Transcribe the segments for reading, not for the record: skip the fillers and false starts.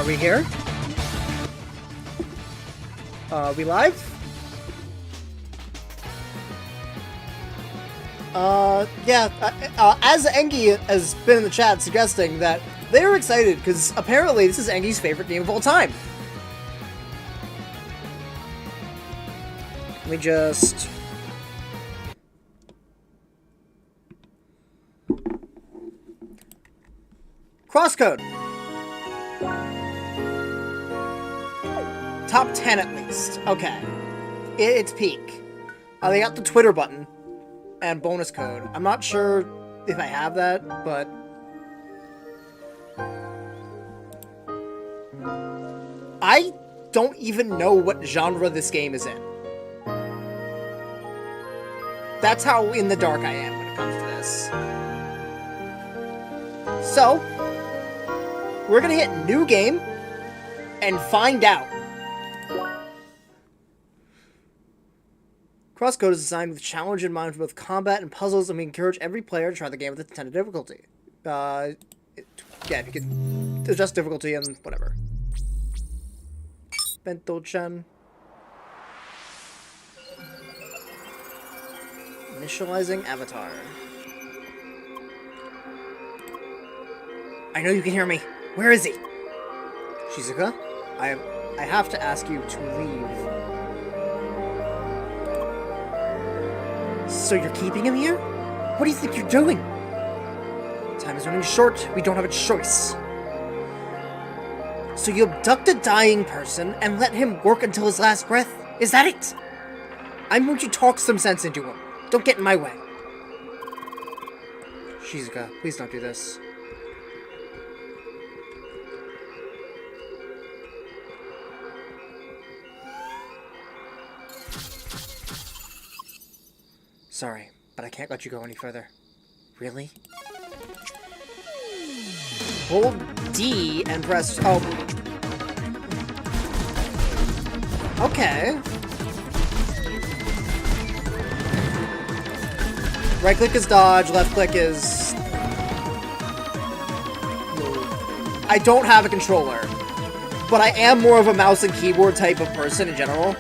Are we here? We live? Yeah, as Engi has been in the chat suggesting that they're excited because apparently this is Engi's favorite game of all time. Let me just... CrossCode. Top 10 at least. Okay. It's peak. They got the Twitter button and bonus code. I'm not sure if I have that, but... I don't even know what genre this game is in. That's how in the dark I am when it comes to this. So, we're gonna hit new game and find out. CrossCode is designed with challenge in mind for both combat and puzzles, and we encourage every player to try the game with its intended difficulty. Yeah, if you can adjust difficulty and whatever. Bento-chan. Initializing avatar. I know you can hear me. Where is he? Shizuka, I have to ask you to leave. So you're keeping him here? What do you think you're doing? Time is running short. We don't have a choice. So you abduct a dying person and let him work until his last breath? Is that it? I'm going to talk some sense into him. Don't get in my way. Shizuka, please don't do this. Sorry, but I can't let you go any further. Really? Hold D and press... Oh. Okay. Right click is dodge, left click is... I don't have a controller, but I am more of a mouse and keyboard type of person in general.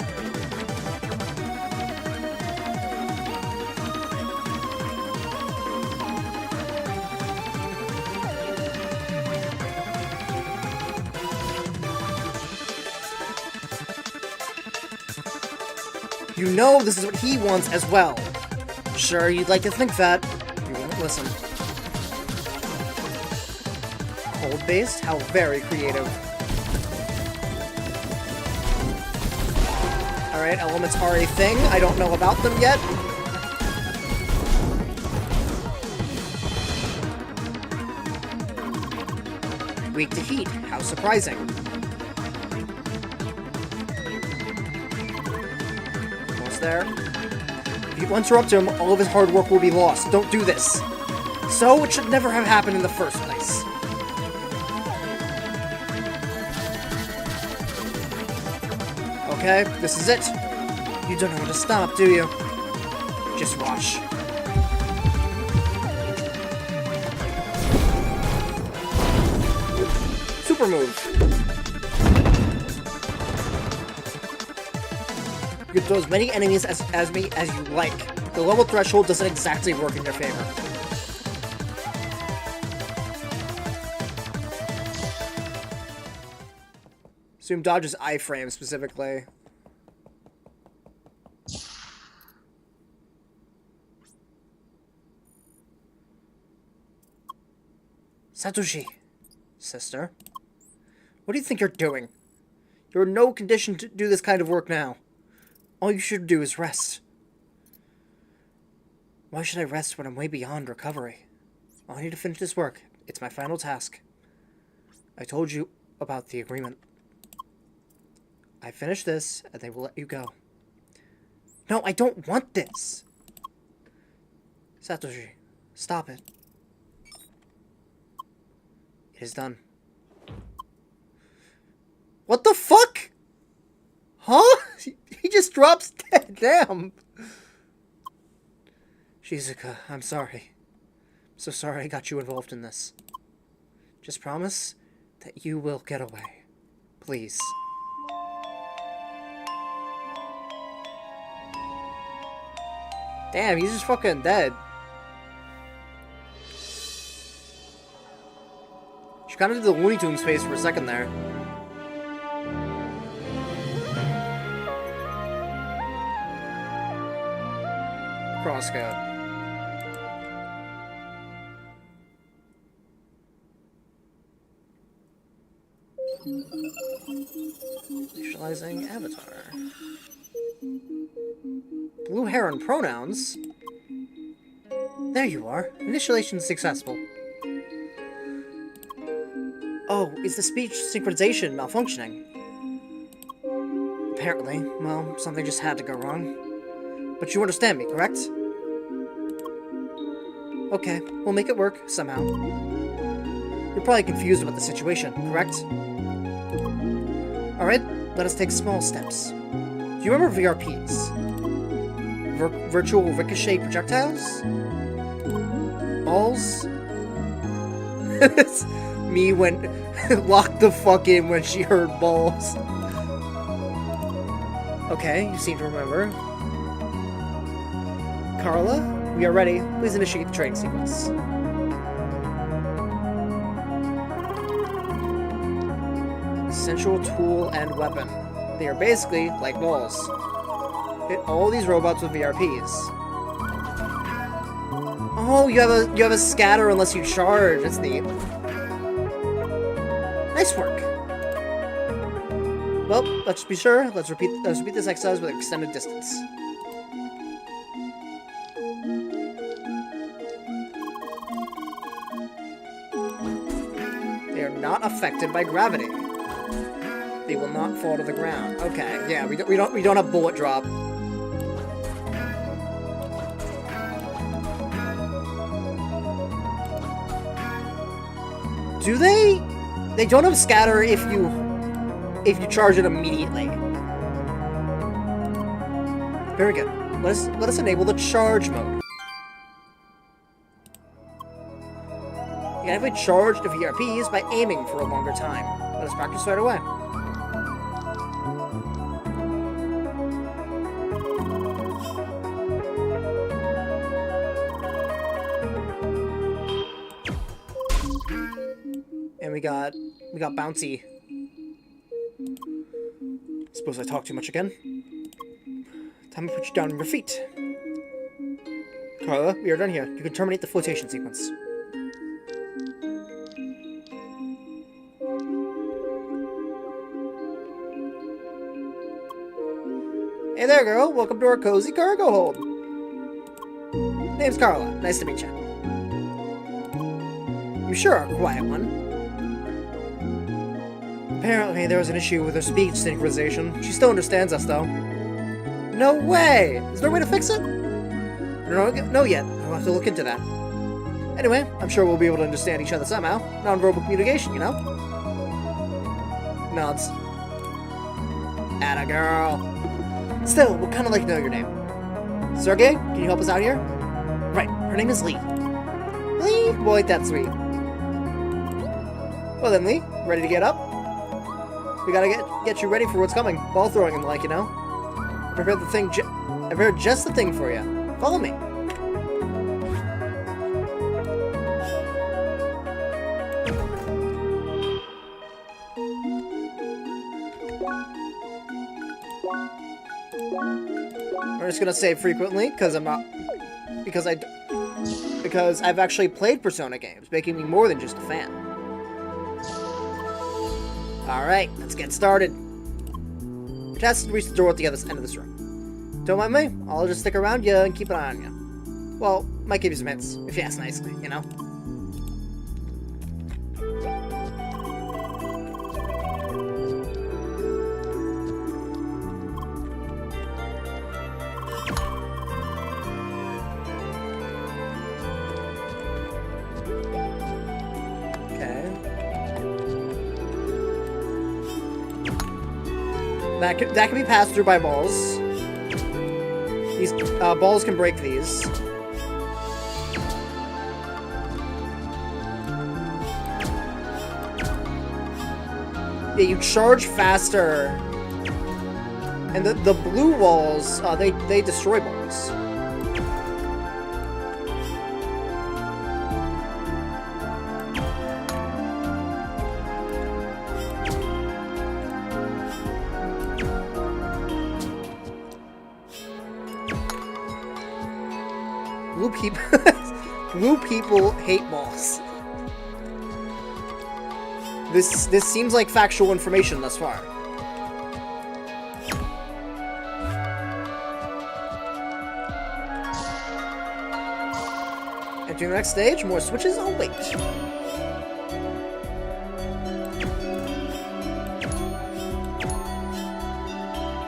You know this is what he wants as well. Sure, you'd like to think that. You won't listen. Hold-based? How very creative. Alright, elements are a thing. I don't know about them yet. Weak to heat. How surprising. There. If you interrupt him, all of his hard work will be lost. Don't do this. So, it should never have happened in the first place. Okay, this is it. You don't know when to stop, do you? Just watch. Super move. You can throw as many enemies as you like. The level threshold doesn't exactly work in your favor. Assume dodges iframe specifically. Satoshi, sister. What do you think you're doing? You're in no condition to do this kind of work now. All you should do is rest. Why should I rest when I'm way beyond recovery? I need to finish this work. It's my final task. I told you about the agreement. I finished this, and they will let you go. No, I don't want this! Satoshi, stop it. It is done. What the fuck? Huh? He just drops dead. Damn. Shizuka, I'm sorry. I'm so sorry I got you involved in this. Just promise that you will get away. please. Damn, he's just fucking dead. She kind of did the Looney Tunes face for a second there. CrossCode. Initializing avatar. Blue hair and pronouns? There you are. Initialization successful. Oh, is the speech synchronization malfunctioning? Apparently. Well, something just had to go wrong. But you understand me, correct? Okay, we'll make it work, somehow. You're probably confused about the situation, correct? Alright, let us take small steps. Do you remember VRPs? Virtual ricochet projectiles? Balls? Me went locked the fuck in when she heard balls. Okay, you seem to remember. Carla, we are ready. Please initiate the training sequence. Essential tool and weapon. They are basically like balls. Hit all these robots with VRPs. Oh, you have a scatter unless you charge. That's neat. Nice work. Well, let's be sure. Let's repeat this exercise with extended distance. They are not affected by gravity. They will not fall to the ground. Okay, yeah, we don't have bullet drop. Do they? They don't have scatter if you charge it immediately. Very good. Let us enable the charge mode. You can activate charge the VRPs by aiming for a longer time. Let us practice right away. And we got bouncy. Suppose I talk too much again. Time to put you down on your feet. Carla, we are done here. You can terminate the flotation sequence. Hey there, girl. Welcome to our cozy cargo hold. Name's Carla. Nice to meet you. You sure are a quiet one. Apparently, there was an issue with her speech synchronization. She still understands us, though. No way! Is there a way to fix it? No yet. I'll have to look into that. Anyway, I'm sure we'll be able to understand each other somehow. Non-verbal communication, you know? Nods. Atta girl. Still, we'd kind of like to know your name. Sergey, can you help us out here? Right, her name is Lee. Lee? Boy, that's sweet. Well then, Lee, ready to get up? We gotta get you ready for what's coming. Ball throwing and the like, you know? I prepared just the thing for you. Follow me. I'm just gonna say frequently, because I've actually played Persona games, making me more than just a fan. Alright, let's get started. Your task is to reach the door at the other end of this room. Don't mind me, I'll just stick around you and keep an eye on you. Well, might give you some hints, if you ask nicely, you know? That can be passed through by balls. These balls can break these. Yeah, you charge faster. And the blue walls, they destroy balls. Blue people hate balls. This seems like factual information thus far. Entering the next stage, more switches await.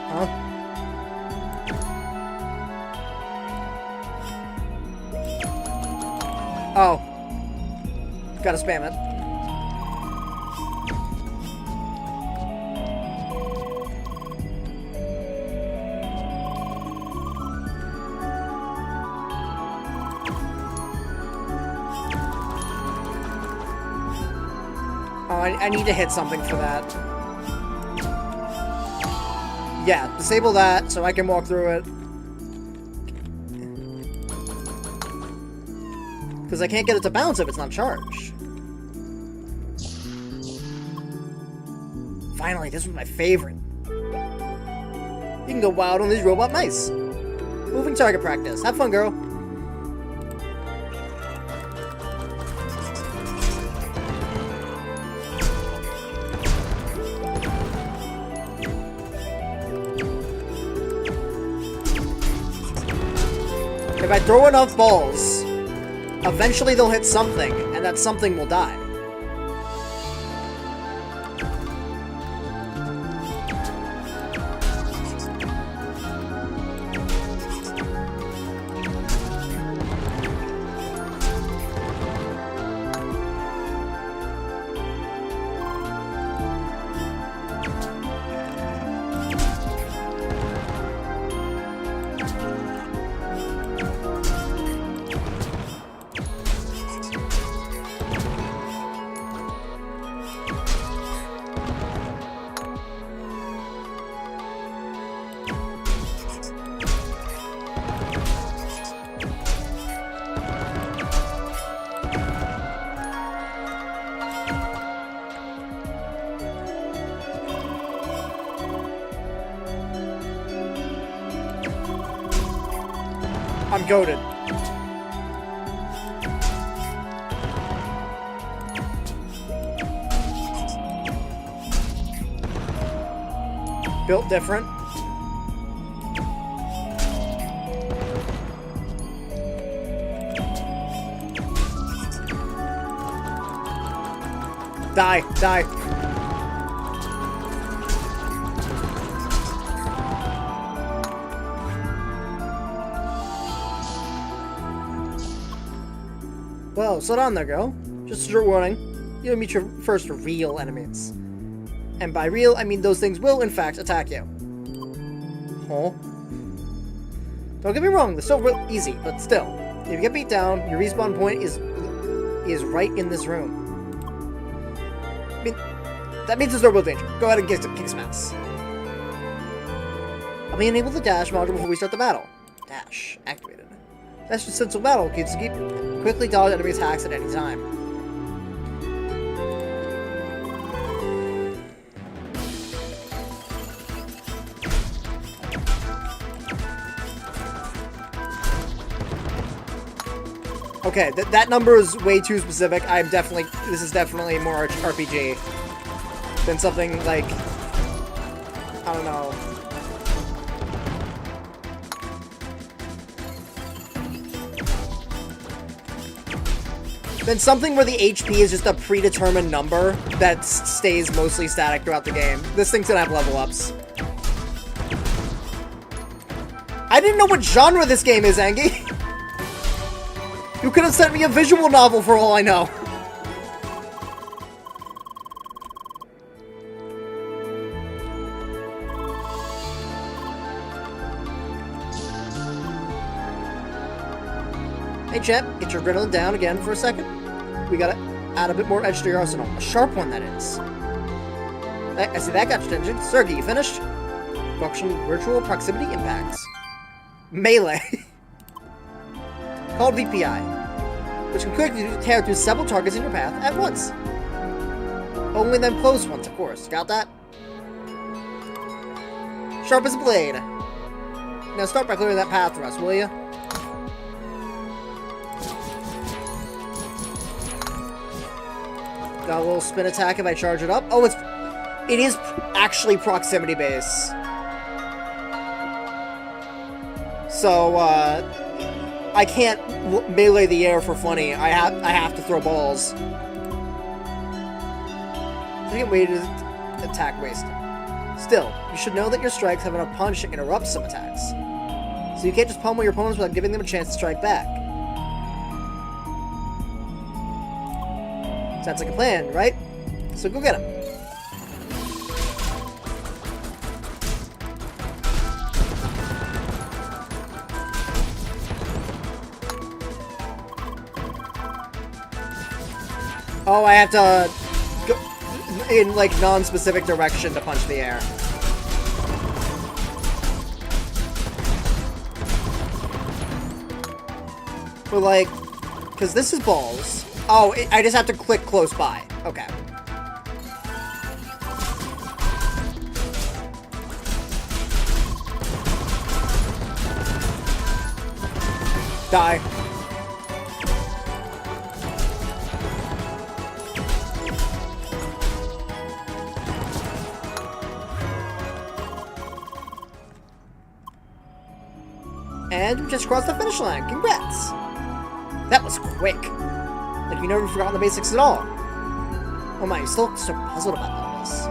Huh? Oh. Gotta spam it. Oh, I need to hit something for that. Yeah, disable that so I can walk through it. Because I can't get it to bounce if it's not charged. Finally, this was my favorite. You can go wild on these robot mice. Moving target practice. Have fun, girl. If I throw enough balls, eventually they'll hit something, and that something will die. I'm goated. Built different. Die, die. Whoa, slow down there, girl. Just a short warning. You'll meet your first real enemies. And by real, I mean those things will, in fact, attack you. Huh? Don't get me wrong, they're still real easy, but still. If you get beat down, your respawn point is right in this room. I mean, that means there's no real danger. Go ahead and kick some ass. I'll be enable the dash module before we start the battle. Dash activated. That's just sensible battle. You can keep quickly dodge enemy attacks at any time. Okay, that number is way too specific. This is definitely more RPG than something like, I don't know. Then something where the HP is just a predetermined number that stays mostly static throughout the game. This thing's gonna have level ups. I didn't know what genre this game is, Angie. You could have sent me a visual novel for all I know. Hey champ, get your adrenaline down again for a second. We gotta add a bit more edge to your arsenal. A sharp one, that is. I see that got your attention. Sergey, you finished? Function virtual proximity impacts. Melee. Called VPI. Which can quickly tear through several targets in your path at once. Only them close ones, of course. Got that? Sharp as a blade. Now start by clearing that path for us, will you? Got a little spin attack if I charge it up. Oh, it is actually proximity base. So, I can't melee the air for funny. I have to throw balls. I get weighted attack wasted. Still, you should know that your strikes have enough punch to interrupt some attacks. So you can't just pummel your opponents without giving them a chance to strike back. Sounds like a plan, right? So go get him. Oh, I have to go in, like, non-specific direction to punch the air. But, like, because this is balls. Oh, I just have to click close by. Okay. Die. And just crossed the finish line. Congrats! That was quick. Like you never forgotten the basics at all. Oh my, you're still so puzzled about all this.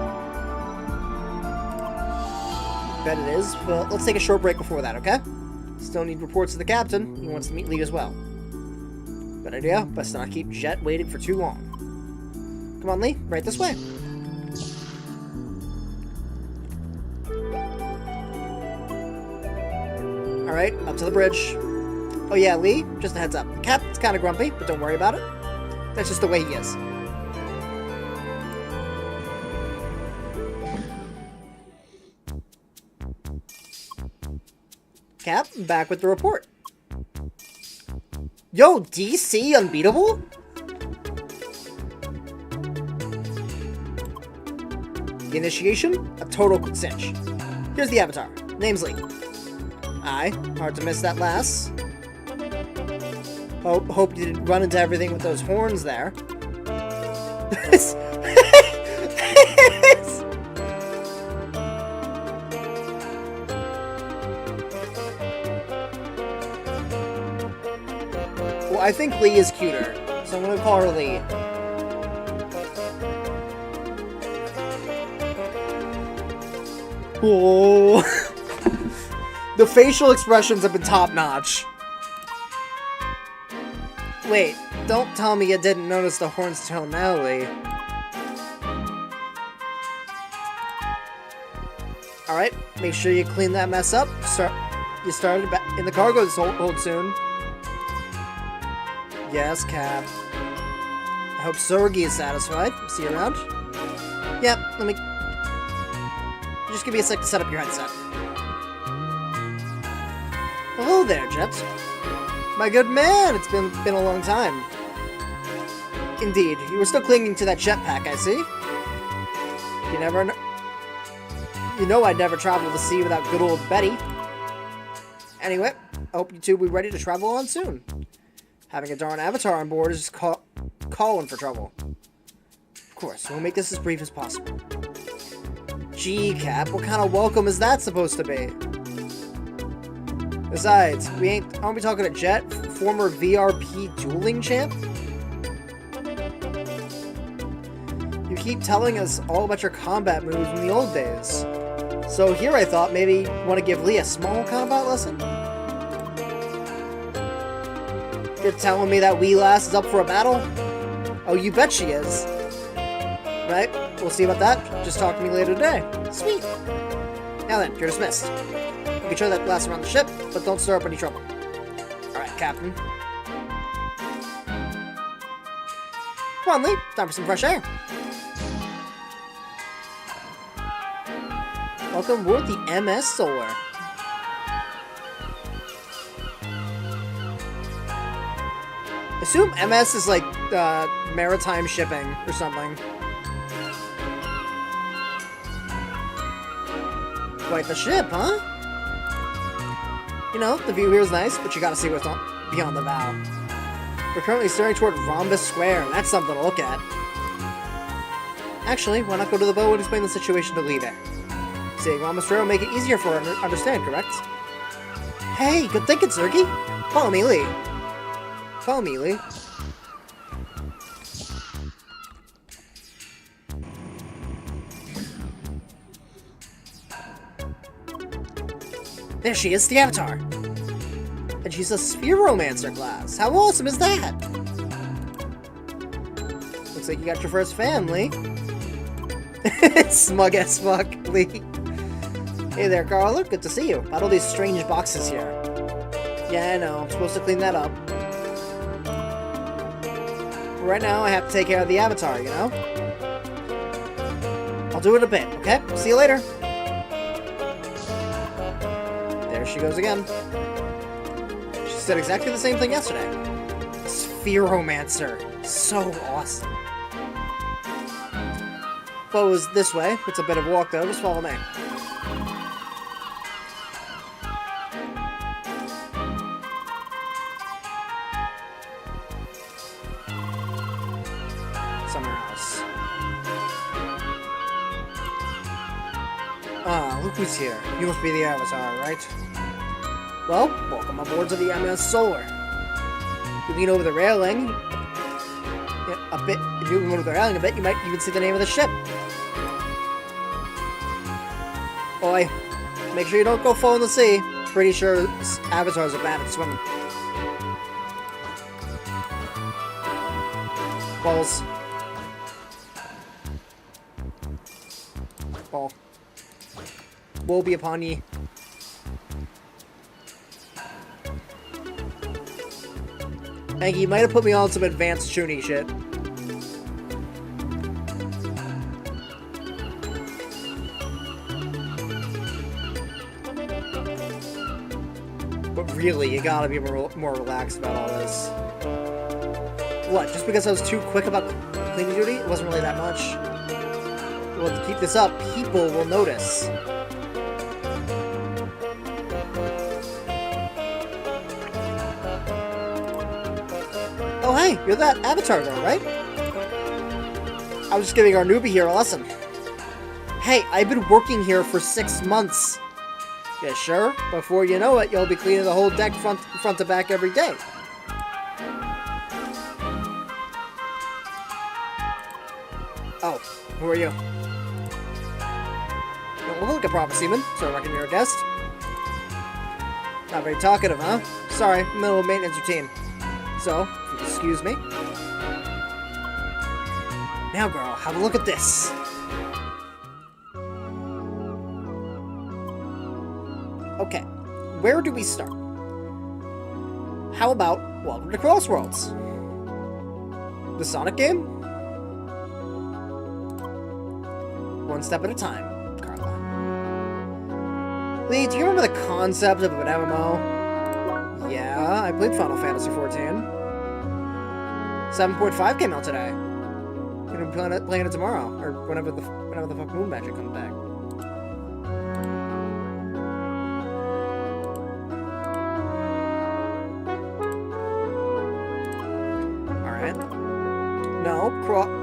Bet it is, but let's take a short break before that, okay? Still need reports to the captain. He wants to meet Lee as well. Good idea. Best not keep Jet waiting for too long. Come on, Lee. Right this way. Alright, up to the bridge. Oh yeah, Lee, just a heads up. The captain's kind of grumpy, but don't worry about it. That's just the way he is. Cap, back with the report. Yo, DC unbeatable? The initiation? A total cinch. Here's the avatar. Name's Lee. Aye, hard to miss that last. Hope you didn't run into everything with those horns there. Well, I think Lee is cuter, so I'm gonna call her Lee. Oh. The facial expressions have been top-notch. Wait, don't tell me you didn't notice the horns till now, Lee. Alright, make sure you clean that mess up. You started back in the cargo hold soon. Yes, Cap. I hope Sorgi is satisfied. See you around? Yep, let me... Just give me a sec to set up your headset. Hello there, Jet. My good man, it's been a long time. Indeed, you were still clinging to that jetpack, I see. You know I'd never travel the sea without good old Betty. Anyway, I hope you two will be ready to travel on soon. Having a darn avatar on board is just calling for trouble. Of course, we'll make this as brief as possible. Gee, Cap, what kind of welcome is that supposed to be? Besides, aren't we talking to Jet, former VRP dueling champ? You keep telling us all about your combat moves in the old days. So here I thought maybe you want to give Lee a small combat lesson? You're telling me that wee lass is up for a battle? Oh, you bet she is. Right, we'll see about that. Just talk to me later today. Sweet. Now then, you're dismissed. You can show that glass around the ship, but don't stir up any trouble. Alright, Captain. Come on, Lee. Time for some fresh air. Welcome aboard the MS Solar. Assume MS is like maritime shipping or something. Quite the ship, huh? You know, the view here is nice, but you gotta see what's beyond the bow. We're currently steering toward Rhombus Square, and that's something to look at. Actually, why not go to the boat and explain the situation to Lee there? Seeing Rhombus Square will make it easier for her to understand, correct? Hey, good thinking, Sergey! Follow me, Lee. Follow me, Lee. There she is, the Avatar! And she's a Spheromancer class. How awesome is that? Looks like you got your first fan, Lee. Smug as fuck, Lee. Hey there, Carla. Good to see you. About all these strange boxes here. Yeah, I know. I'm supposed to clean that up. Right now, I have to take care of the Avatar, you know? I'll do it in a bit, okay? See you later. There she goes again. She said exactly the same thing yesterday. Spheromancer. So awesome. Boat is this way. It's a bit of a walk, though. Just follow me. Somewhere else. Ah, look who's here. You must be the Avatar, right? Well, welcome aboard to the MS Solar. You lean over the railing a bit. If you lean over the railing a bit, you might even see the name of the ship. Oi, make sure you don't go fall in the sea. Pretty sure avatars are bad at swimming. Balls. Ball. Woe be upon ye. Thank you. You might have put me on some advanced Chuny shit. But really, you gotta be more relaxed about all this. What, just because I was too quick about cleaning duty? It wasn't really that much. Well, to keep this up, people will notice. Oh hey, you're that Avatar girl, right? I was just giving our newbie here a lesson. Hey, I've been working here for 6 months. Yeah, sure. Before you know it, you'll be cleaning the whole deck front to back every day. Oh, who are you? Don't look like a proper seaman, so I reckon you're a guest. Not very talkative, huh? Sorry, middle of maintenance routine. So, if you excuse me. Now, girl, have a look at this. Okay, where do we start? How about welcome to Crossworlds? The Sonic game? One step at a time, Carla. Lee, do you remember the concept of an MMO? Yeah, I played Final Fantasy XIV. 7.5 came out today. We're gonna be playing it tomorrow, or whenever the fuck Moon Magic comes back.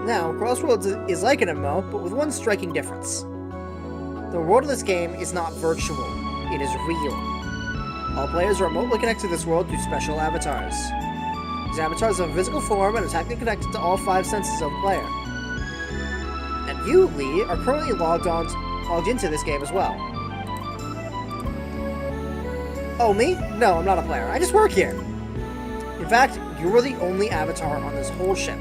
Now, Crossworlds is like an MMO, but with one striking difference. The world of this game is not virtual, it is real. All players are remotely connected to this world through special avatars. These avatars have a physical form and are technically connected to all 5 senses of the player. And you, Lee, are currently logged into this game as well. Oh, me? No, I'm not a player. I just work here. In fact, you are the only avatar on this whole ship.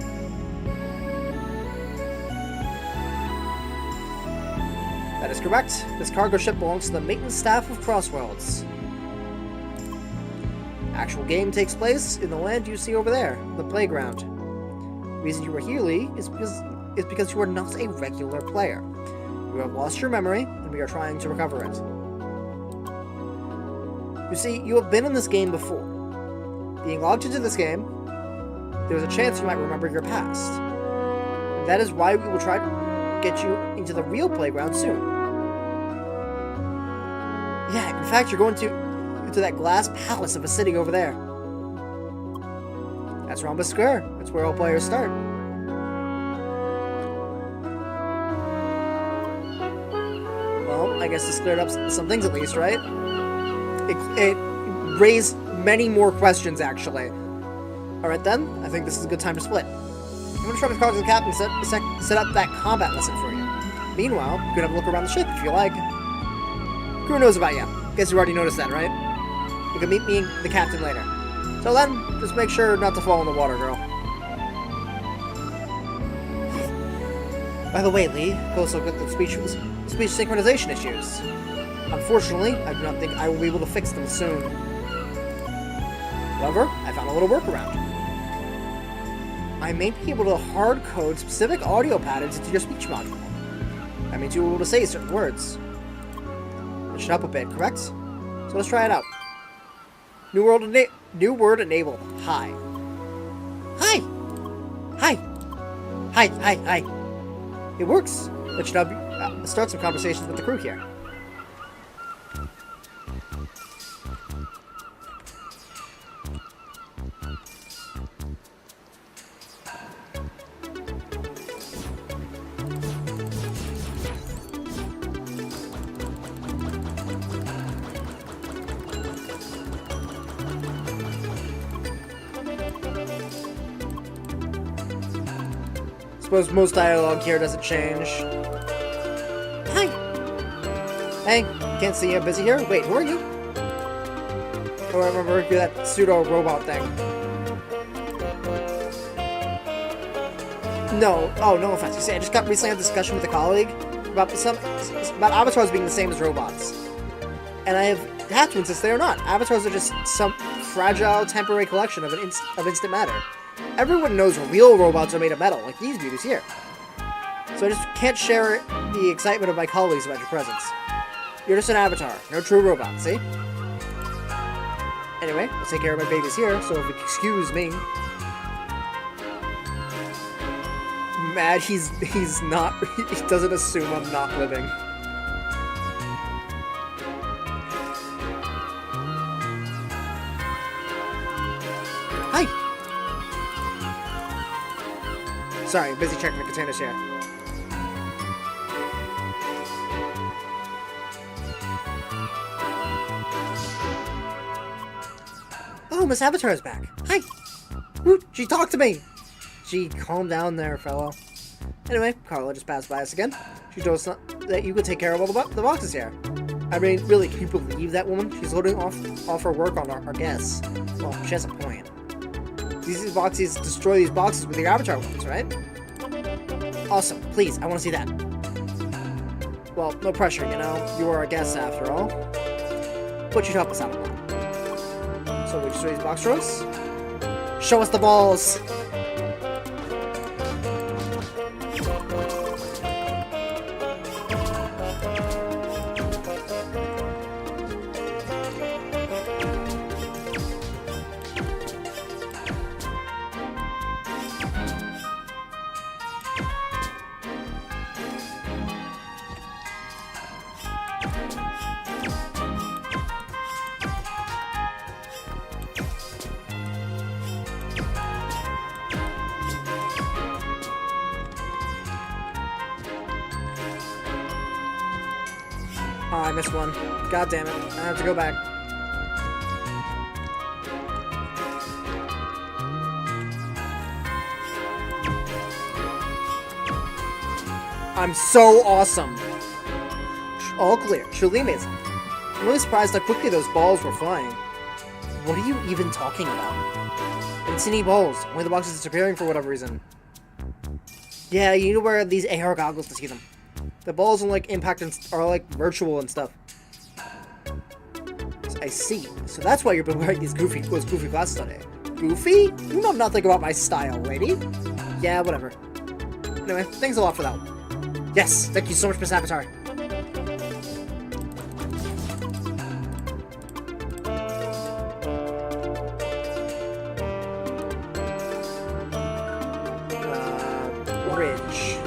That is correct. This cargo ship belongs to the maintenance staff of Crossworlds. Actual game takes place in the land you see over there, the playground. The reason you are here, Lee, is because you are not a regular player. You You have lost your memory, and we are trying to recover it. You see, you have been in this game before. Being logged into this game, there is a chance you might remember your past. And that is why we will try to get you into the real playground soon. Yeah, in fact, you're going into that glass palace of a city over there. That's Rhombus Square. That's where all players start. Well, I guess this cleared up some things at least, right? It raised many more questions, actually. Alright then, I think this is a good time to split. I'm going to try to talk to the captain and set up that combat lesson for you. Meanwhile, you can have a look around the ship if you like. Crew knows about you. Guess you already noticed that, right? You can meet me and the captain later. Till then, just make sure not to fall in the water, girl. By the way, Lee, also got the speech synchronization issues. Unfortunately, I do not think I will be able to fix them soon. However, I found a little workaround. I may be able to hard code specific audio patterns into your speech module. That means you will be able to say certain words. It should help a bit, correct? So let's try it out. New word enabled. Hi. Hi. Hi. Hi. Hi. Hi. It works. Let's start some conversations with the crew here. Suppose most dialogue here doesn't change. Hi! Hey, can't see you. Busy here? Wait, who are you? Oh, I remember you're that pseudo-robot thing. No. Oh, no offense. You see, I just got recently had a discussion with a colleague about avatars being the same as robots. And I have to insist they are not. Avatars are just some fragile, temporary collection of instant matter. Everyone knows real robots are made of metal, like these beauties here. So I just can't share the excitement of my colleagues about your presence. You're just an avatar, no true robot, see? Anyway, I'll take care of my babies here, so if you excuse me. Mad, he's not, he doesn't assume I'm not living. Hi! Sorry, busy checking the containers here. Oh, Miss Avatar is back. Hi! Woo, she talked to me! Gee, calm down there, fellow. Anyway, Carla just passed by us again. She told us that you could take care of all the boxes here. I mean, really, can you believe that woman? She's loading off her work on our guests. Well, she has a point. These boxes destroy these boxes with your avatar weapons, right? Awesome. Please, I want to see that. Well, no pressure, you know. You are our guests after all. But you'd help us out a lot. So we destroy these box drawers? Show us the balls! Oh, I missed one. God damn it. I have to go back. I'm so awesome. All clear. Truly amazing. I'm really surprised how quickly those balls were flying. What are you even talking about? I didn't see any balls. Only the box is disappearing for whatever reason. Yeah, you need to wear these AR goggles to see them. The balls and like impact are like virtual and stuff. I see. So that's why you've been wearing those goofy glasses today. Goofy? You know nothing about my style, lady. Yeah, whatever. Anyway, thanks a lot for that one. Yes, thank you so much, Miss Avatar. Bridge.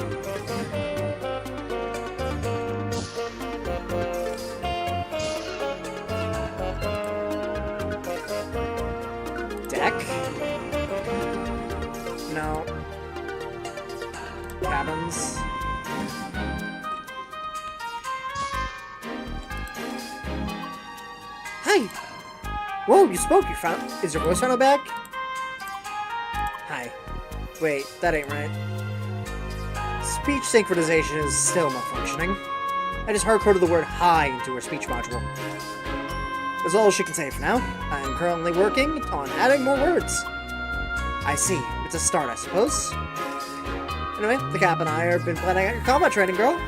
Deck? No. Cabins. Hi! Whoa, you spoke. You found... Is your voice finally back? Hi. Wait, that ain't right. Speech synchronization is still not functioning. I just hard-coded the word hi into her speech module. That's all she can say for now. I am currently working on adding more words. I see. It's a start, I suppose. Anyway, the Cap and I have been planning out your combat training, girl.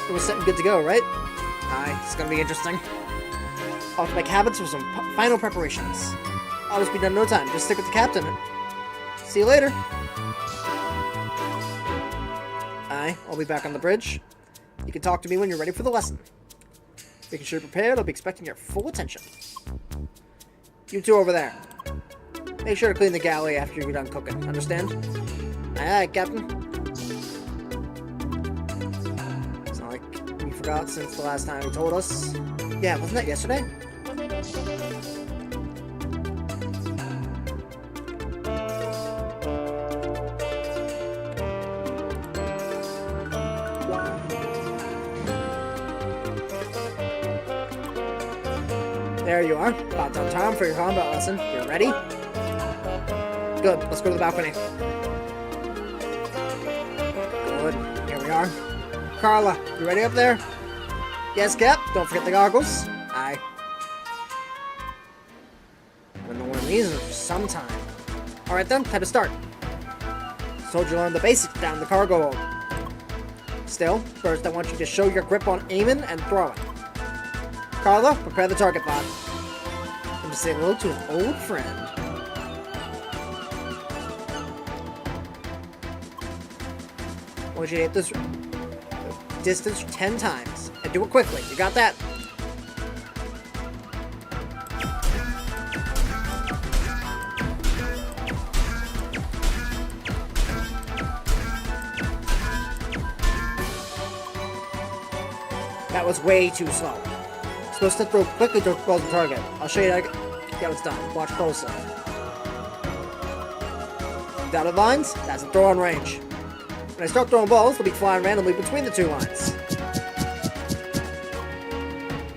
It was good to go, right? Aye, it's gonna be interesting. Off to my cabins for some final preparations. All this be done in no time. Just stick with the captain. See you later. Aye, I'll be back on the bridge. You can talk to me when you're ready for the lesson. Making sure you're prepared, I'll be expecting your full attention. You two over there. Make sure to clean the galley after you're done cooking, understand? Aye, aye, Captain. It's not like we forgot since the last time you told us. Yeah, wasn't that yesterday? There you are. About on time for your combat lesson. You ready? Good. Let's go to the balcony. Good. Here we are. Carla, you ready up there? Yes, Cap. Don't forget the goggles. Aye. I've been wearing these for some time. Alright then, time to start. Told you to learn the basics down the cargo hold. Still, first I want you to show your grip on aiming and throwing. Carla, prepare the target bot. I'm to say hello to an old friend. I want you to hit this distance 10 times. And do it quickly. You got that? That was way too slow. Supposed to throw quickly towards the target. I'll show you how it's done. Watch closely. Dotted lines, that's a throw on range. When I start throwing balls, they'll be flying randomly between the two lines.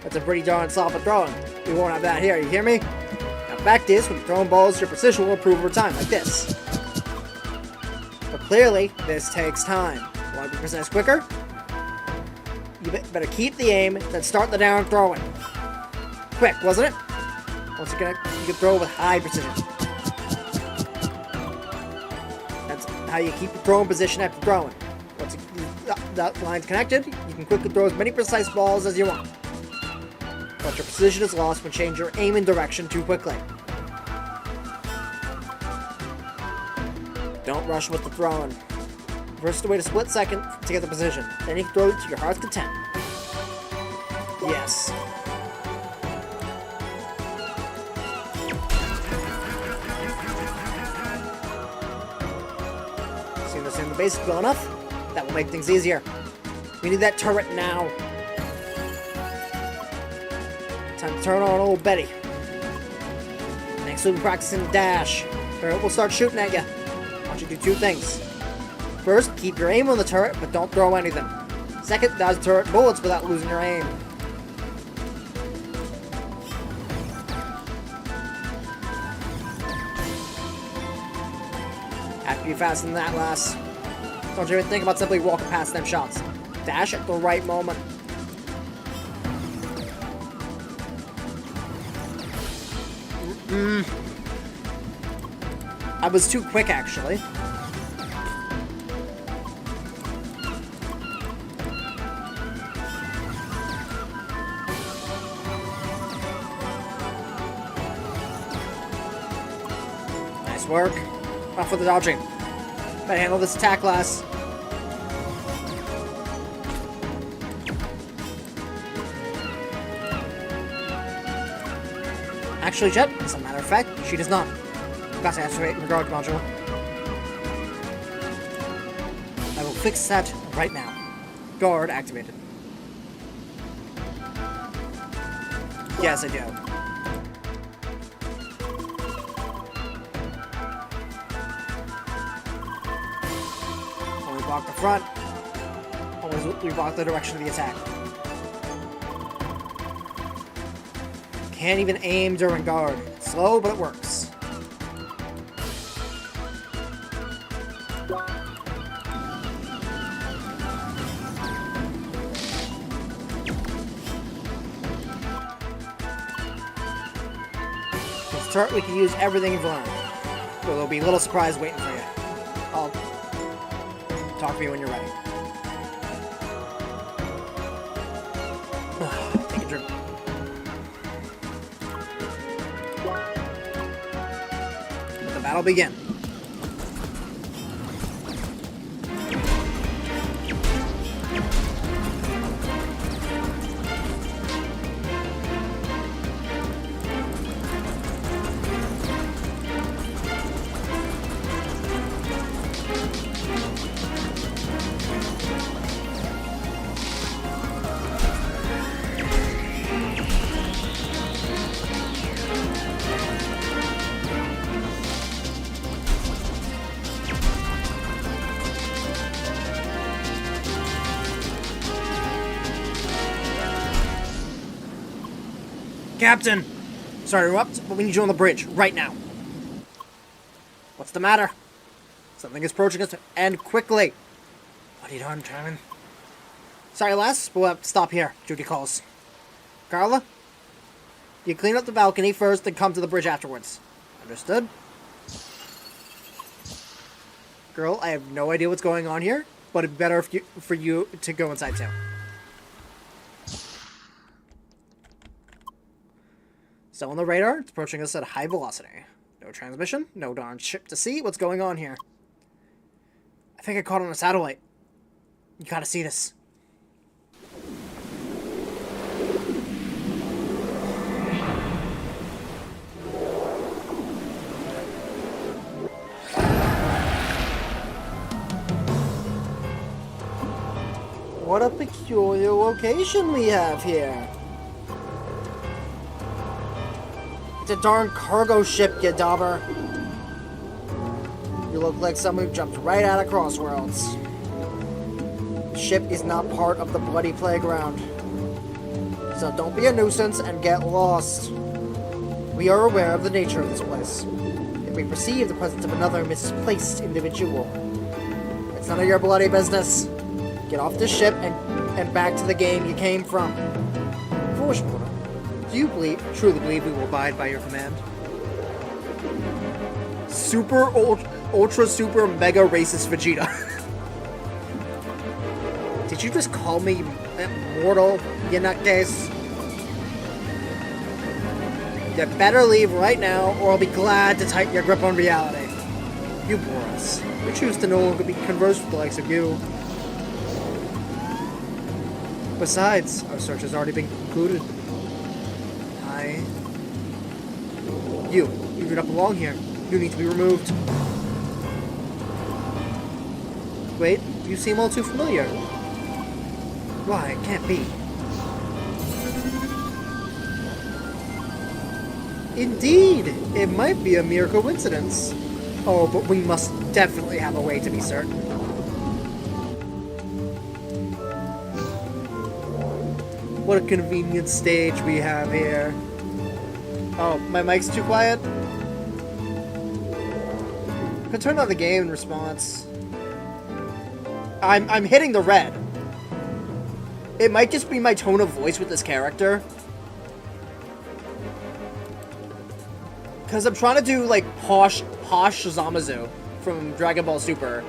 That's a pretty darn solid throwing. We won't have that here, you hear me? Now fact is, when you're throwing balls, your precision will improve over time, like this. But clearly, this takes time. Want to be precise quicker? You better keep the aim, then start the down throwing. Quick, wasn't it? Once you can throw with high precision. That's how you keep the throwing position after throwing. Once that line's connected, you can quickly throw as many precise balls as you want. But your precision is lost when you change your aim and direction too quickly. Don't rush with the throwing. First, wait a split second to get the position. Then you can throw it to your heart's content. Yes. See, understand the basics well enough? That will make things easier. We need that turret now. Time to turn on old Betty. Next, we'll be practicing the dash. Turret will start shooting at you. I want you to do two things. First, keep your aim on the turret, but don't throw anything. Second, dodge turret bullets without losing your aim. Have to be faster than that, lass. Don't you even think about simply walking past them shots. Dash at the right moment. I was too quick, actually. Nice work. Off with the dodging. Better handle this attack, lass. actually, Jet, as a matter of fact, she does not. Got to activate regard module. I will fix that right now. Guard activated. Yes, I do. When we block the front, always we block the direction of the attack. Can't even aim during guard. It's slow, but it works. This turret, we can use everything you've learned. So there'll be a little surprise waiting for you. I'll talk to you when you're ready. Take a drink. Let the battle begin. Captain! Sorry to interrupt, but we need you on the bridge, right now. What's the matter? Something is approaching us, and quickly! What are you doing, Chairman? Sorry, lass, but we'll have to stop here. Duty calls. Carla? You clean up the balcony first, then come to the bridge afterwards. Understood? Girl, I have no idea what's going on here, but it'd be better for you to go inside too. So on the radar, it's approaching us at high velocity. No transmission, no darn ship to see. What's going on here? I think I caught on a satellite. You gotta see this. What a peculiar location we have here. It's a darn cargo ship, you dauber. You look like someone who jumped right out of Crossworlds. The ship is not part of the bloody playground. So don't be a nuisance and get lost. We are aware of the nature of this place. If we perceive the presence of another misplaced individual, it's none of your bloody business. Get off this ship and back to the game you came from. Foolish mortal. Do you truly believe we will abide by your command? Super, ultra, super, mega racist Vegeta. Did you just call me mortal, you nutcase? You better leave right now, or I'll be glad to tighten your grip on reality. You bore us. We choose to no longer be conversed with the likes of you. Besides, our search has already been concluded. You do not belong here. You need to be removed. Wait, you seem all too familiar. Why, it can't be. Indeed, it might be a mere coincidence. Oh, but we must definitely have a way to be certain. What a convenient stage we have here. Oh, my mic's too quiet? I turned on the game in response. I'm hitting the red. It might just be my tone of voice with this character. Because I'm trying to do, like, posh Zamazu from Dragon Ball Super.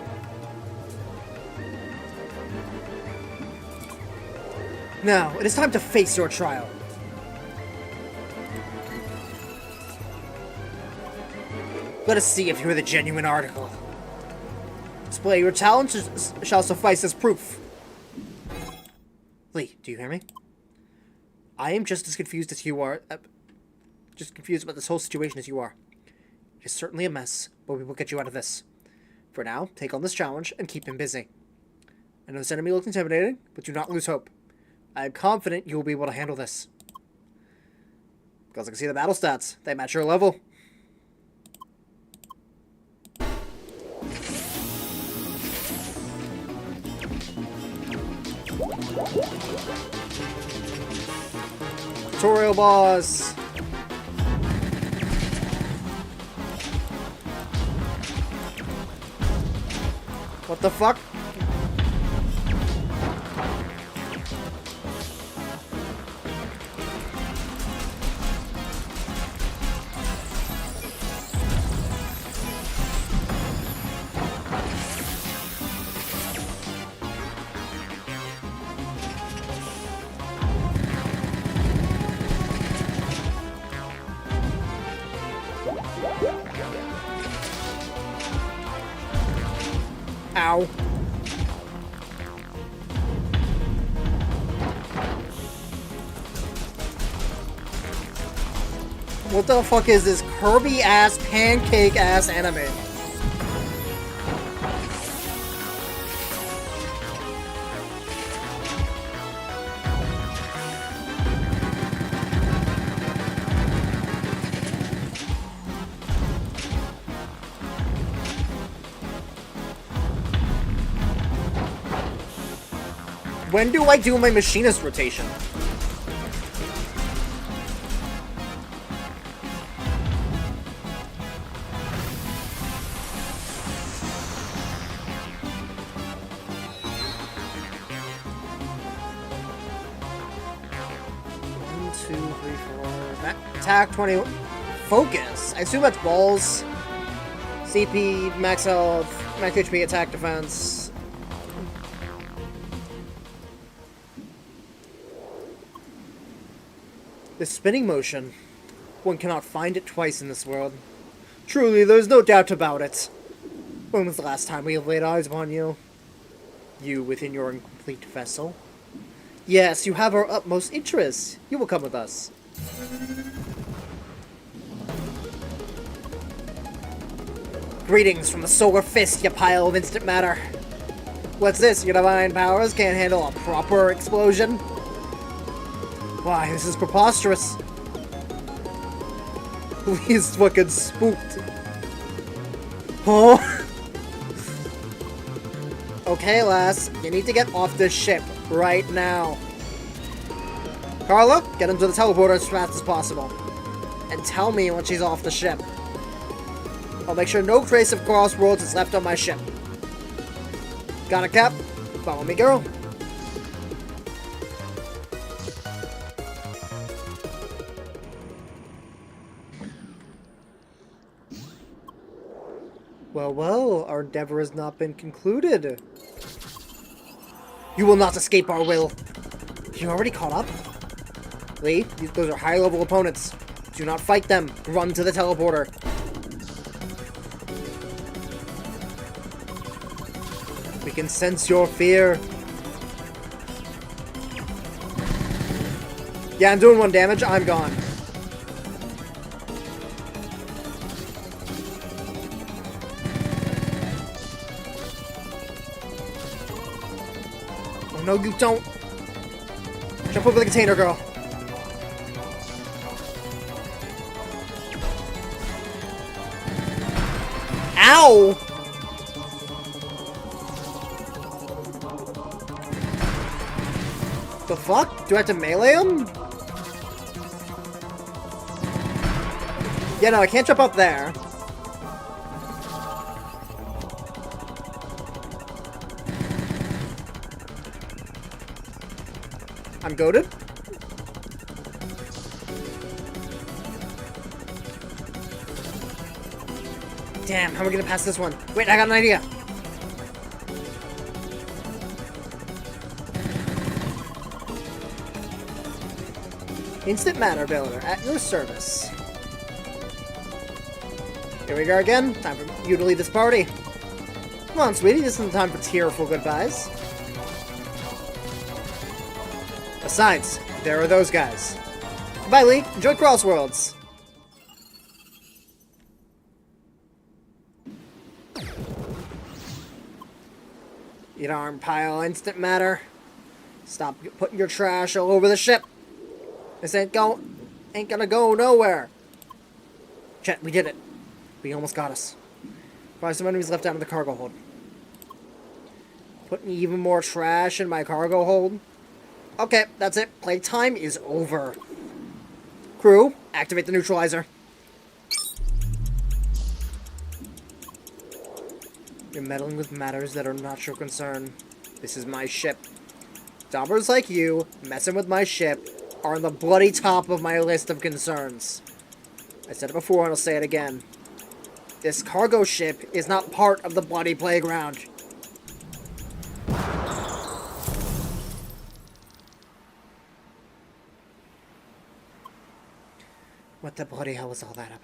Now, it is time to face your trial. Let us see if you are the genuine article. Display your talents shall suffice as proof. Lee, do you hear me? I am just as confused as you are. just confused about this whole situation as you are. It is certainly a mess, but we will get you out of this. For now, take on this challenge and keep him busy. I know this enemy looks intimidating, but do not lose hope. I am confident you will be able to handle this. Because I can see the battle stats. They match your level. Tutorial boss. What the fuck? Ow. What the fuck is this Kirby-ass, pancake-ass anime? When do I do my machinist rotation? One, two, three, four. Attack 20. Focus. I assume that's balls. CP, max health, max HP, attack, defense. The spinning motion. One cannot find it twice in this world. Truly, there's no doubt about it. When was the last time we have laid eyes upon you? You within your incomplete vessel? Yes, you have our utmost interest. You will come with us. Greetings from the Solar Fist, you pile of instant matter. What's this? Your divine powers can't handle a proper explosion? Why, this is preposterous. He's fucking spooked. Oh. Okay, lass. You need to get off this ship right now. Carla, get him to the teleporter as fast as possible. And tell me when she's off the ship. I'll make sure no trace of Crossroads is left on my ship. Got it, Cap? Follow me, girl. Well, well, our endeavor has not been concluded. You will not escape our will. You already caught up? Lee, those are high-level opponents. Do not fight them. Run to the teleporter. We can sense your fear. Yeah, I'm doing 1 damage. I'm gone. Oh, no, you don't. Jump over the container, girl. Ow! The fuck? Do I have to melee him? Yeah, no, I can't jump up there. I'm goated. Damn, how are we gonna pass this one? Wait, I got an idea. Instant matter builder at your service. Here we go again. Time for you to lead this party. Come on, sweetie. This isn't time for tearful goodbyes. Besides, there are those guys. Bye, Lee. Enjoy Crossworlds. You darn pile of instant matter. Stop putting your trash all over the ship. This ain't gonna go nowhere. Chet, we did it. We almost got us. Probably some enemies left out of the cargo hold. Putting even more trash in my cargo hold. Okay, that's it. Playtime is over. Crew, activate the neutralizer. You're meddling with matters that are not your concern. This is my ship. Daubers like you, messing with my ship, are on the bloody top of my list of concerns. I said it before and I'll say it again. This cargo ship is not part of the bloody playground. What the bloody hell was all that about?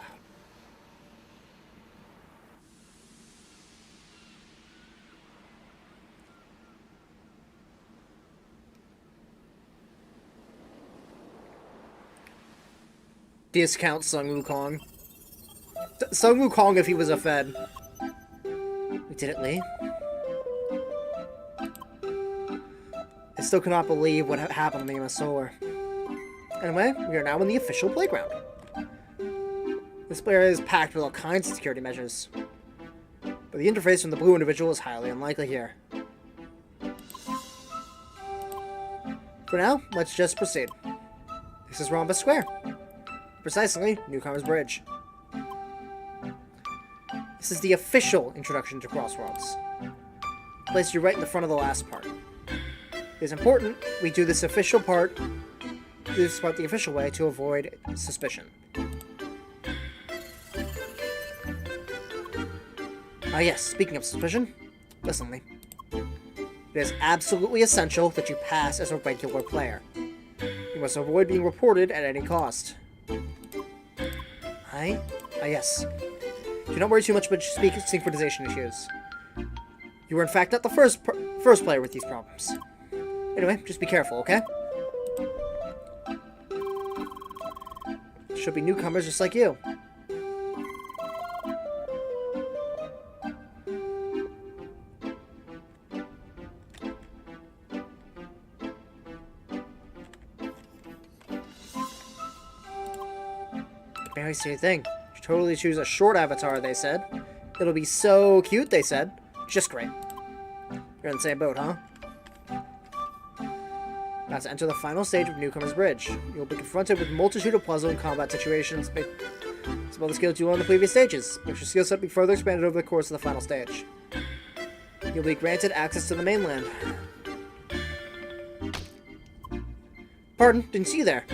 Discount Sung Wukong. Sung Wukong if he was a Fed. We did it, Lee. I still cannot believe what happened to me in Solar. Anyway, we are now in the official playground. This area is packed with all kinds of security measures. But the interface from the blue individual is highly unlikely here. For now, let's just proceed. This is Rhombus Square. Precisely, Newcomer's Bridge. This is the official introduction to Crossworlds. Place you right in the front of the last part. It is important we do this part the official way to avoid suspicion. Ah yes, speaking of suspicion, listen Lee. It is absolutely essential that you pass as a regular player. You must avoid being reported at any cost. Ah yes. Do not worry too much about synchronization issues. You were in fact not the first player with these problems. Anyway, just be careful, okay? Should be newcomers just like you. Barely see a thing. Should totally choose a short avatar, they said. It'll be so cute, they said. Just great. You're in the same boat, huh? About to enter the final stage of Newcomer's Bridge. You'll be confronted with a multitude of puzzle and combat situations. Some of the skills you learned in the previous stages. But your skill set will be further expanded over the course of the final stage. You'll be granted access to the mainland. Pardon, didn't see you there.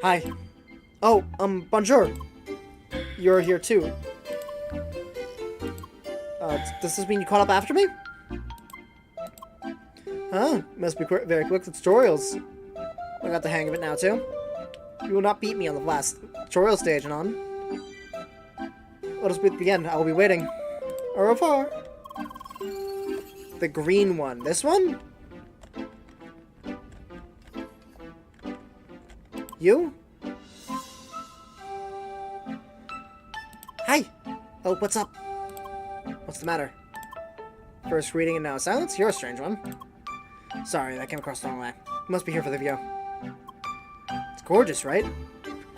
Hi. Oh, bonjour. You're here too. Does this mean you caught up after me? Huh, must be very quick with tutorials. I got the hang of it now too. You will not beat me on the last tutorial stage, Anon. Let us begin. I will be waiting. Au revoir. The green one. This one? You? Hi! Oh, what's up? What's the matter? First greeting and now silence? You're a strange one. Sorry, that came across the wrong way. You must be here for the view. It's gorgeous, right?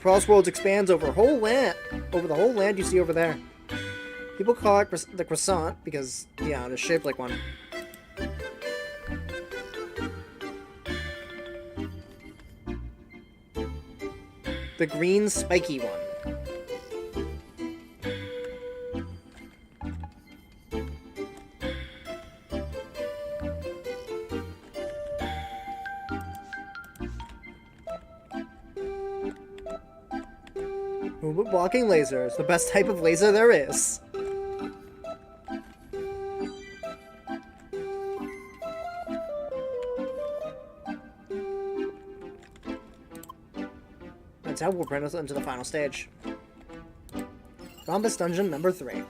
Crossworlds expands over the whole land you see over there. People call it the croissant because, yeah, it's shaped like one. The green spiky one. Movement blocking lasers, the best type of laser there is. That's how we'll bring us into the final stage. Rhombus Dungeon number 3.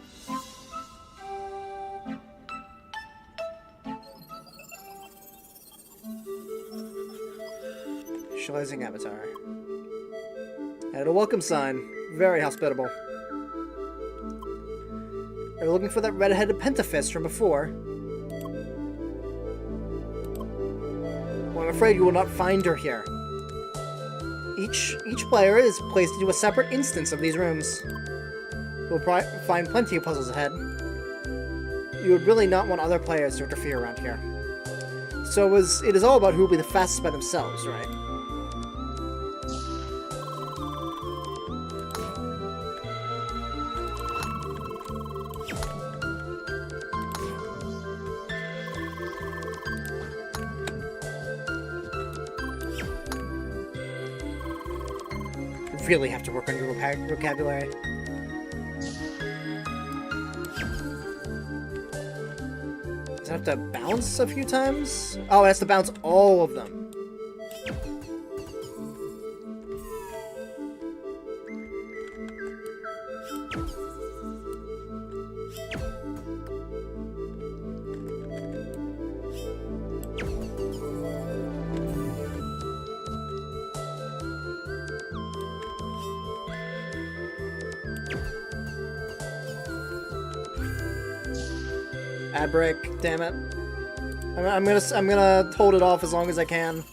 Initializing avatar. Add a welcome sign. Very hospitable. Are you looking for that red-headed pentafist from before? Well, I'm afraid you will not find her here. Each player is placed into a separate instance of these rooms. You'll find plenty of puzzles ahead. You would really not want other players to interfere around here. So it is all about who will be the fastest by themselves, right? You really have to work on your vocabulary. Does it have to bounce a few times? Oh, it has to bounce all of them. Ad break, damn it. I'm gonna hold it off as long as I can.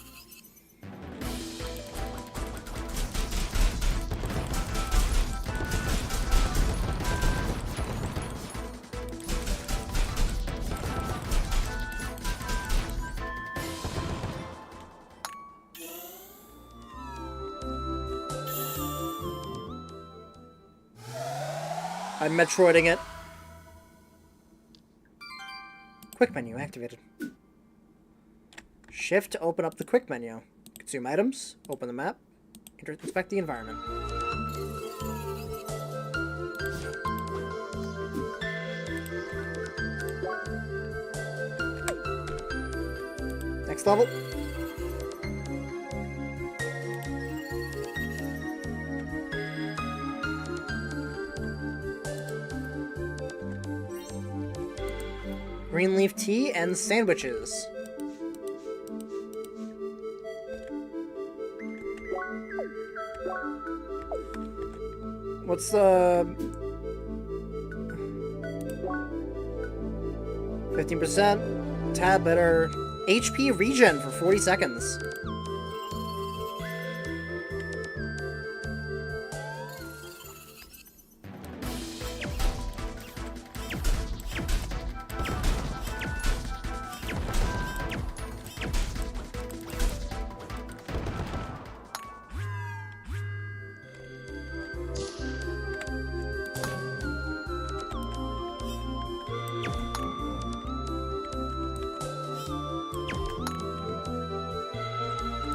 I'm Metroiding it. Quick menu activated. Shift to open up the quick menu. Consume items, open the map, inspect the environment. Next level. Green leaf tea and sandwiches. What's the 15%? Tad better. HP regen for 40 seconds.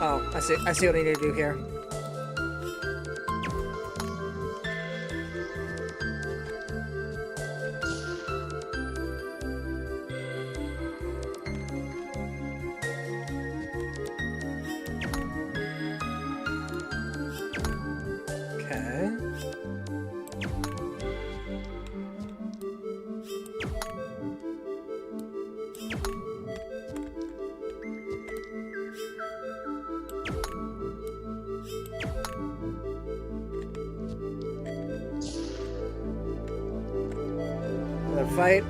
Oh, I see what I need to do here. Okay. Fight.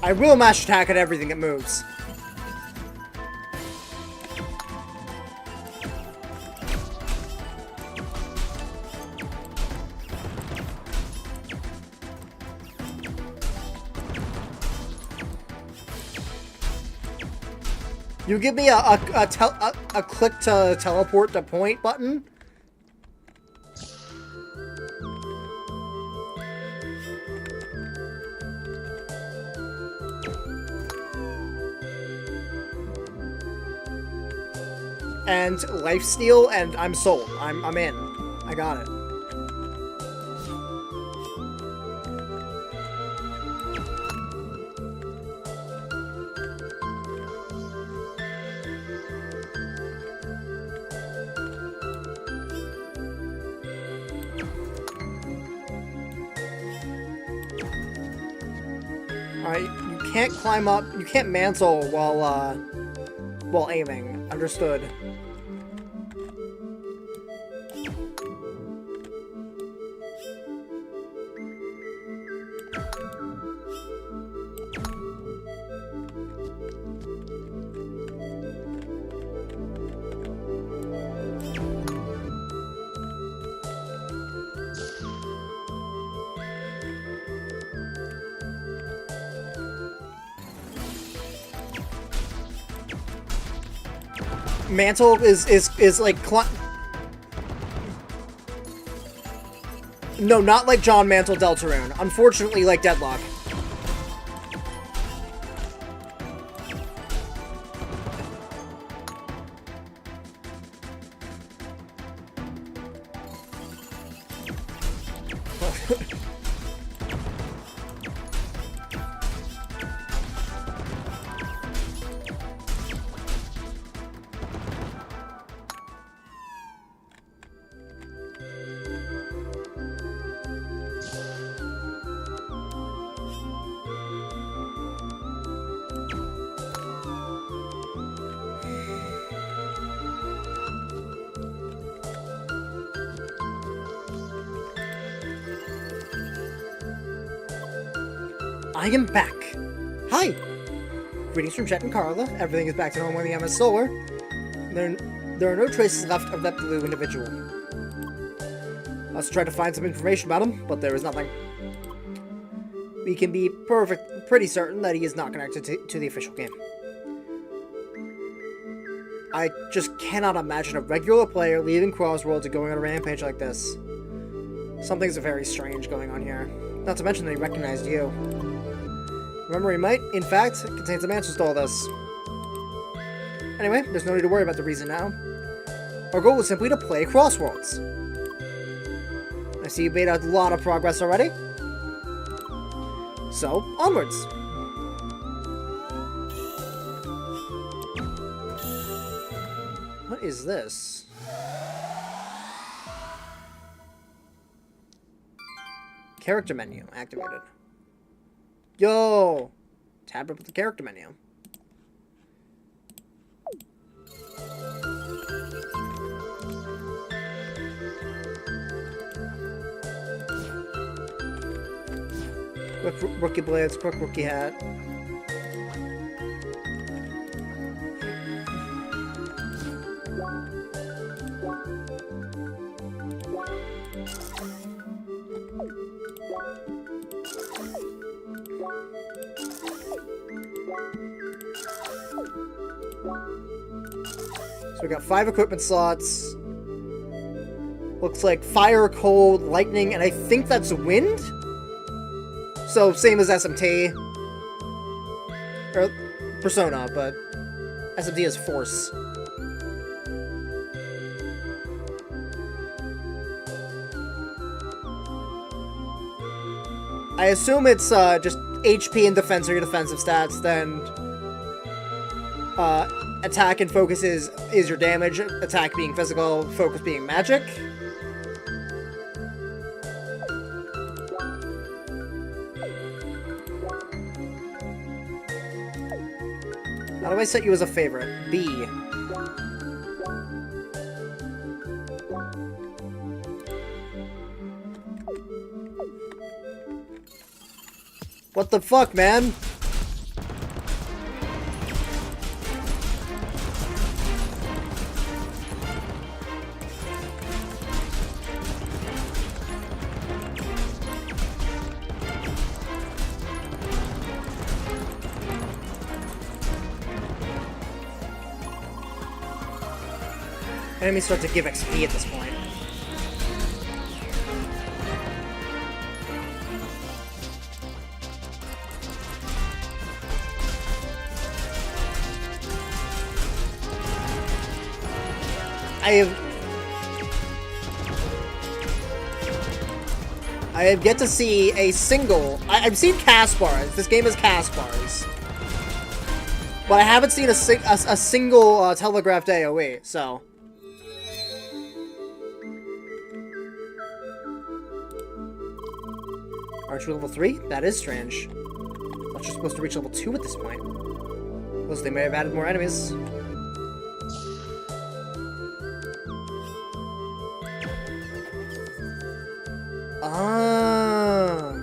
I will mash attack at everything that moves. You give me a click to teleport to point button? And lifesteal, and I'm sold. I'm in. I got it. Alright, you can't climb up, you can't mantle while while aiming. Understood. Mantle is like no, not like John Mantle Deltarune. Unfortunately, like Deadlock. I am back. Hi. Greetings from Jet and Carla. Everything is back to normal in the MS Solar. There are no traces left of that blue individual. Let's try to find some information about him, but there is nothing. We can be pretty certain that he is not connected to the official game. I just cannot imagine a regular player leaving Crossworlds and going on a rampage like this. Something's very strange going on here. Not to mention that he recognized you. Remember, he might, in fact, contain some answers to all this. Anyway, there's no need to worry about the reason now. Our goal is simply to play Crossworlds. I see you made a lot of progress already. So, onwards. What is this? Character menu activated. Yo! Tab up with the character menu. Quick rookie blades, quick rookie hat. So we got 5 equipment slots. Looks like fire, cold, lightning, and I think that's wind? So same as SMT. Or Persona, but SMT is force. I assume it's just HP and defense are your defensive stats, then attack and focus is your damage, attack being physical, focus being magic. How do I set you as a favorite? B. What the fuck, man? Enemies start to give XP at this point. I have yet to see a single... I've seen cast bars. This game has cast bars. But I haven't seen a single telegraphed AoE, so... Aren't you level 3? That is strange. I thought you're supposed to reach level 2 at this point. Plus, they may have added more enemies. Ah.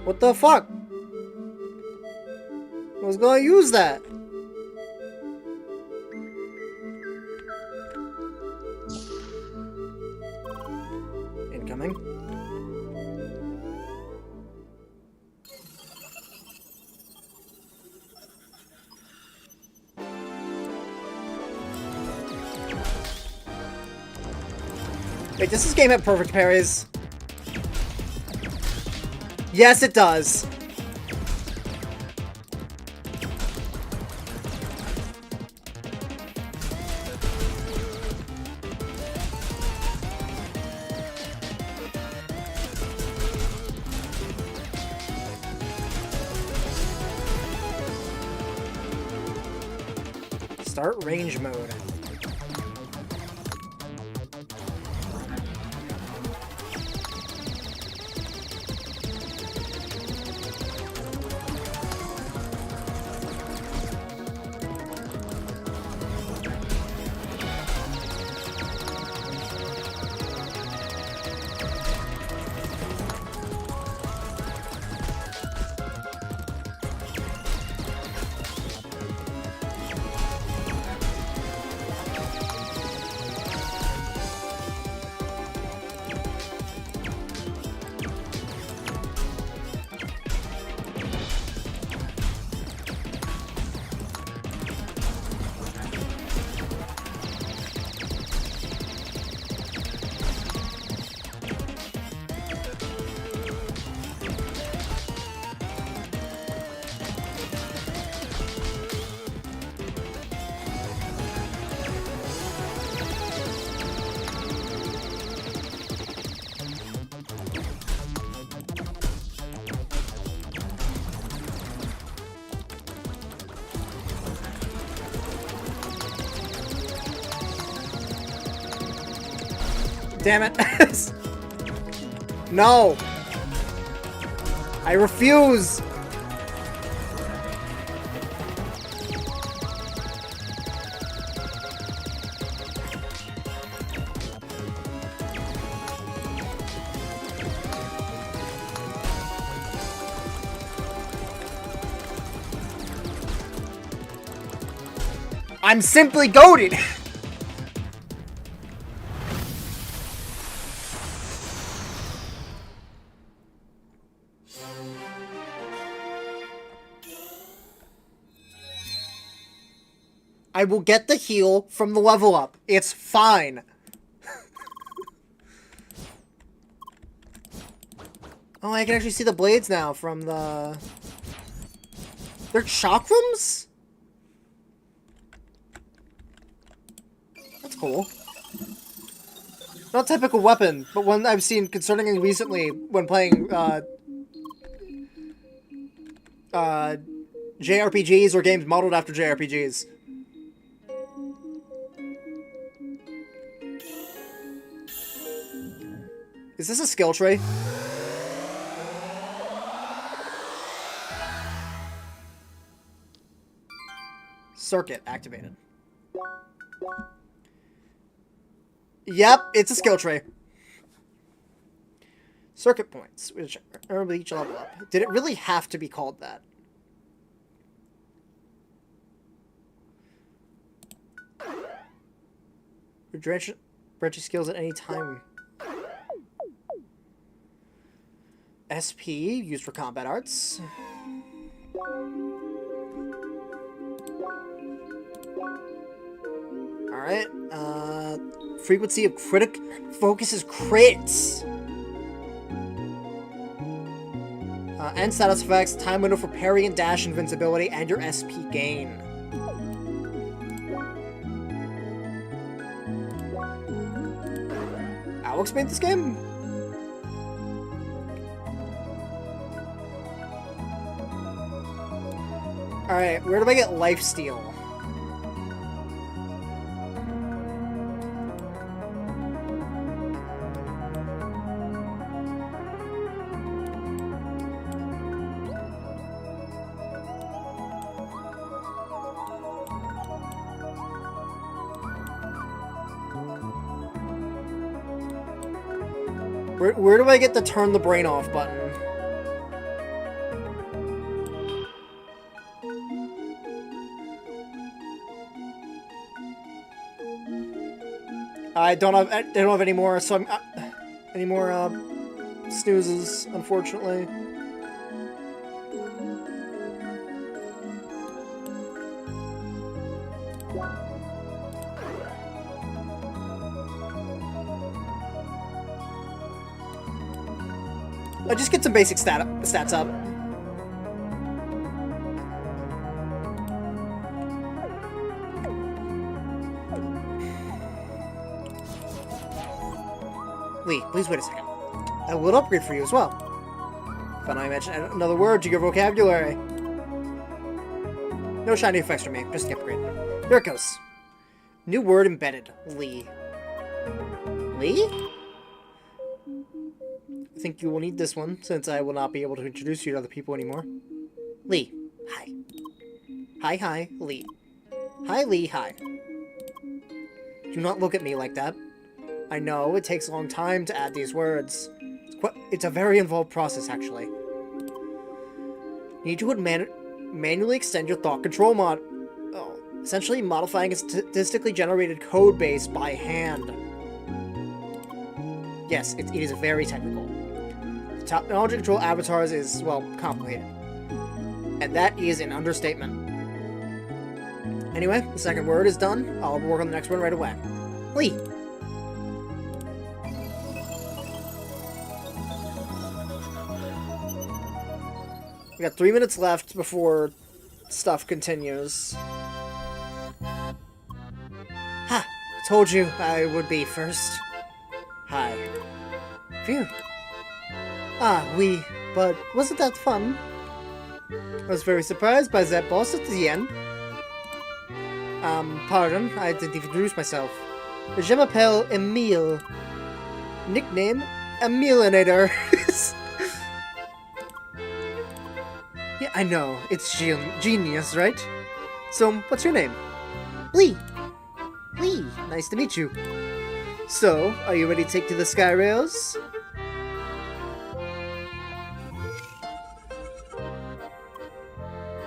What the fuck? I was gonna use that. Incoming. Wait, does this game have perfect parries? Yes, it does. Start range mode. Damn it. No. I refuse. I'm simply goated. I will get the heal from the level up. It's fine. Oh, I can actually see the blades now from the... They're chakrams? That's cool. Not a typical weapon, but one I've seen concerningly recently when playing, JRPGs or games modeled after JRPGs. Is this a skill tree? Circuit activated. Yep, it's a skill tree. Circuit points, which earn each level up. Did it really have to be called that? Branching skills at any time. SP, used for combat arts. Alright, frequency of focuses crits. End status effects, time window for parry and dash invincibility, and your SP gain. Alex made this game? Alright, where do I get lifesteal? Where do I get the turn the brain off button? I don't have any more, so any more snoozes, unfortunately. I just get some basic stats up. Lee, please wait a second. I will upgrade for you as well. If I mention another word to your vocabulary. No shiny effects for me, just the upgrade. Here it goes. New word embedded. Lee. Lee? I think you will need this one, since I will not be able to introduce you to other people anymore. Lee. Hi. Hi, hi, Lee. Hi, Lee, hi. Do not look at me like that. I know, it takes a long time to add these words. It's a very involved process, actually. You need to manually extend your thought control mod... Oh, essentially modifying a statistically generated code base by hand. Yes, it is very technical. Technology to control avatars is, well, complicated. And that is an understatement. Anyway, the second word is done. I'll work on the next one right away. Lee. We got 3 minutes left before stuff continues. Ha! I told you I would be first. Hi. Phew. Ah, oui, but wasn't that fun? I was very surprised by that boss at the end. Pardon, I didn't introduce myself. Je m'appelle Emile. Nickname, Emilinator. Yeah, I know, it's genius, right? So, what's your name? Lee. Lee, nice to meet you. So, are you ready to take to the sky rails?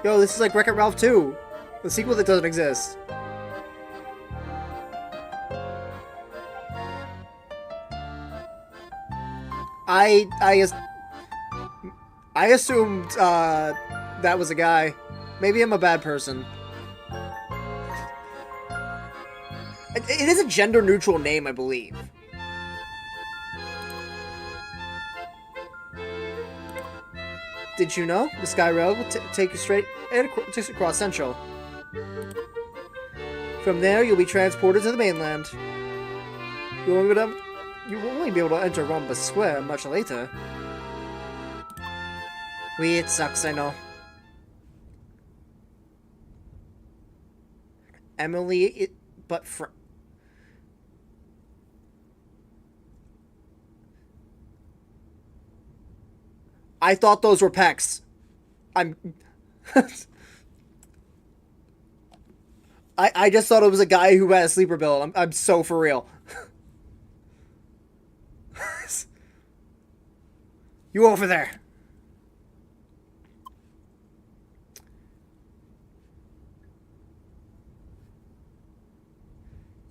Yo, this is like Wreck-It Ralph 2, the sequel that doesn't exist. I assumed that was a guy. Maybe I'm a bad person. It is a gender-neutral name, I believe. Did you know? The Sky Rail will take you straight across Central. From there, you'll be transported to the mainland. You won't only be able to enter Rhombus Square much later. It sucks, I know. Emily, but I thought those were pecs. I just thought it was a guy who had a sleeper build. I'm so for real. You over there.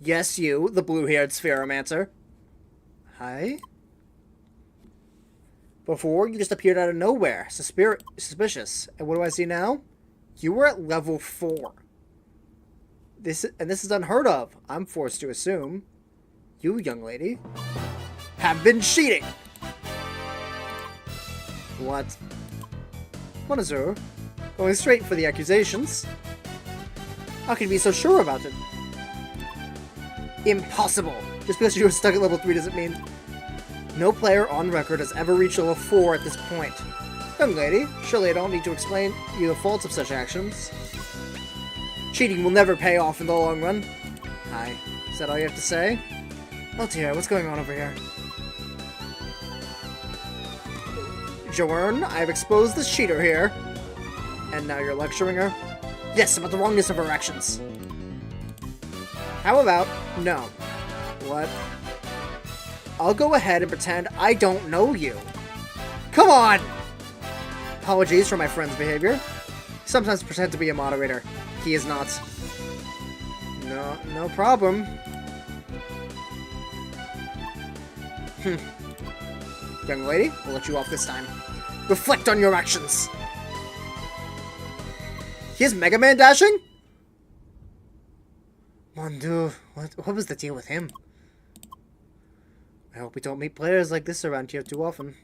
Yes, you, the blue-haired spheromancer. Hi? Before, you just appeared out of nowhere. Suspicious. And what do I see now? You were at level 4. This is unheard of, I'm forced to assume. You, young lady, have been cheating! What? Bonjour. Going straight for the accusations. How can you be so sure about it? Impossible! Just because you were stuck at level 3 doesn't mean... No player on record has ever reached level 4 at this point. Young lady, surely I don't need to explain you the faults of such actions. Cheating will never pay off in the long run. Hi, is that all you have to say? Oh dear, what's going on over here? Joanne, I've exposed this cheater here. And now you're lecturing her? Yes, about the wrongness of her actions. How about no? What? I'll go ahead and pretend I don't know you. Come on! Apologies for my friend's behavior. Sometimes pretend to be a moderator. He is not. No problem. Young lady, we'll let you off this time. Reflect on your actions. He has Mega Man dashing? Mon Dieu, what was the deal with him? I hope we don't meet players like this around here too often.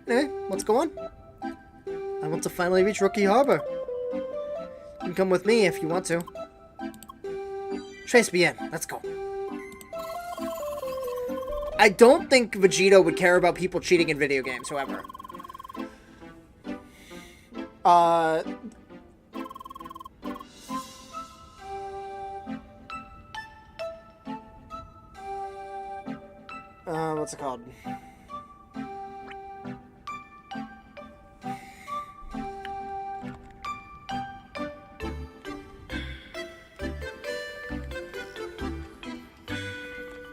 Let's go on. I want to finally reach Rookie Harbor. You can come with me if you want to. Trace me in. Let's go. I don't think Vegeta would care about people cheating in video games, however. What's it called?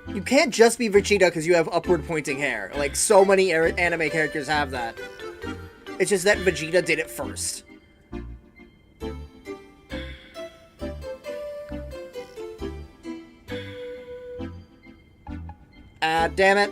You can't just be Vegeta because you have upward pointing hair. Like, so many anime characters have that. It's just that Vegeta did it first. Ah, damn it.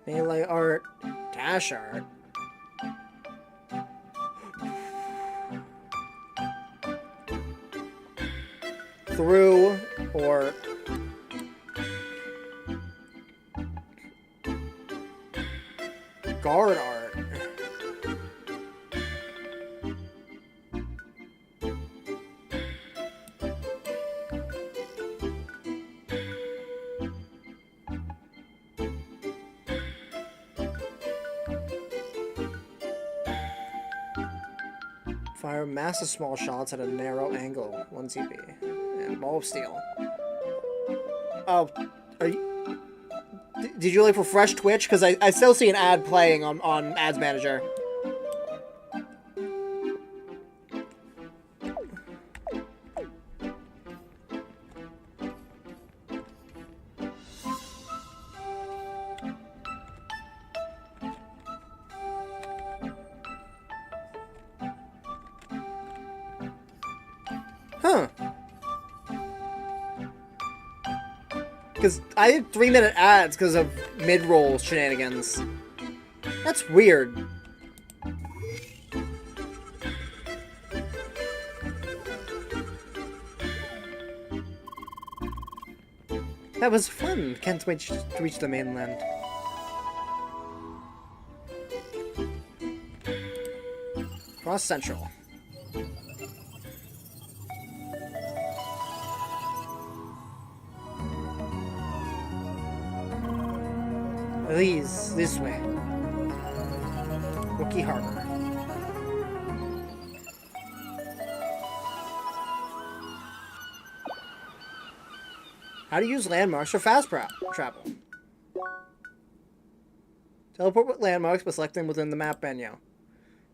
Melee art, dash art. Through or guard art. Fire massive small shots at a narrow angle, 1 CP. And ball of steel. Oh, are you... Did you like refresh Twitch? Because I still see an ad playing on Ads Manager. Huh. Because I did 3-minute ads because of mid-roll shenanigans. That's weird. That was fun. Can't wait to reach the mainland. Cross Central. Please, this way. Rookie Harbor. How to use landmarks for fast travel. Teleport with landmarks by selecting within the map menu.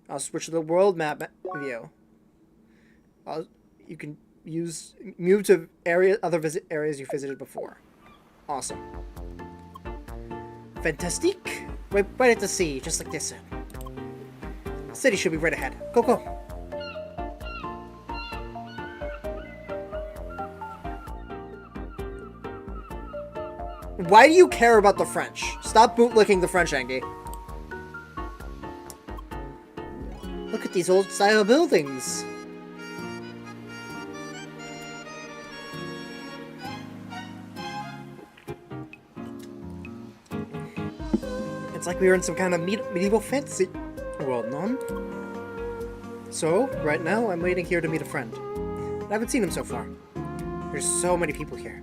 I'll switch to the world map view. You can move to other areas you visited before. Awesome. Fantastic. Right at the sea, just like this. City should be right ahead. Go, go. Why do you care about the French? Stop bootlicking the French, Angie. Look at these old-style buildings. It's like we were in some kind of medieval fantasy world, no? So, right now, I'm waiting here to meet a friend. I haven't seen him so far. There's so many people here.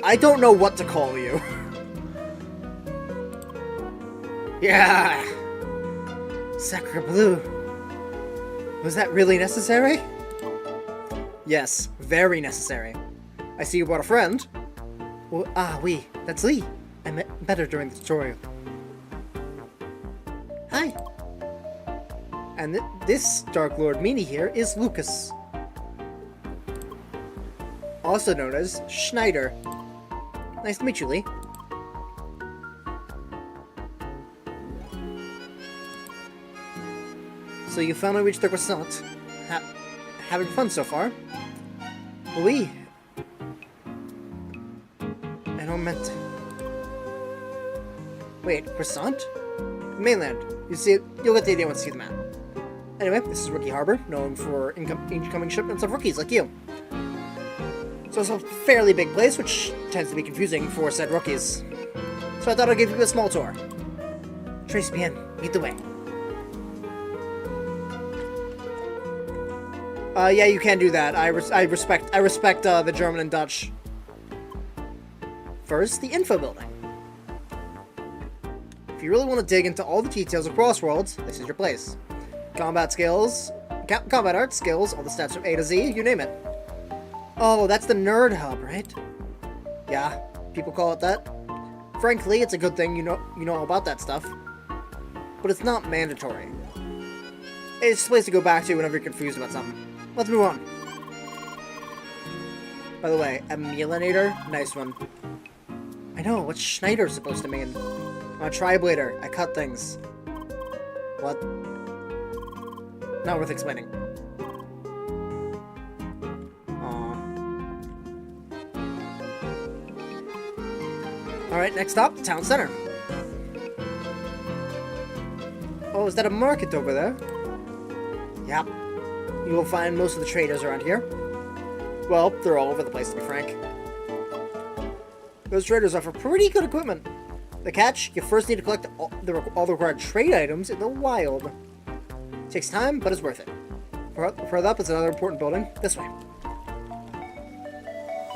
I don't know what to call you. Yeah! Sacre bleu. Was that really necessary? Yes, very necessary. I see you brought a friend. Well, oui, that's Lee. I met her during the tutorial. Hi. And this Dark Lord Meanie here is Lucas. Also known as Schneider. Nice to meet you, Lee. So you finally reached the croissant. Having fun so far? Oui. I don't meant... Wait, croissant? Mainland. You see it, you'll get the idea once you see the map. Anyway, this is Rookie Harbor, known for incoming shipments of rookies like you. So it's a fairly big place, which tends to be confusing for said rookies. So I thought I'd give you a small tour. Trace bien, lead the way. Yeah, you can do that. I respect the German and Dutch. First, the info building. If you really want to dig into all the details of Crossworlds, this is your place. Combat skills, combat art skills, all the stats from A to Z, you name it. Oh, that's the nerd hub, right? Yeah, people call it that. Frankly, it's a good thing you know all about that stuff. But it's not mandatory. It's a place to go back to whenever you're confused about something. Let's move on. By the way, a Melanator? Nice one. I know, what's Schneider supposed to mean? I'm a tri-blader. I cut things. What? Not worth explaining. Alright, next stop, town center. Oh, is that a market over there? Yep. You will find most of the traders around here. Well, they're all over the place, to be frank. Those traders offer pretty good equipment. The catch, you first need to collect all the required trade items in the wild. Takes time, but it's worth it. Further up is another important building. This way.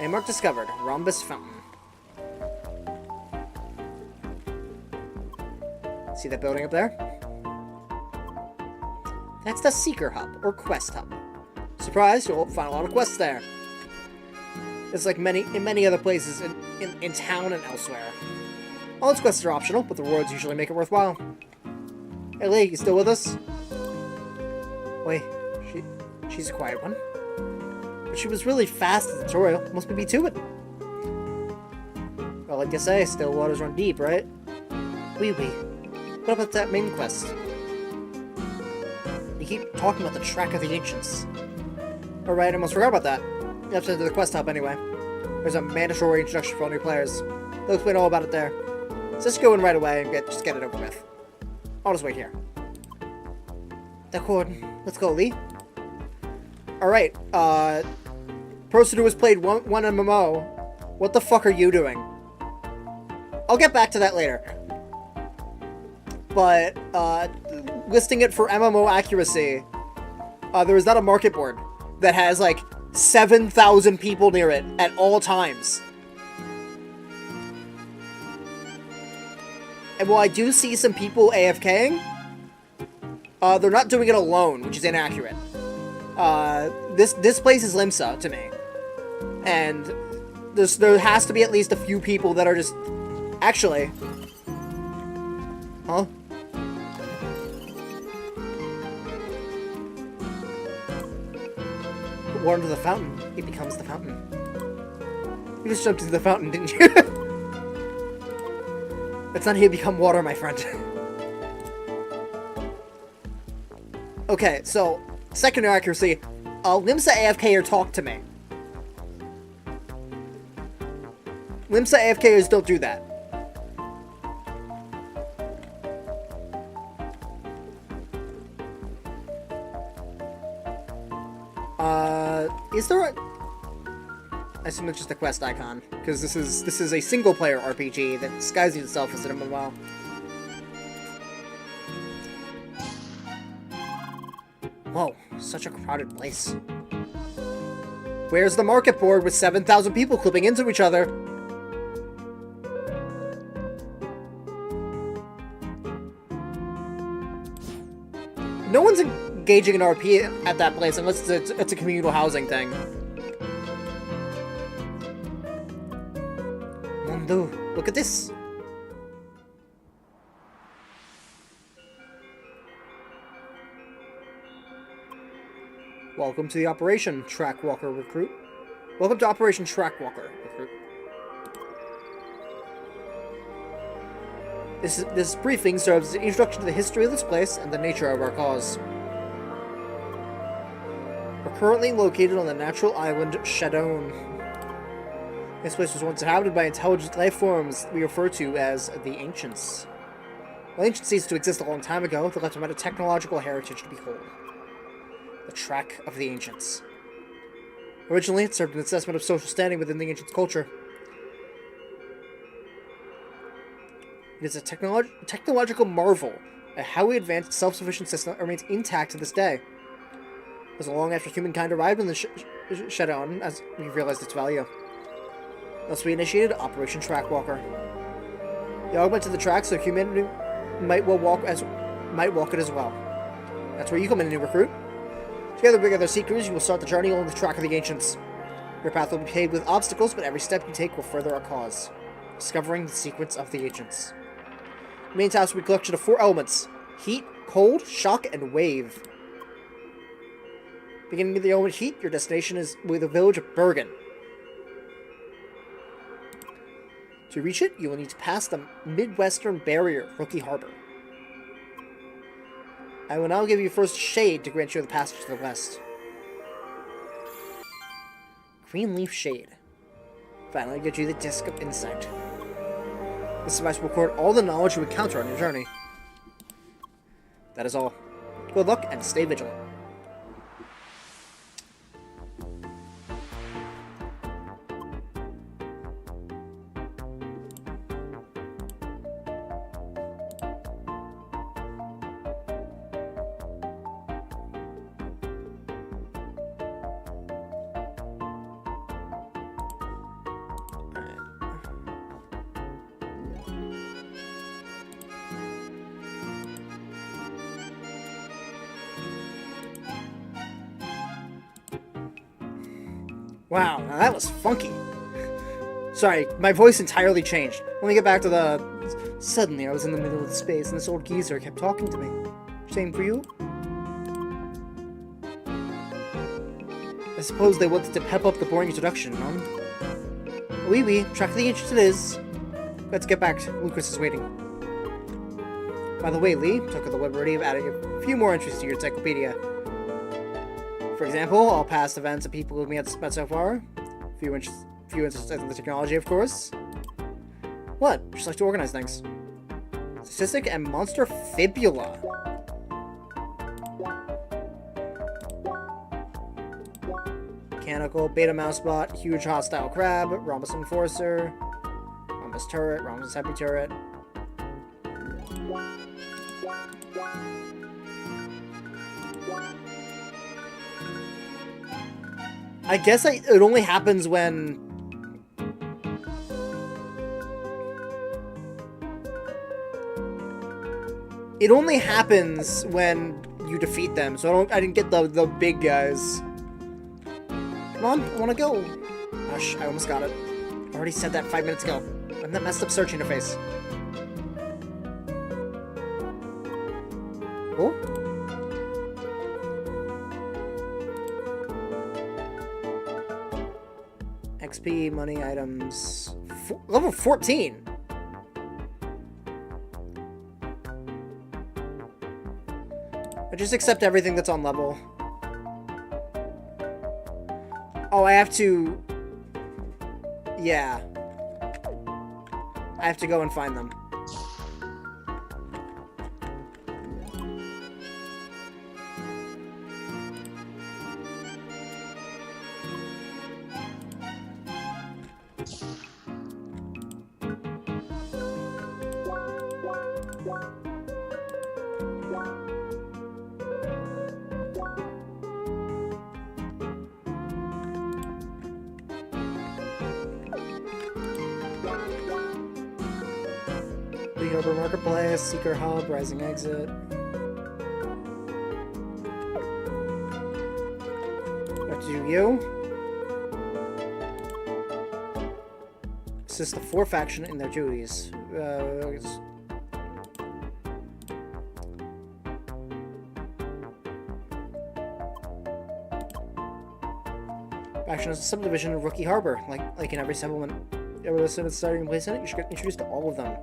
Landmark discovered. Rhombus Fountain. See that building up there? That's the Seeker Hub, or Quest Hub. Surprise, you'll find a lot of quests there. It's like in many other places in town and elsewhere. All its quests are optional, but the rewards usually make it worthwhile. Hey Lee, you still with us? Wait, she's a quiet one. But she was really fast at the tutorial. Must be to it. Well, like you say, still waters run deep, right? Oui. What about that main quest? You keep talking about the Track of the Ancients. Alright, I almost forgot about that. You have to enter the quest hub anyway. There's a mandatory introduction for all new players. They'll explain all about it there. So just go in right away and just get it over with. I'll just wait here. D'accord. Let's go, Lee. Alright, person who has played one MMO, what the fuck are you doing? I'll get back to that later. But, listing it for MMO accuracy, there is not a market board that has, like, 7,000 people near it at all times. And while I do see some people AFKing, they're not doing it alone, which is inaccurate. This place is Limsa to me. And there has to be at least a few people that are just... Actually... Huh? Put water into the fountain. It becomes the fountain. You just jumped into the fountain, didn't you? That's not how you become water, my friend. Okay, so, secondary accuracy. Limsa AFK or talk to me. Limsa AFKers don't do that. Is there a... I assume it's just a quest icon, because this is a single-player RPG that disguises itself as an MMO. Whoa, such a crowded place. Where's the market board with 7,000 people clipping into each other? No one's engaging in RP at that place unless it's a communal housing thing. Mondo, look at this. Welcome to the Operation Trackwalker Recruit. Welcome to Operation Trackwalker Recruit. This briefing serves as an introduction to the history of this place and the nature of our cause. We're currently located on the natural island Shadone. This place was once inhabited by intelligent life forms we refer to as the Ancients. While Ancients ceased to exist a long time ago, they left behind a technological heritage to behold. The Track of the Ancients. Originally, it served an assessment of social standing within the Ancients' culture. It is a technological marvel at how we advanced self-sufficient system remains intact to this day. It was long after humankind arrived in the Shadon as we realized its value. Thus we initiated Operation Trackwalker. We augmented the track so humanity might walk it as well. That's where you come in, new recruit. Together with other seekers, you will start the journey along the Track of the Ancients. Your path will be paved with obstacles, but every step you take will further our cause. Discovering the secrets of the Ancients. The main task will be a collection of 4 elements: heat, cold, shock, and wave. Beginning with the element heat, your destination is with the village of Bergen. To reach it, you will need to pass the Midwestern Barrier, Rookie Harbor. I will now give you first Shade to grant you the passage to the west. Green Leaf Shade. Finally, get you the Disc of Insight. This device will record all the knowledge you encounter on your journey. That is all. Good luck and stay vigilant. Wow, now that was funky. Sorry, my voice entirely changed. Let me get back to the... Suddenly, I was in the middle of the space, and this old geezer kept talking to me. Same for you? I suppose they wanted to pep up the boring introduction, huh? Oui, Track of the Ancients it is. Let's get back. Lucas is waiting. By the way, Lee, took the liberty of adding a few more entries to your encyclopedia. For example, all past events and people who we have met so far. Few instances in the technology, of course. What? Just like to organize things. Statistic and monster fibula. Mechanical, beta mousebot, huge hostile crab, rhombus enforcer, rhombus turret, rhombus heavy turret. I guess it only happens when... It only happens when you defeat them, so I didn't get the big guys. Come on, I wanna go. Gosh, I almost got it. I already said that 5 minutes ago. I'm that messed up search interface. Oh? XP, money, items... level 14! I just accept everything that's on level. Oh, I have to... Yeah. I have to go and find them. Harbor Marketplace, Seeker Hub, Rising Exit. What to do you? Assist the 4 faction in their duties. Faction is a subdivision of Rookie Harbor, like in every settlement. Every settlement starting in place in it, you should get introduced to all of them.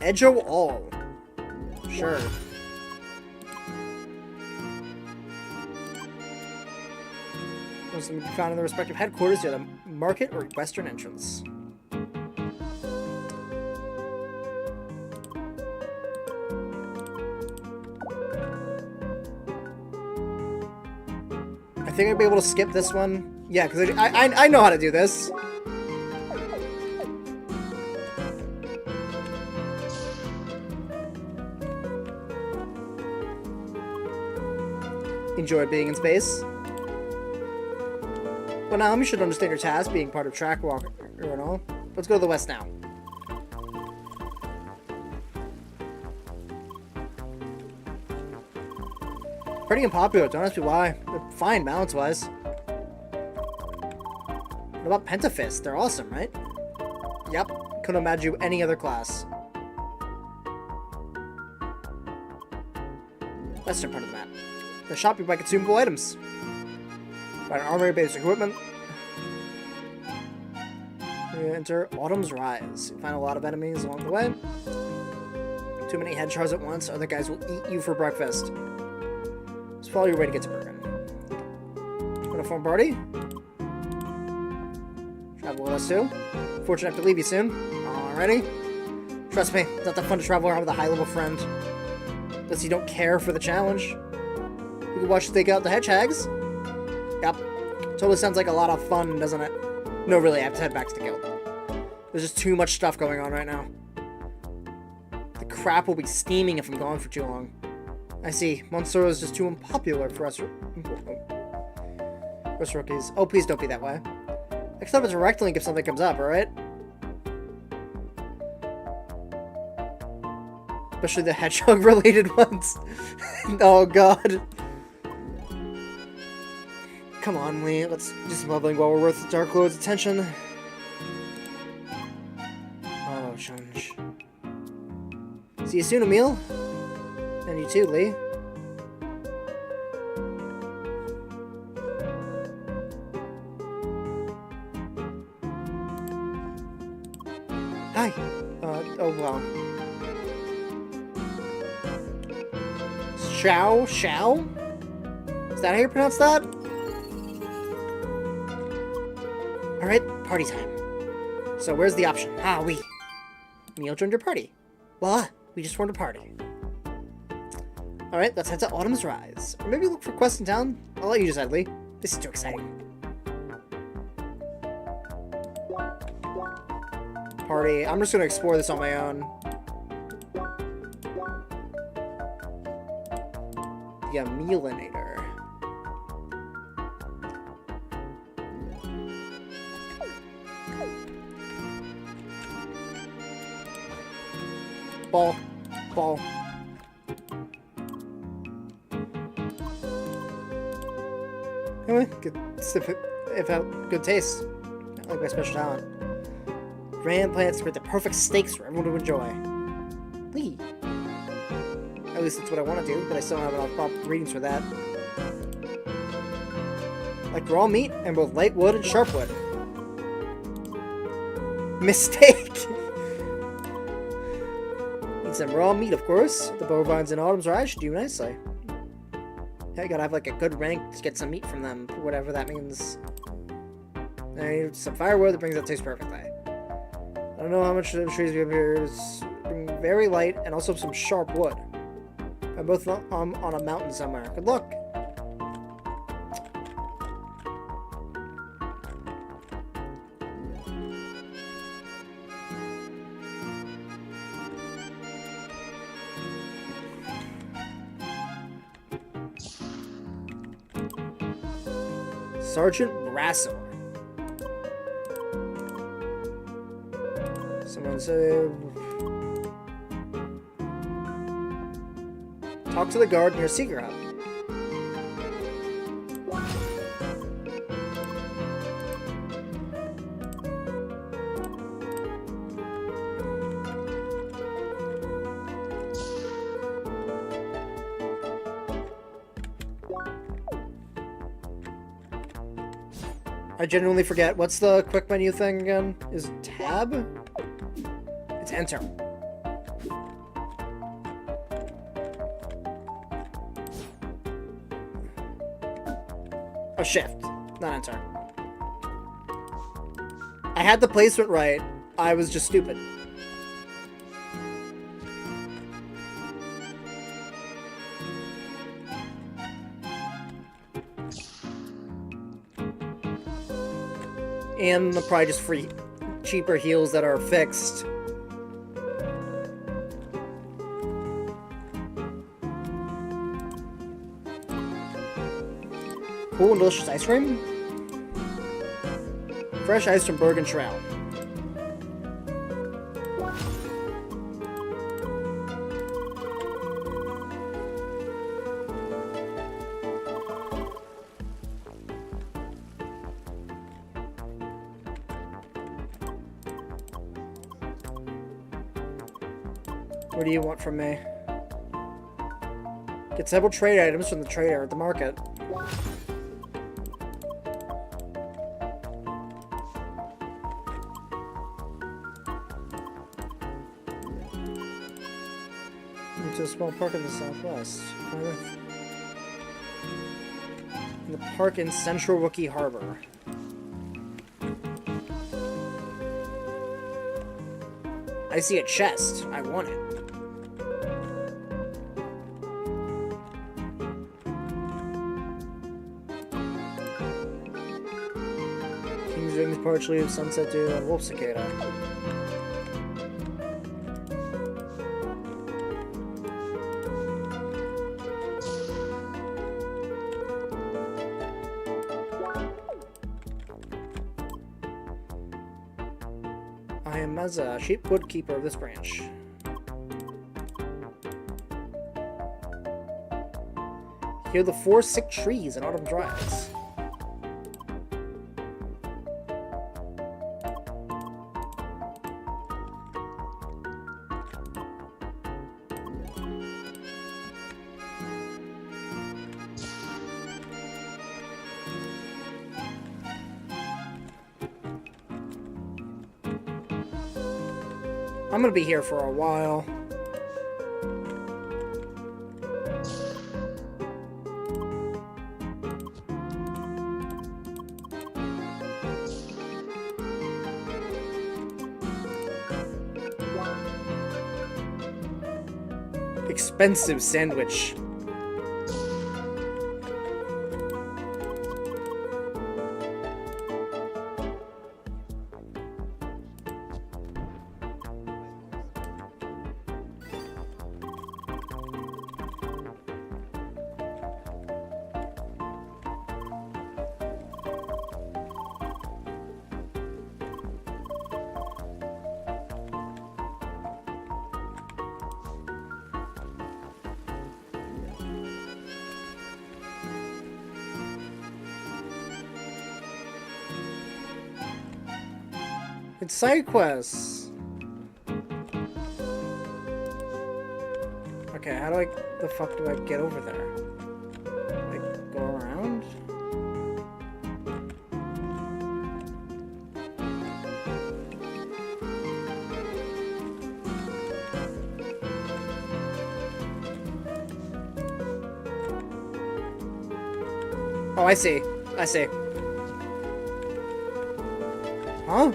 Edjo all. Sure. Those can be found in the respective headquarters near the market or western entrance. I think I'd be able to skip this one. Yeah, because I know how to do this. Enjoy being in space. Well, now you should understand your task, being part of track walker and all. Let's go to the west now. Pretty unpopular, don't ask me why. They're fine balance-wise. What about Pentafist? They're awesome, right? Yep, couldn't imagine any other class. Western part of the map. The shop you buy consumable items. Find an armory, basic equipment. You enter Autumn's Rise. You find a lot of enemies along the way. Too many headshots at once, other guys will eat you for breakfast. Just follow your way to get to Bergen. Want to form a party? Travel with us too. Fortunate I have to leave you soon. Alrighty. Trust me, it's not that fun to travel around with a high-level friend. Unless you don't care for the challenge. We can watch you take out the hedgehogs. Yep. Totally sounds like a lot of fun, doesn't it? No, really, I have to head back to the guild. There's just too much stuff going on right now. The crap will be steaming if I'm gone for too long. I see. Monsoro is just too unpopular for us rookies. Oh, please don't be that way. Next up is a direct link if something comes up, alright? Especially the hedgehog-related ones. Oh, God. Come on, Lee. Let's do some leveling while we're worth Dark Lord's attention. Oh, shunch. See you soon, Emil. And you too, Lee. Hi. Oh, well. Shao? Is that how you pronounce that? Alright, party time. So where's the option? Ah, we. Emil joined your party. Voila, we just formed a party. Alright, let's head to Autumn's Rise. Or maybe look for quests in town. I'll let you decide, Lee. This is too exciting. Party. I'm just gonna explore this on my own. The Emilinator. Ball. Anyway, good good taste. I like my special talent. Grand plans to create the perfect steaks for everyone to enjoy. Lee. At least that's what I want to do, but I still don't have enough proper ingredients for that. Like raw meat and both light wood and sharp wood. Mistake! Need some raw meat, of course. The bovines in Autumn's Rise should do nicely. Yeah, you gotta have like a good rank to get some meat from them, whatever that means. I need some firewood that brings that taste perfectly. I don't know how much the trees we have here is very light and also some sharp wood. I'm both on a mountain somewhere. Good luck. Sergeant Brasso. Someone say... Talk to the guard near Seeker Hut. I genuinely forget. What's the quick menu thing again? Is tab? It's enter. Oh, shift, not enter. I had the placement right. I was just stupid. And probably just free, cheaper heals that are fixed. Cool and delicious ice cream. Fresh ice from Bergen Trail. What do you want from me? Get several trade items from the trader at the market. Into a small park in the southwest. In the park in Central Rookie Harbor. I see a chest. I want it. King's Wings, Parch Leaf, Sunset Dew, and Wolf Cicada. I am as a sheepwood keeper of this branch. Hear the 4 sick trees in autumn drives. I'm gonna be here for a while. Expensive sandwich. It's side quests. Okay, how do the fuck do I get over there? Like, go around? Oh, I see. I see. Huh?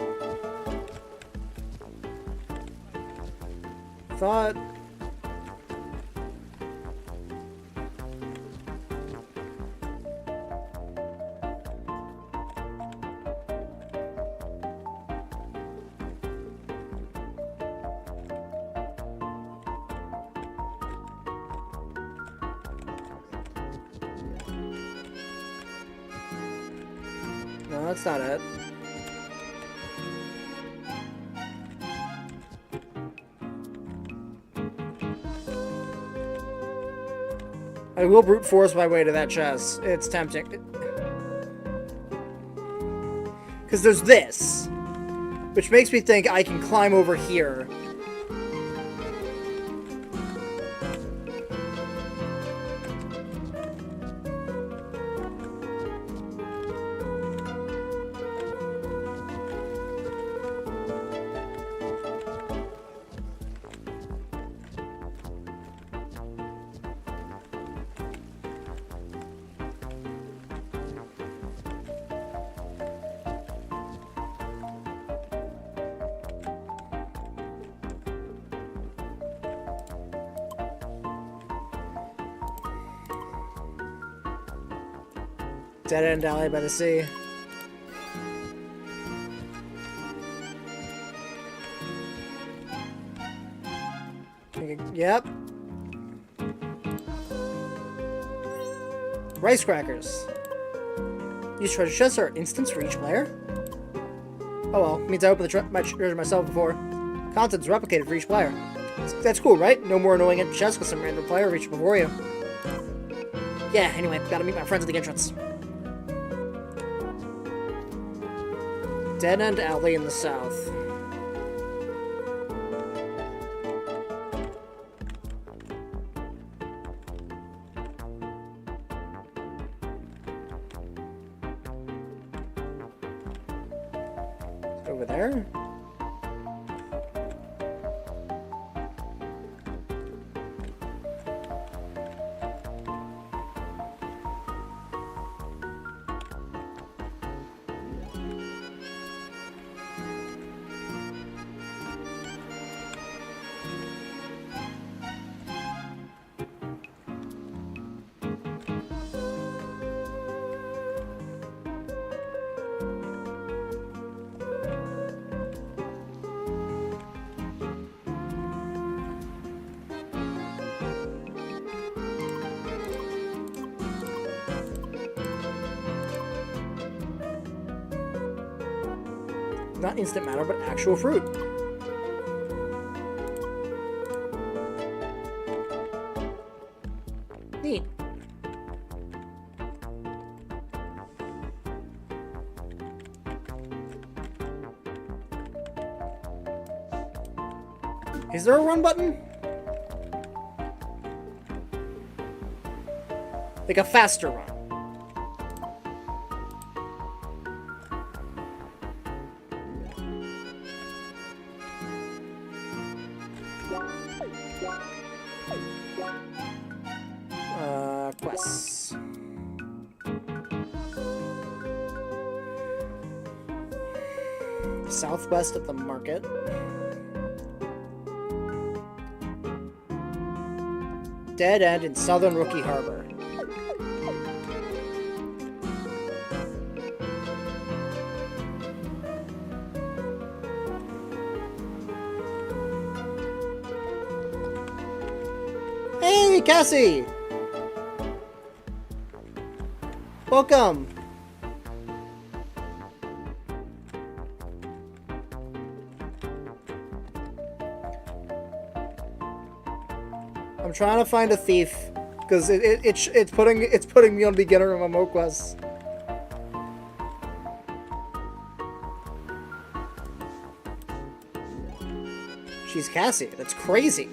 Thought... No, that's not it. I will brute force my way to that chest. It's tempting. Because there's this, which makes me think I can climb over here. Dead end alley by the sea. Yep. Rice crackers. These treasure chests are instants for each player? Oh well, means I opened my treasure myself before. Content's replicated for each player. That's cool, right? No more annoying empty chests because some random player reached before you. Yeah, anyway, gotta meet my friends at the entrance. Dead end alley in the south. Over there? Not instant matter, but actual fruit. Neat. Is there a run button? Like a faster run. Quests. Southwest of the market. Dead end in southern Rookie Harbor. Hey, Cassie! Welcome! I'm trying to find a thief because it's putting me on beginner MMO quests. She's Cassie. That's crazy.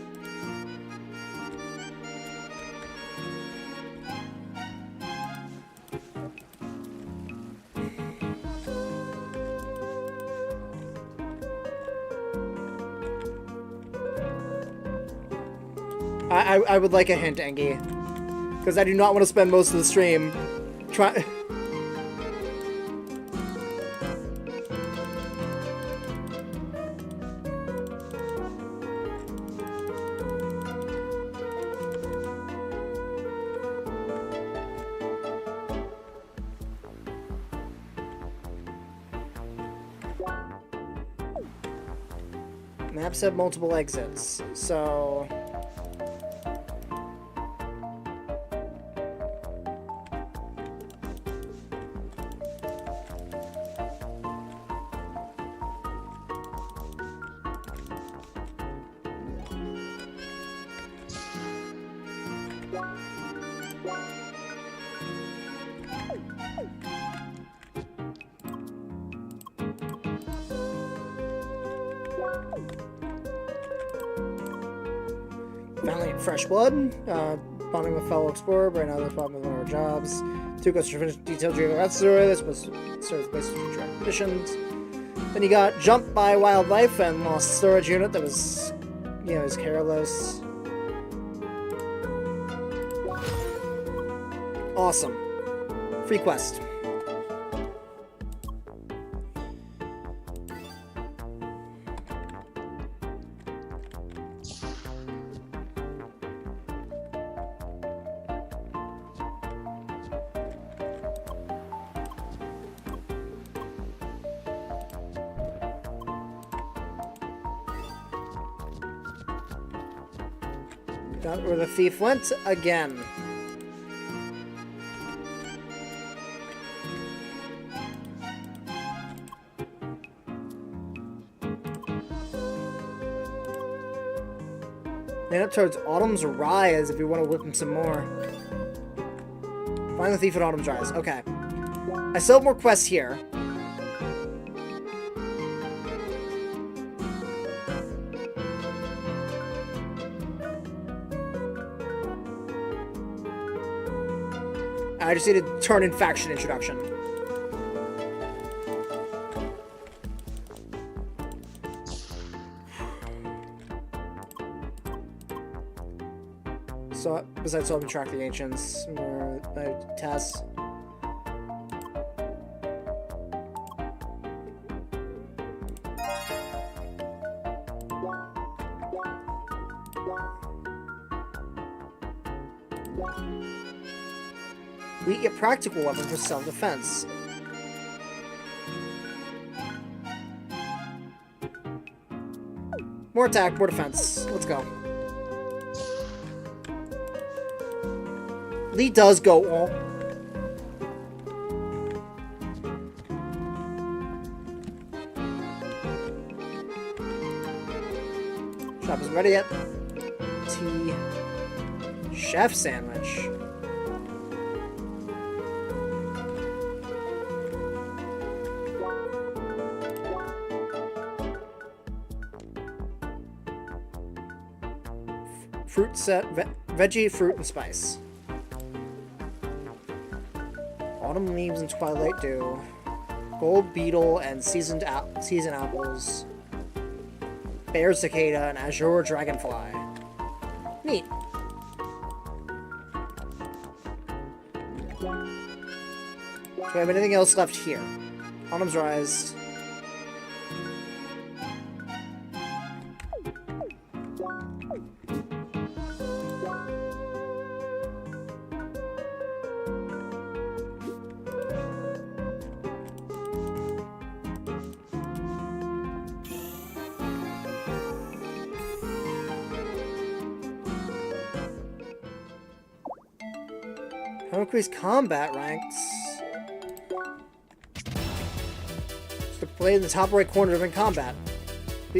I would like a hint, Engie. Because I do not want to spend most of the stream Maps have multiple exits, so... Finally, fresh blood. Bonding with fellow explorer. Right now, there's a problem with one of our jobs. 2 goes to finish detailed geographic story. This was serves basic future expeditions. Then he got jumped by wildlife and lost a storage unit that was, you know, was careless. Awesome. Free quest. Got where the thief went again. Head up towards Autumn's Rise if you want to whip him some more. Find the thief at Autumn's Rise. Okay. I still have more quests here. I just need to turn in faction introduction. So, besides helping track the ancients, more tests. We get practical weapons for self-defense. More attack, more defense. Let's go. Lee does go all. Shop isn't ready yet. Tea. Chef sandwich. Fruit set, veggie, fruit, and spice. Autumn leaves and twilight dew. Gold beetle and seasoned apples. Bear cicada and azure dragonfly. Neat. Do we have anything else left here? Autumn's Rise. How to increase combat ranks? So play in the top right corner during combat.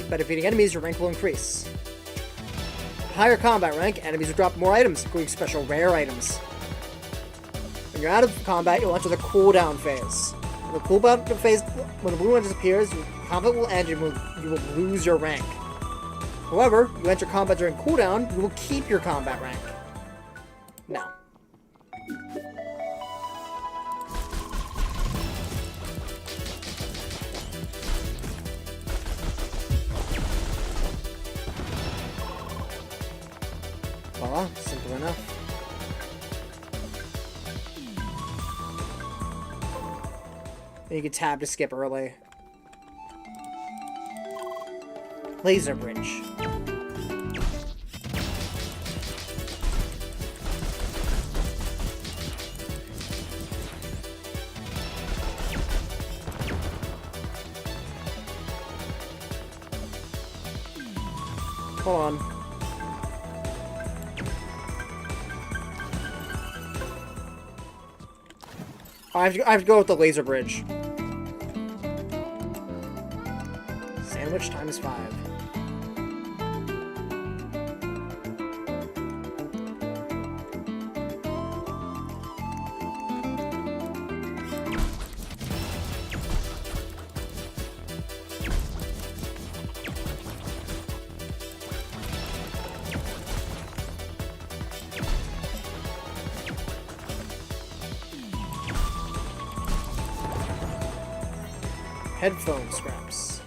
By defeating enemies, your rank will increase. Higher combat rank, enemies will drop more items, including special rare items. When you're out of combat, you'll enter the cooldown phase. When the cooldown phase, when the blue one disappears, combat will end and you will lose your rank. However, you enter combat during cooldown, you will keep your combat rank. Now. Voila, simple enough. And you can tab to skip early. Laser bridge. Hold on. I have to go with the laser bridge. Sandwich times 5. Headphone scraps.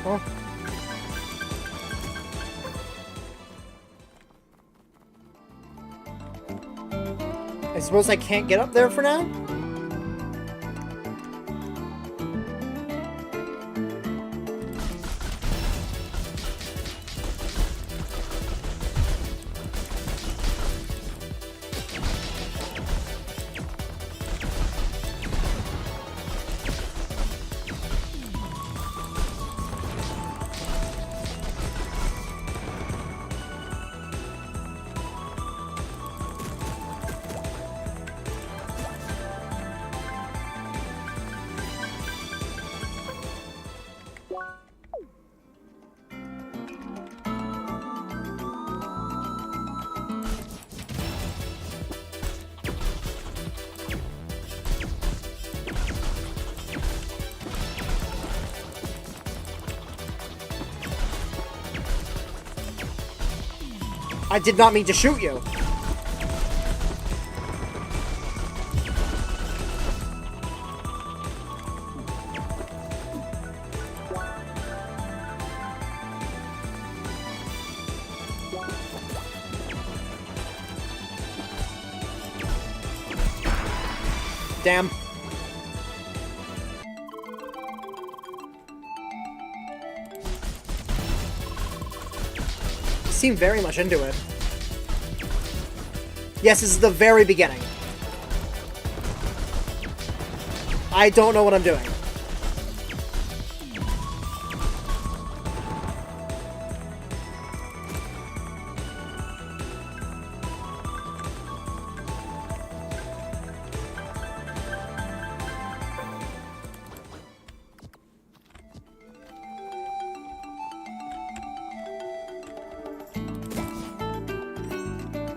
Huh? I suppose I can't get up there for now? I did not mean to shoot you. Damn. Seem very much into it. Yes, this is the very beginning. I don't know what I'm doing.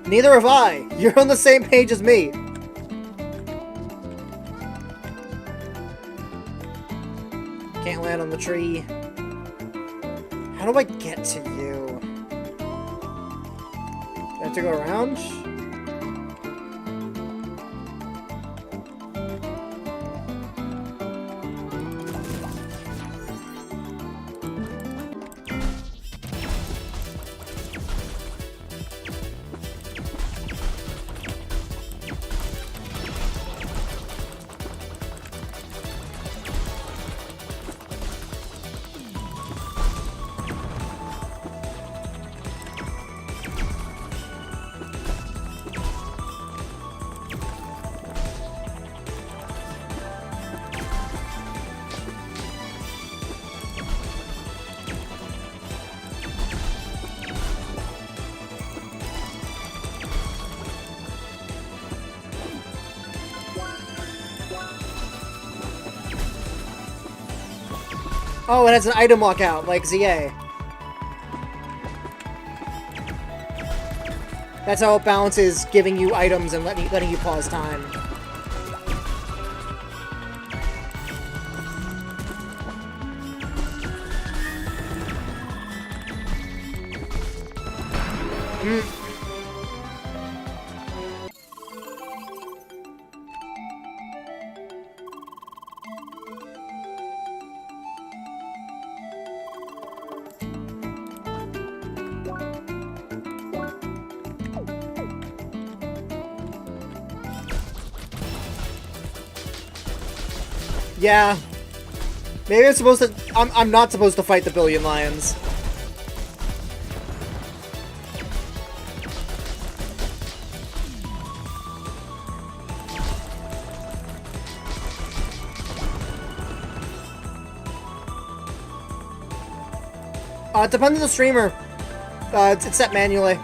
Neither have I. You're on the same page as me. Can't land on the tree. How do I get to you? Do I have to go around? Oh, it has an item lockout, like ZA. That's how it balances giving you items and letting you pause time. Yeah. Maybe I'm supposed to... I'm not supposed to fight the billion lions. It depends on the streamer. It's set manually.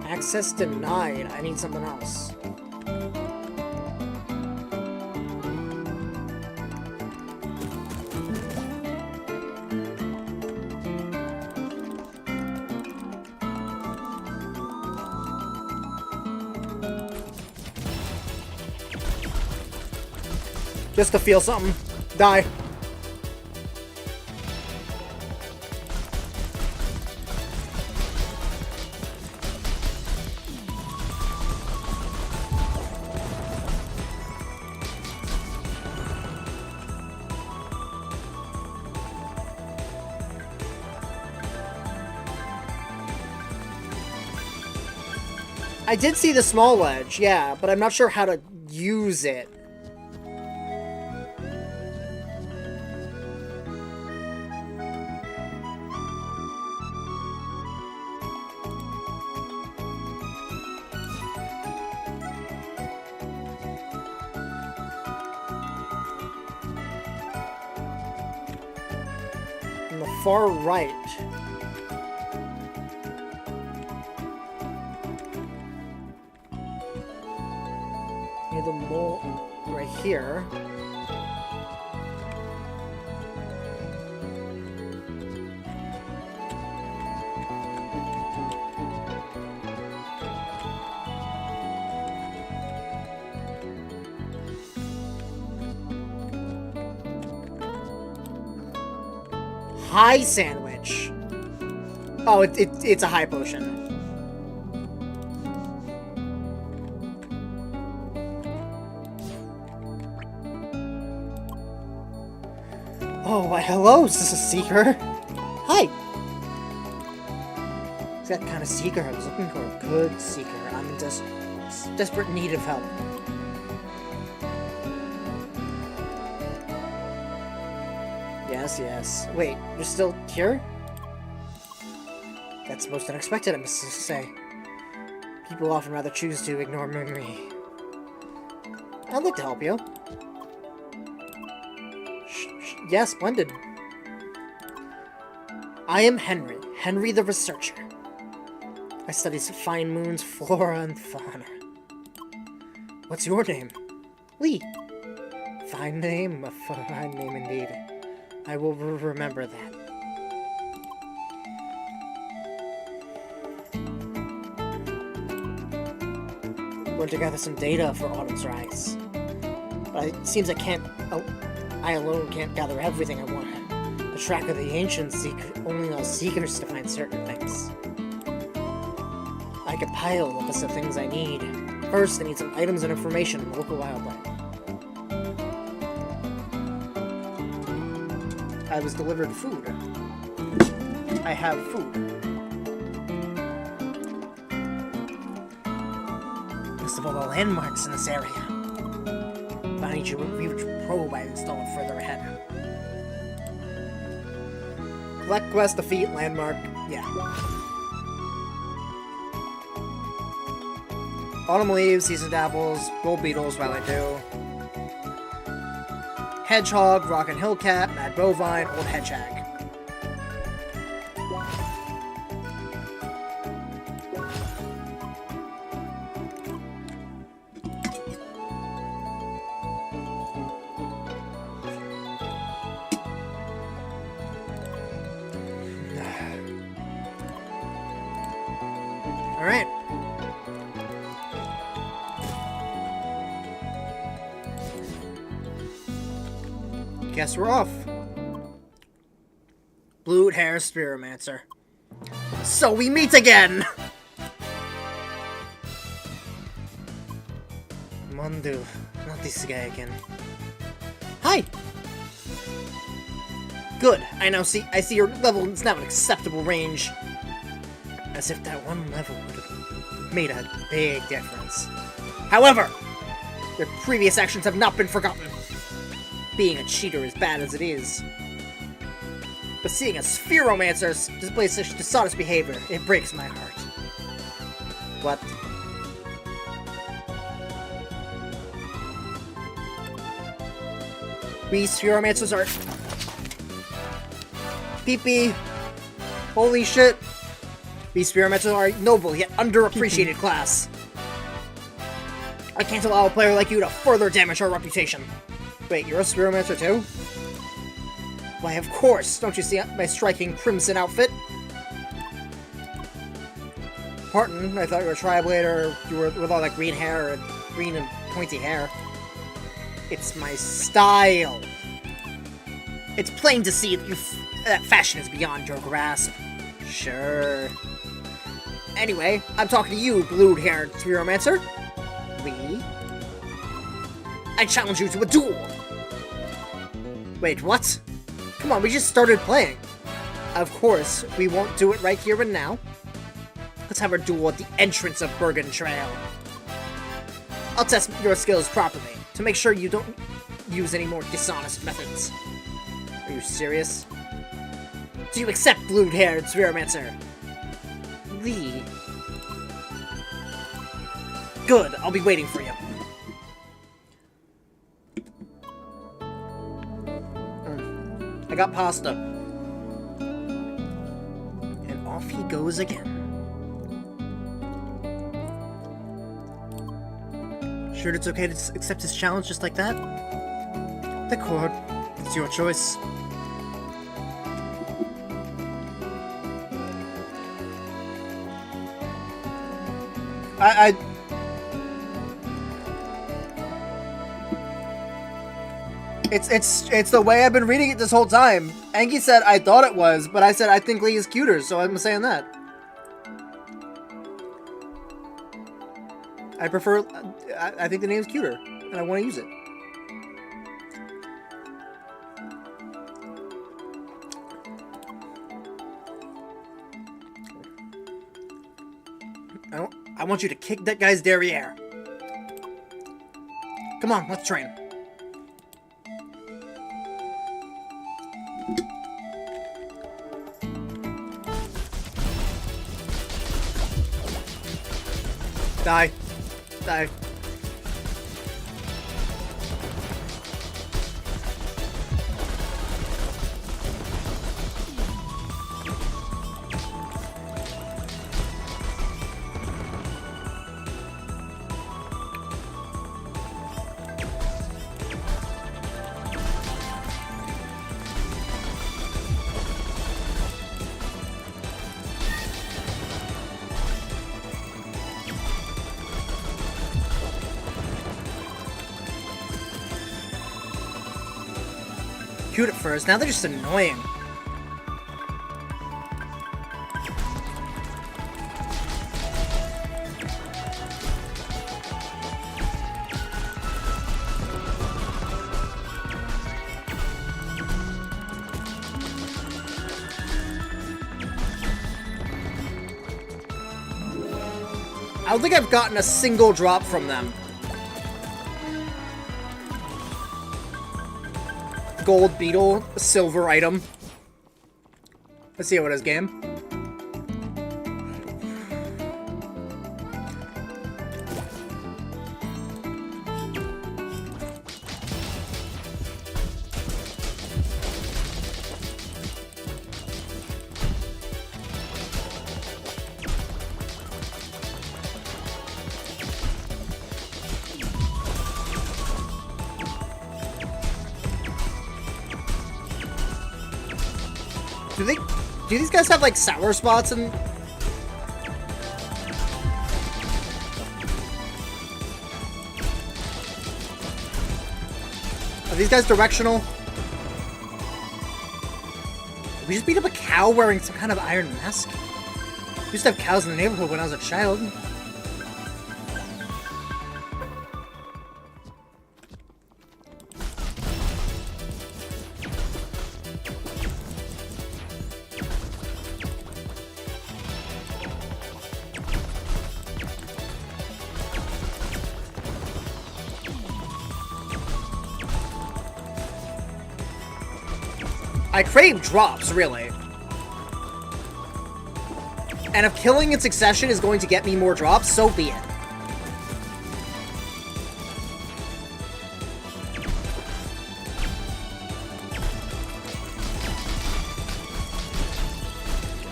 Access denied. I need something else. Just to feel something. Die. I did see the small ledge, yeah, but I'm not sure how to use it. On the far right. Near the mole right here. High sandwich. Oh, it's a high potion. Oh, why, hello, is this a seeker? Hi! It's that kind of seeker I was looking for. A good seeker. I'm in desperate need of help. Yes, yes. Wait, you're still here? That's most unexpected, I must say. People often rather choose to ignore me. I'd like to help you. Yes, splendid. I am Henry the Researcher. I study fine moons, flora, and fauna. What's your name? Lee. Fine name, a fine name indeed. I will remember that. We're to gather some data for Autumn's Rise. But it seems I alone can't gather everything I want. The track of the ancients only allows seekers to find certain things. I compile the list of things I need. First, I need some items and information on local wildlife. I was delivered food. I have food. List of all the landmarks in this area. If I need you to reach probe, I install it further ahead. Collect quest, defeat, landmark, yeah. Autumn leaves, seasoned apples, gold beetles while I do. Hedgehog, rock and hill cat, mad bovine, old hedgehog. Alright. Guess we're off. Blue hair Spiromancer. So we meet again! Mandu, not this guy again. Hi! Good. I see your level is now an acceptable range. As if that one level would have made a big difference. However, your previous actions have not been forgotten. Being a cheater is bad as it is. But seeing a Spheromancer display such dishonest behavior, it breaks my heart. What? We Spheromancers are... Pee-pee. Holy shit. We Spheromancers are a noble yet underappreciated class. I can't allow a player like you to further damage our reputation. Wait, you're a Spheromancer too? Why, of course! Don't you see my striking crimson outfit? Pardon, I thought you were a Tri-Blade or you were with all that green hair and green and pointy hair. It's my style. It's plain to see that that fashion is beyond your grasp. Sure. Anyway, I'm talking to you, blue-haired Spheromancer. Lee? I challenge you to a duel! Wait, what? Come on, we just started playing. Of course, we won't do it right here and now. Let's have our duel at the entrance of Bergen Trail. I'll test your skills properly, to make sure you don't use any more dishonest methods. Are you serious? Do you accept blue-haired Spheromancer? Lee? Good, I'll be waiting for you. I got pasta. And off he goes again. Sure it's okay to accept his challenge just like that? D'accord. It's your choice. It's the way I've been reading it this whole time. Angie said I thought it was, but I said I think Lee is cuter, so I'm saying that. I prefer... I think the name's cuter, and I want to use it. I want you to kick that guy's derriere. Come on, let's train. Die. Die. Cute at first, now they're just annoying. I don't think I've gotten a single drop from them. Gold beetle, silver item. Let's see how it is, game. Do these guys have like sour spots and... Are these guys directional? We just beat up a cow wearing some kind of iron mask? We used to have cows in the neighborhood when I was a child. I crave drops, really. And if killing in succession is going to get me more drops, so be it.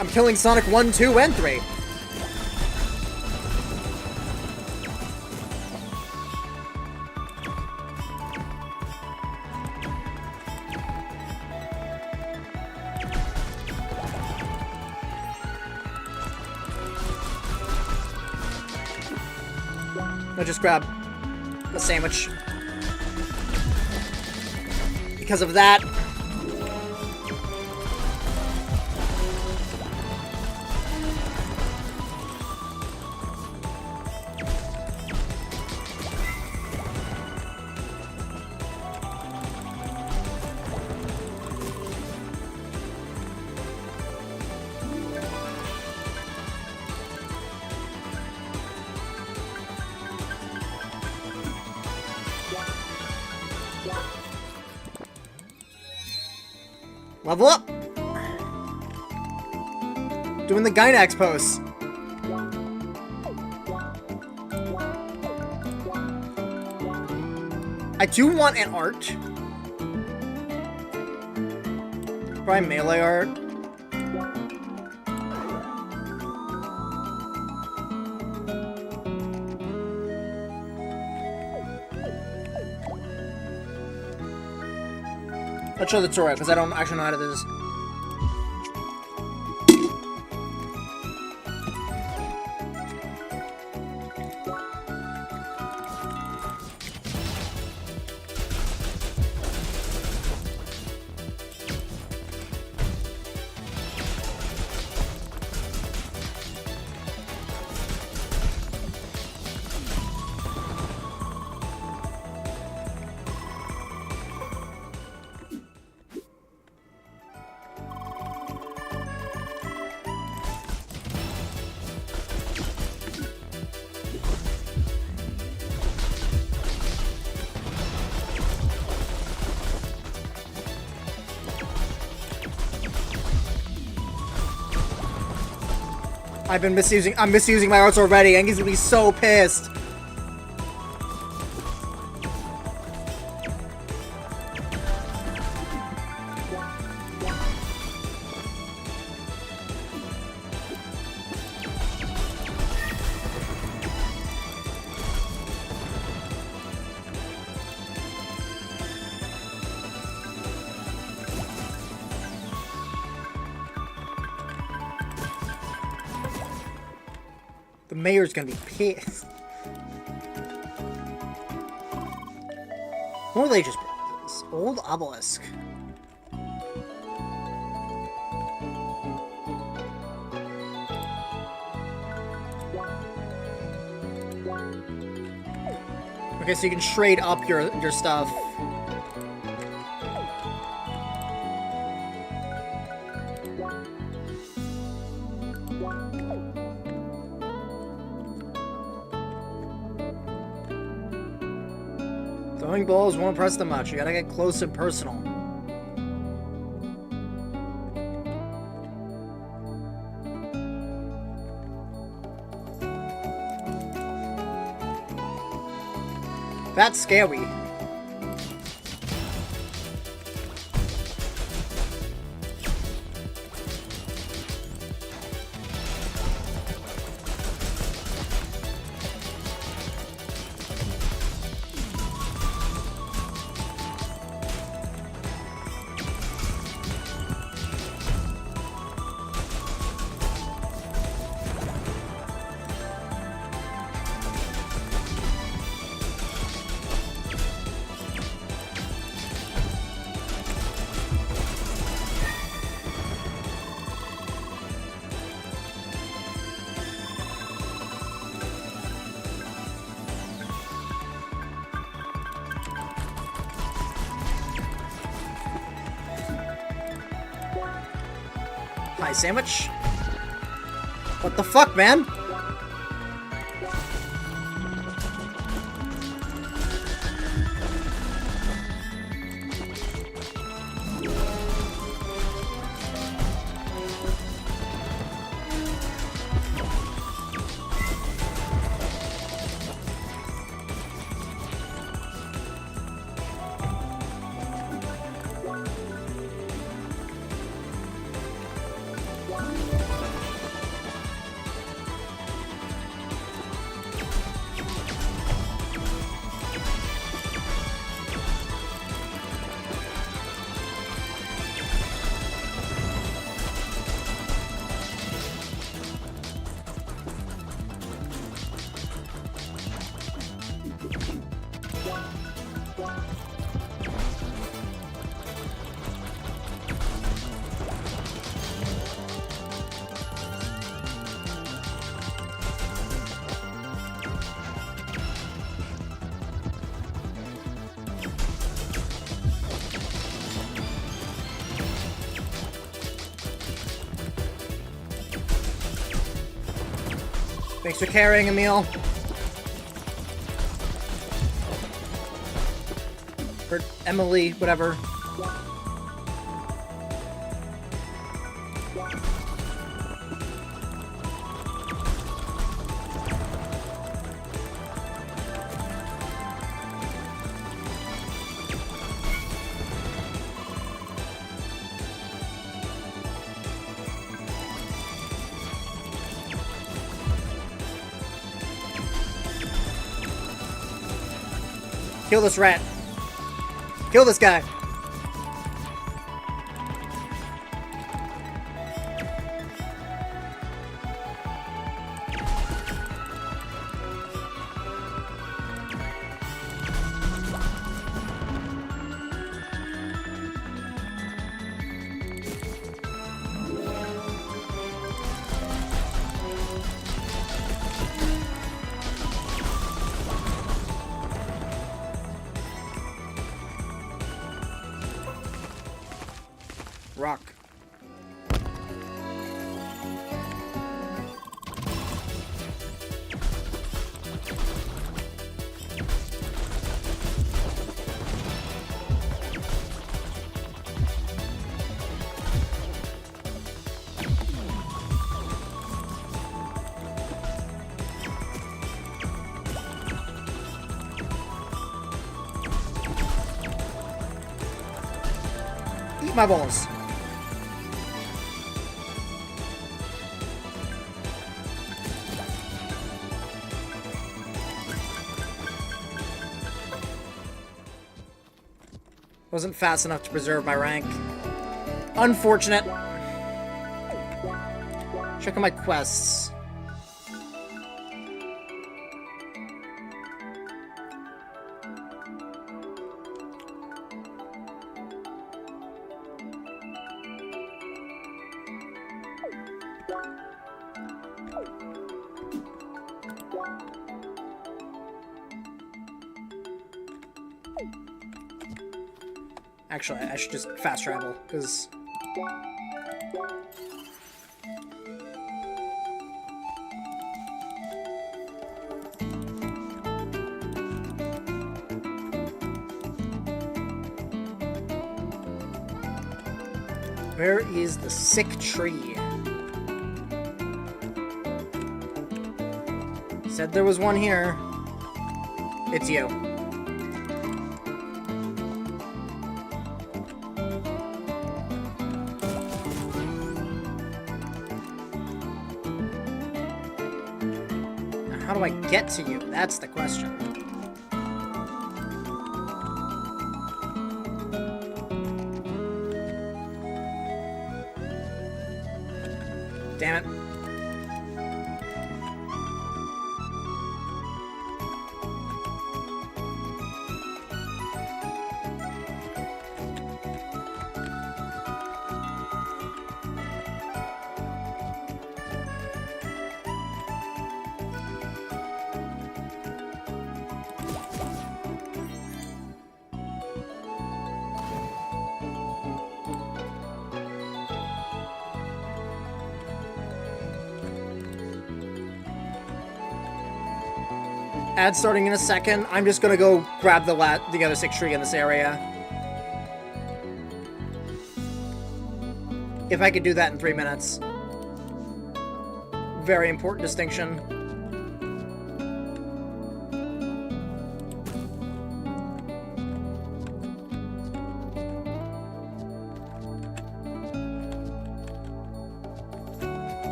I'm killing Sonic 1, 2, and 3. I'll just grab the sandwich. Because of that. Level up! Doing the Gynax pose. I do want an art. Probably melee art. Let's show the tutorial, because I don't actually know how to do this. I'm misusing my arts already, and he's gonna be so pissed. The mayor's gonna be pissed. More Ages Brothers. Old Obelisk. Okay, so you can trade up your stuff. Throwing balls won't press them much. You gotta get close and personal. That's scary. Hi, sandwich. What the fuck, man? Thanks for carrying, Emil. Or Emily, whatever. Kill this rat. Kill this guy. Rock. Eat my balls. Wasn't fast enough to preserve my rank. Unfortunate. Check on my quests. Actually, I should just fast travel, because... Where is the sick tree? Said there was one here. It's you. How do I get to you? That's the question. Damn it. Ad starting in a second. I'm just gonna go grab the other sick tree in this area. If I could do that in 3 minutes. Very important distinction.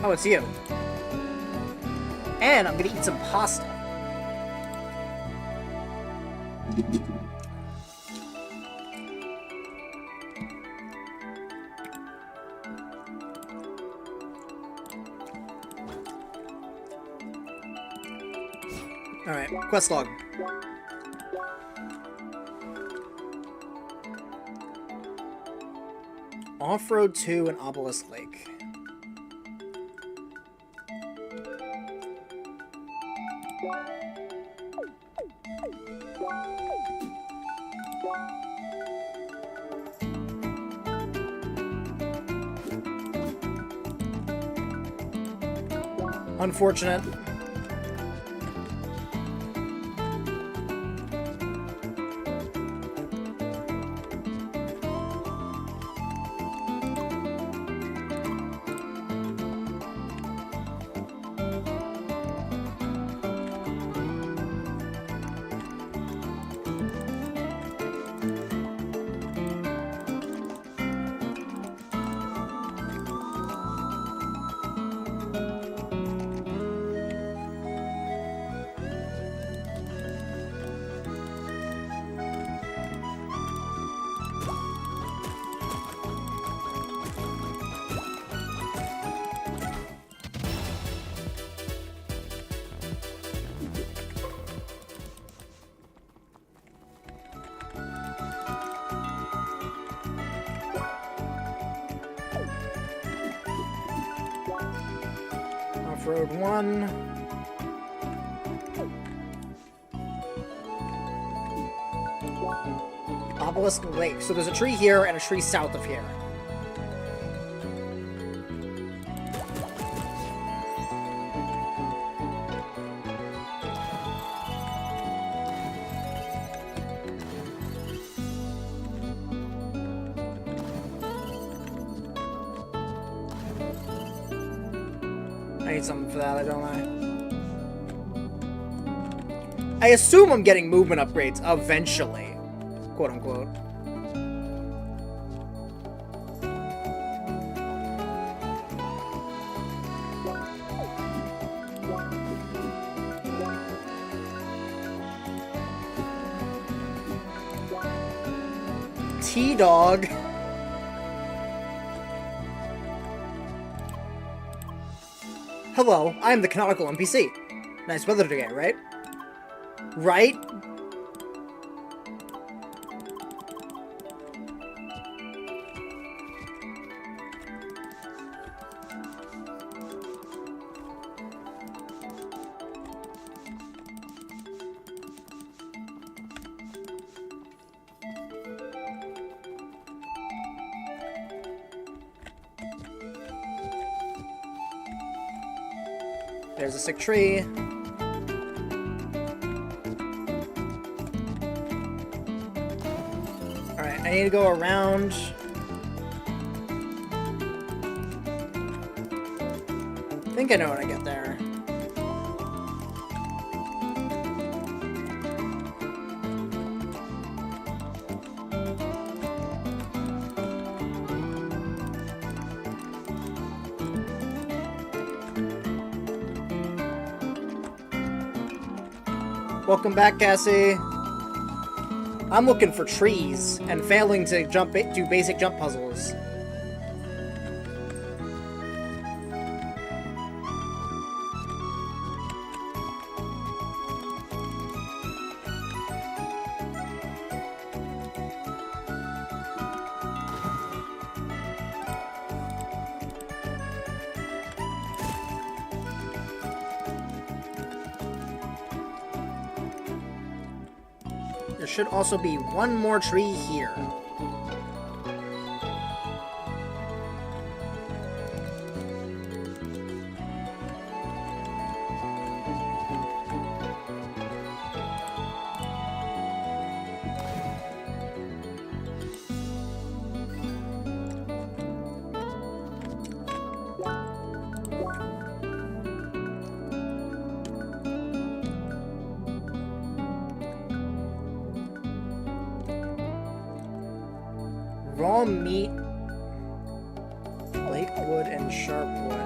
Oh, it's you. And I'm gonna eat some pasta. Alright, quest log. Off-road to an obelisk lake. Unfortunate. Off-road 1. Obelisk Lake. So there's a tree here and a tree south of here. I need something for that, don't I? I assume I'm getting movement upgrades eventually. Quote unquote. T-Dog. Hello, I am the canonical NPC. Nice weather today, right? Right? There's a sick tree. Alright, I need to go around. I think I know when I get there. Welcome back, Cassie. I'm looking for trees and failing to do basic jump puzzles. There should also be one more tree here. Raw meat, lake wood, and sharp wood.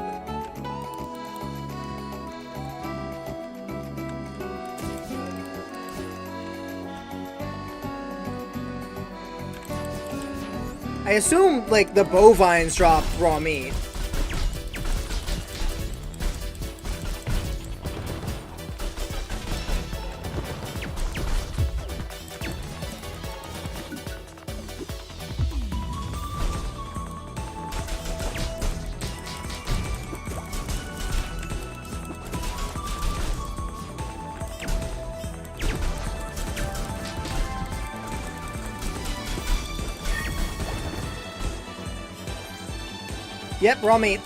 I assume, like, the bovines drop raw meat. Yep, raw meat.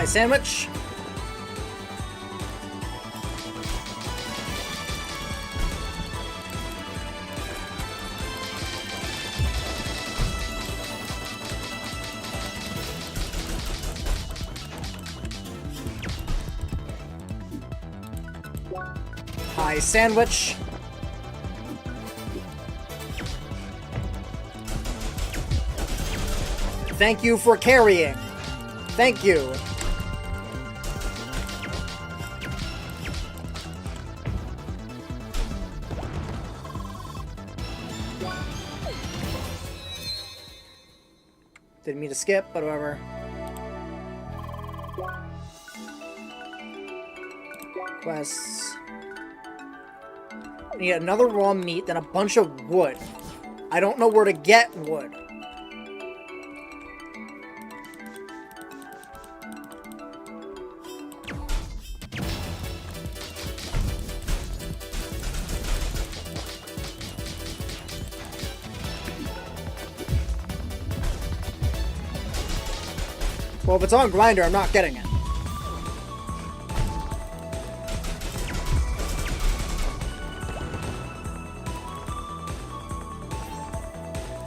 Hi, sandwich. Hi, sandwich. Thank you for carrying. Thank you. Didn't mean to skip, but whatever. Quests. I need another raw meat, then a bunch of wood. I don't know where to get wood. Well, if it's on Grinder, I'm not getting it.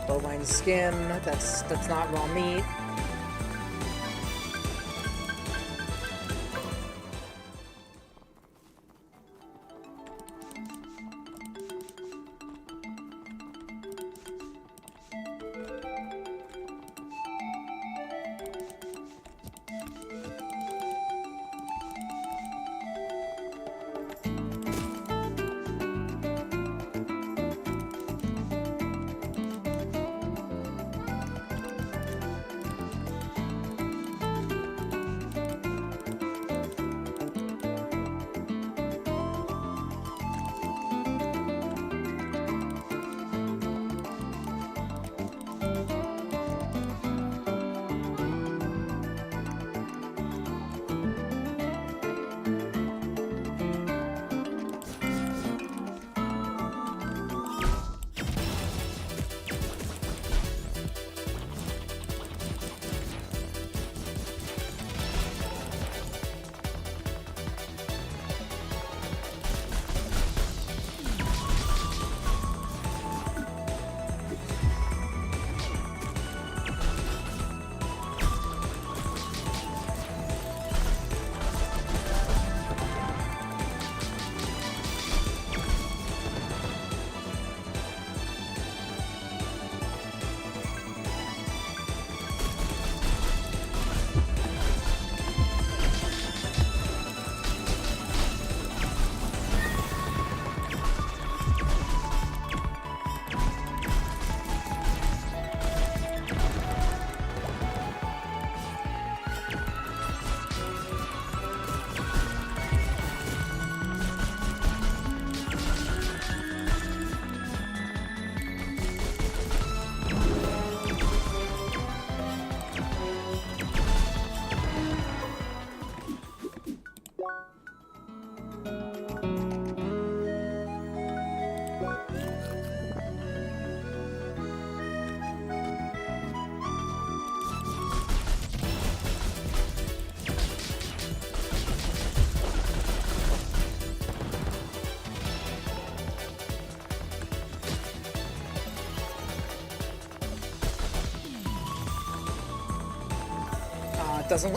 Bovine skin, that's not raw meat.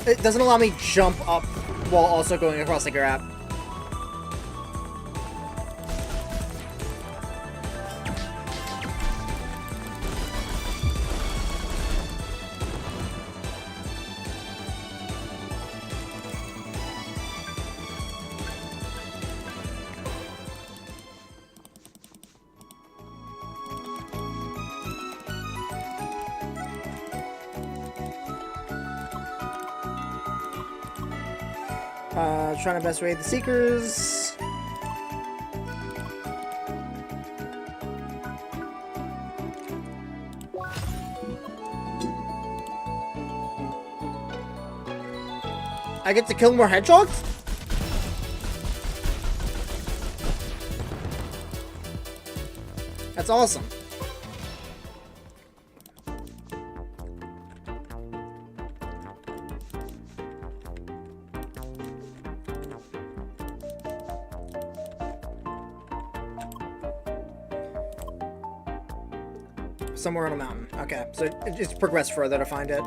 It doesn't allow me to jump up while also going across the gap. Trying to best raid the Seekers. I get to kill more hedgehogs? That's awesome. somewhere on a mountain. Okay, so it just progress further to find it.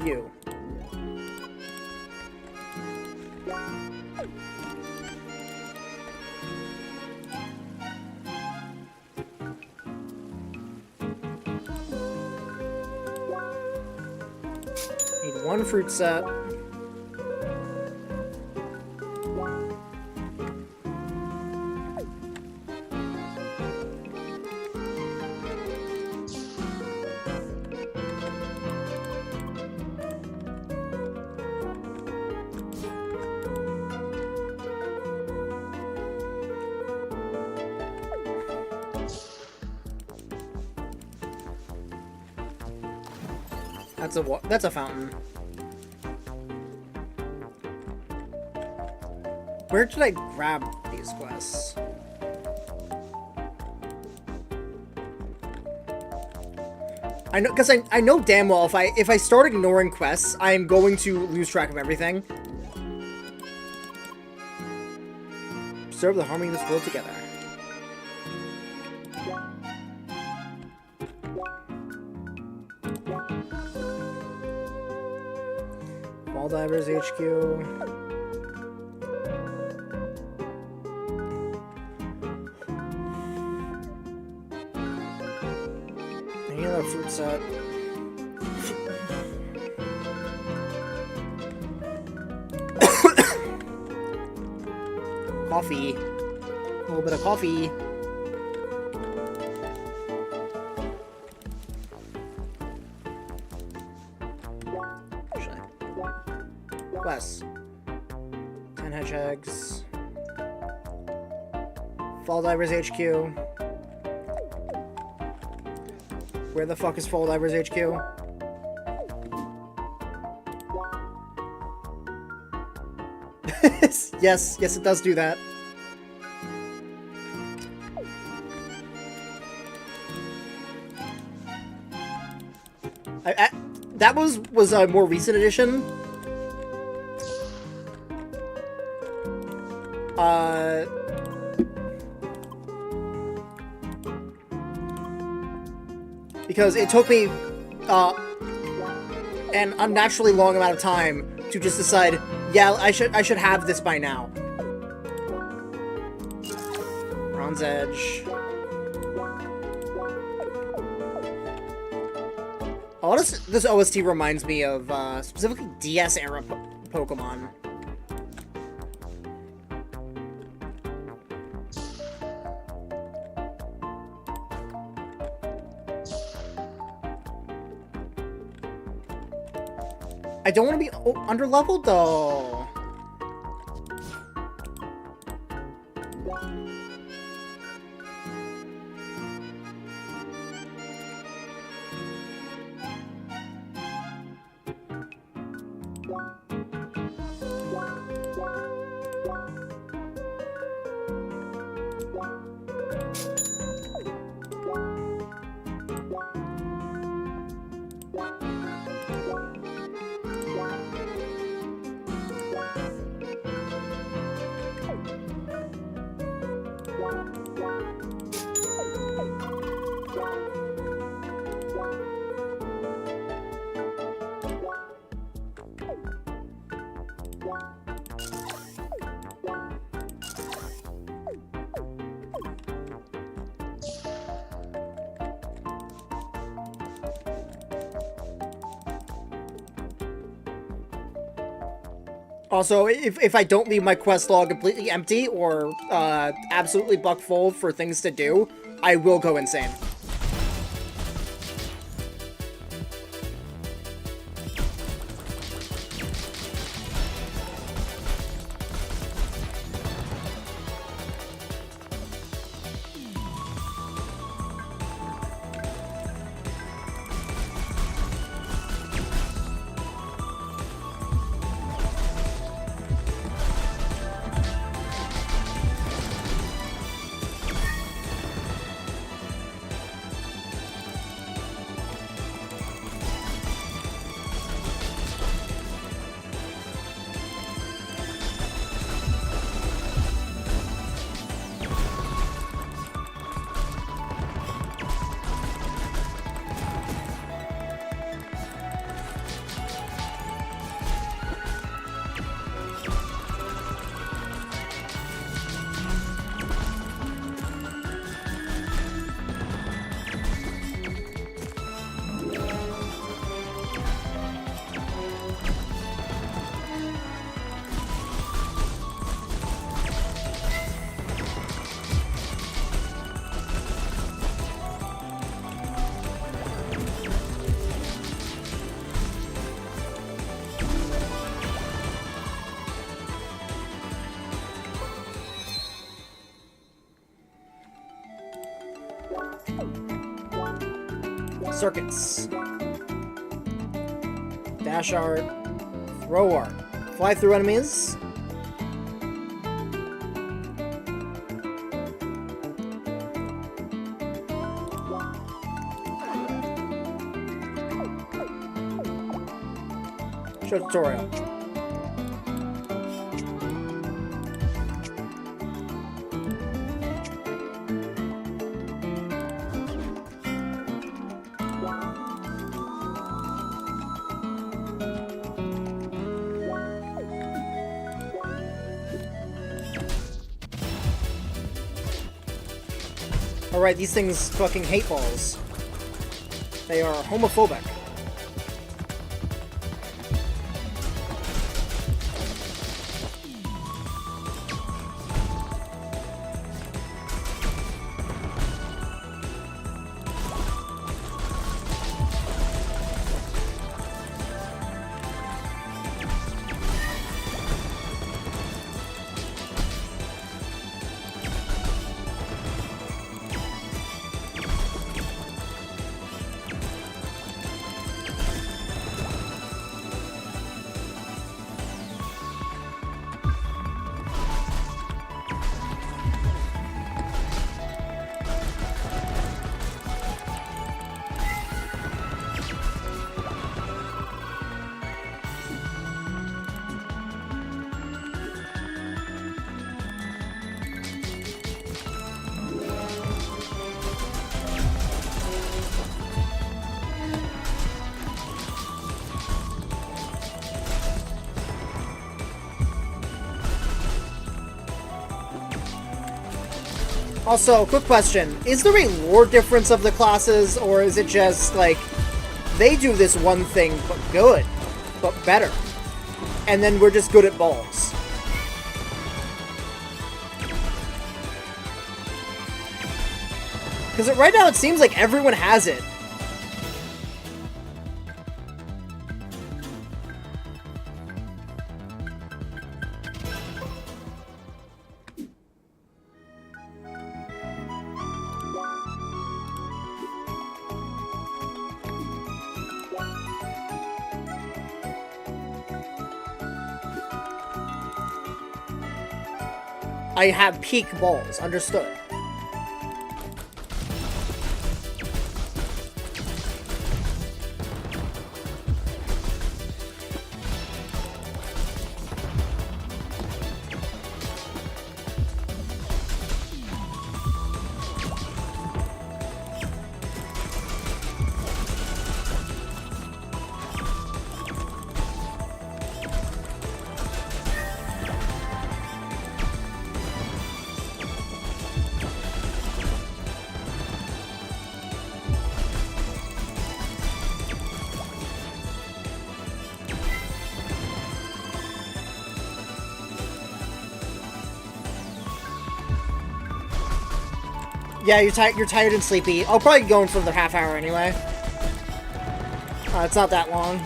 You. Need one fruit set. That's a fountain. Where did I grab these quests? I know, because I know damn well if I start ignoring quests, I am going to lose track of everything. Preserve the harmony of this world together. Fall Divers HQ. Any other fruit set? Coffee. A little bit of coffee. Quest. 10 hedgehogs. Fall Divers HQ. Where the fuck is Fall Divers HQ? Yes, it does do that. That was a more recent edition. Because it took me an unnaturally long amount of time to just decide, yeah, I should have this by now. Bronze Edge. A lot of this OST reminds me of specifically DS era Pokemon. I don't want to be underleveled, though. Also, if I don't leave my quest log completely empty or absolutely buck full for things to do, I will go insane. Circuits. Dash art. Throw art. Fly through enemies. Show tutorial. Alright, these things fucking hate balls. They are homophobic. Also, quick question. Is there a lore difference of the classes, or is it just, like, they do this one thing, but good, but better, and then we're just good at balls? Because right now it seems like everyone has it. I have peak balls, understood. Yeah, you're tired and sleepy. I'll probably go in for the half hour anyway. It's not that long.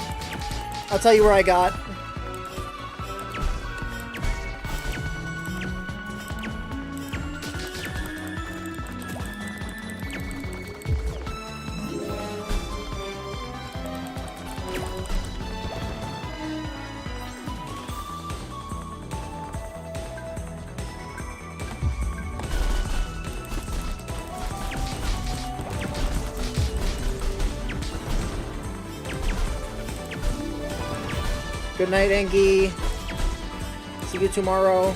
I'll tell you where I got. Good night, Engie. See you tomorrow.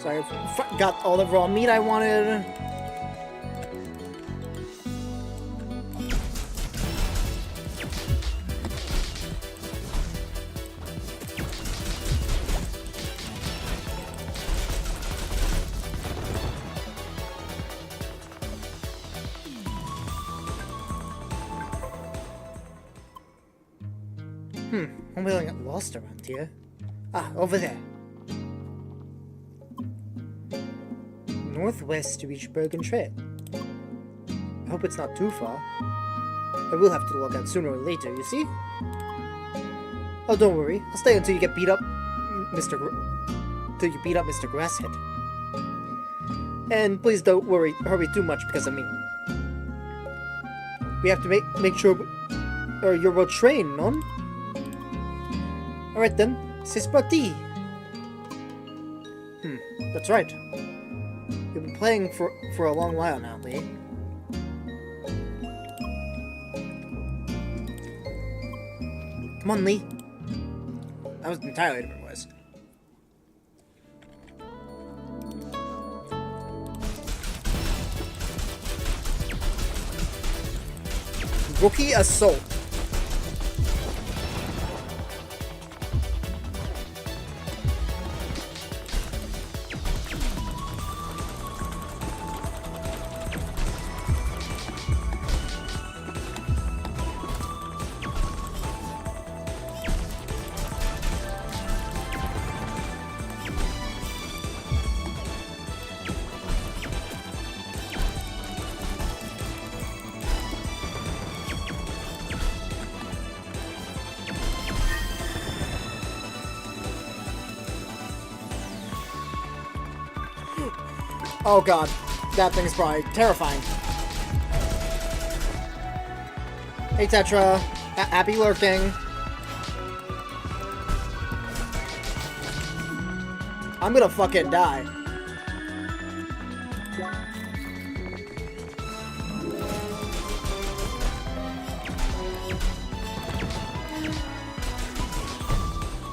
So I got all the raw meat I wanted. I'm really get lost around here. Ah, over there. Northwest to reach Bergen Trail. I hope it's not too far. I will have to log out sooner or later, you see? Oh, don't worry. I'll stay until you get beat up, till you beat up Mr. Grasshead. And please don't hurry too much because of me. We have to make sure you're well trained, non? Alright then, c'est parti! That's right. You've been playing for a long while now, Lee. Come on, Lee. That was entirely different voice. Rookie Assault. Oh god, that thing's probably terrifying. Hey Tetra, happy lurking. I'm gonna fucking die.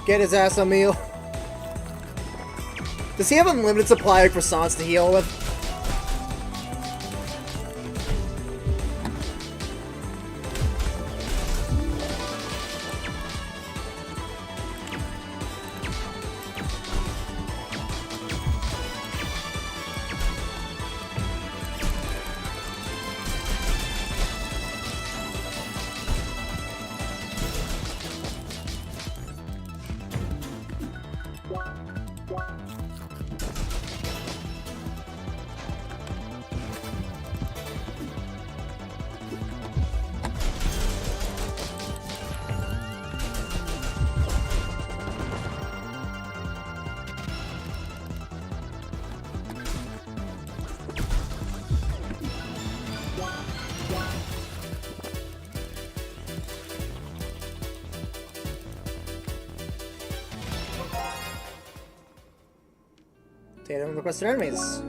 Get his ass a meal. Does he have an unlimited supply of croissants to heal with? Data on requested enemies.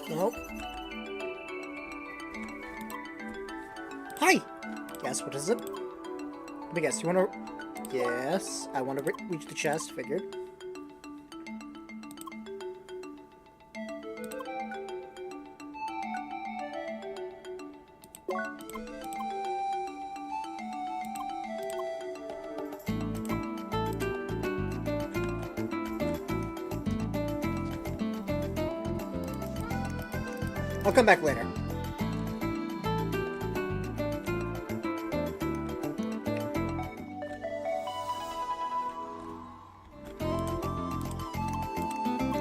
Nope. Hi! Yes, what is it? Let me guess, you wanna... Yes, I wanna reach the chest, figured. I'll come back later.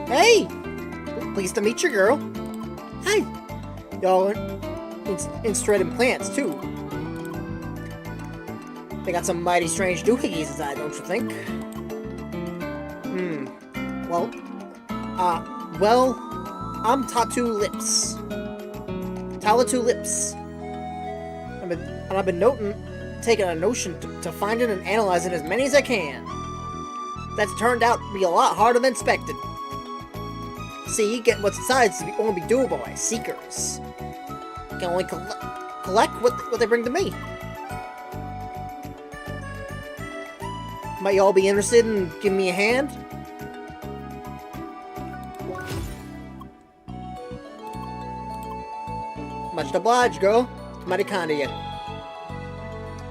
Hey! Pleased to meet you, girl. Hey! Y'all are interested in plants, too. They got some mighty strange doohickeys inside, don't you think? Well, I'm Tattoo Lips. Tattoo Lips. I've been taking a notion to find it and analyzing as many as I can. That's turned out to be a lot harder than expected. See, getting what's inside is only be doable by seekers. You can only collect what they bring to me. Might you all be interested in giving me a hand? Much obliged, girl. Mighty kind of you.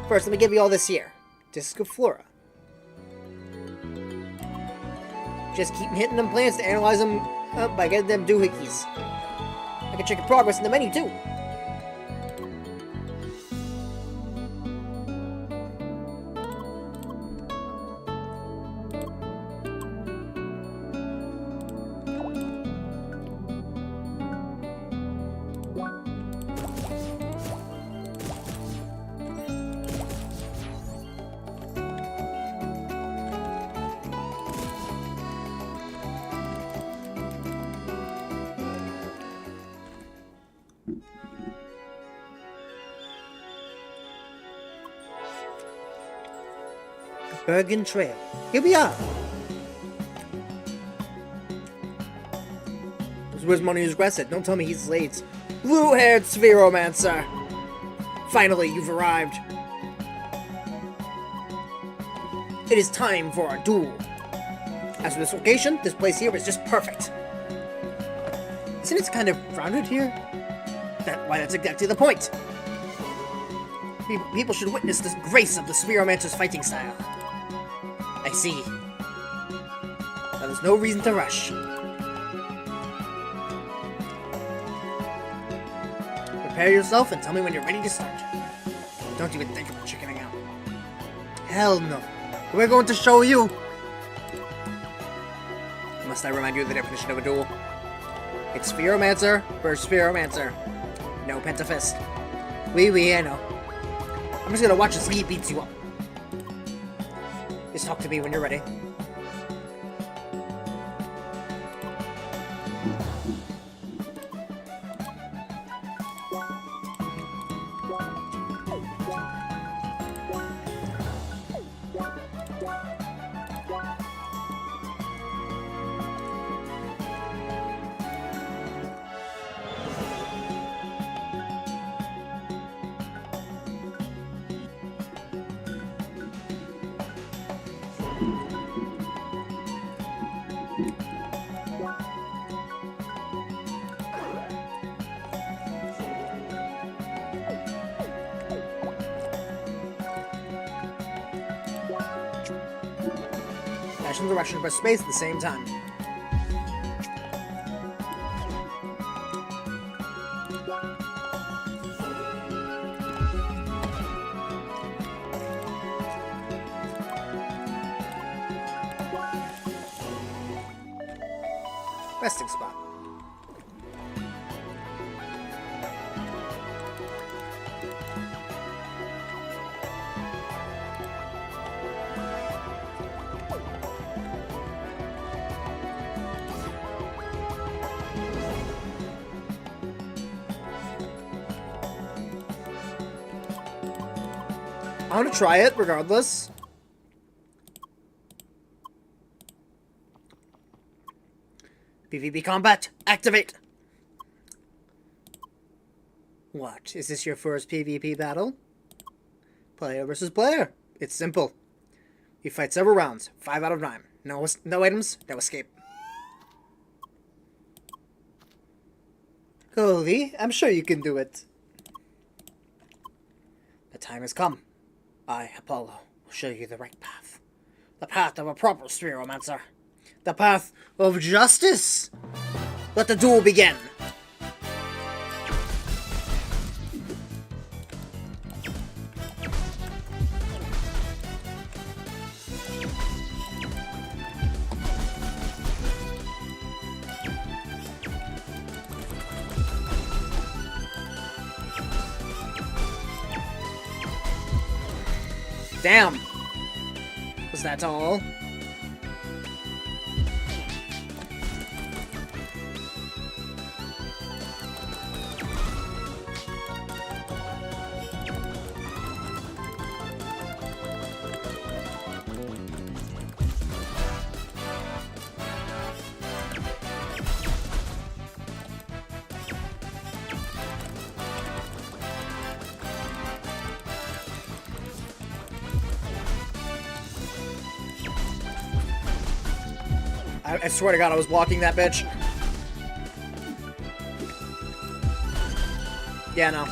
First, let me give you all this here. Disc of Flora. Just keep hitting them plants to analyze them by getting them doohickeys. I can check your progress in the menu, too. Bergen Trail. Here we are. Where's money is requested? Don't tell me he's late. Blue-haired Spheromancer. Finally, you've arrived. It is time for our duel. As for this location, this place here is just perfect. Isn't it kind of crowded here? That's exactly the point. People should witness the grace of the Spheromancer's fighting style. I see. Now there's no reason to rush. Prepare yourself and tell me when you're ready to start. Don't even think about chickening out. Hell no. We're going to show you. Must I remind you of the definition of a duel? It's Spheromancer versus Spheromancer. No Pentafist. Oui, I know. I'm just gonna watch as he beats you up. Just talk to me when you're ready. Dash in the direction and press space at the same time. Resting spot. I want to try it regardless. PvP combat, activate! What, is this your first PvP battle? Player versus player. It's simple. You fight several rounds, 5 out of 9. No items, no escape. Cody, I'm sure you can do it. The time has come. I, Apollo, will show you the right path. The path of a proper Spheromancer. The path of justice. Let the duel begin. Damn! Was that all? I swear to God, I was blocking that bitch. Yeah, no.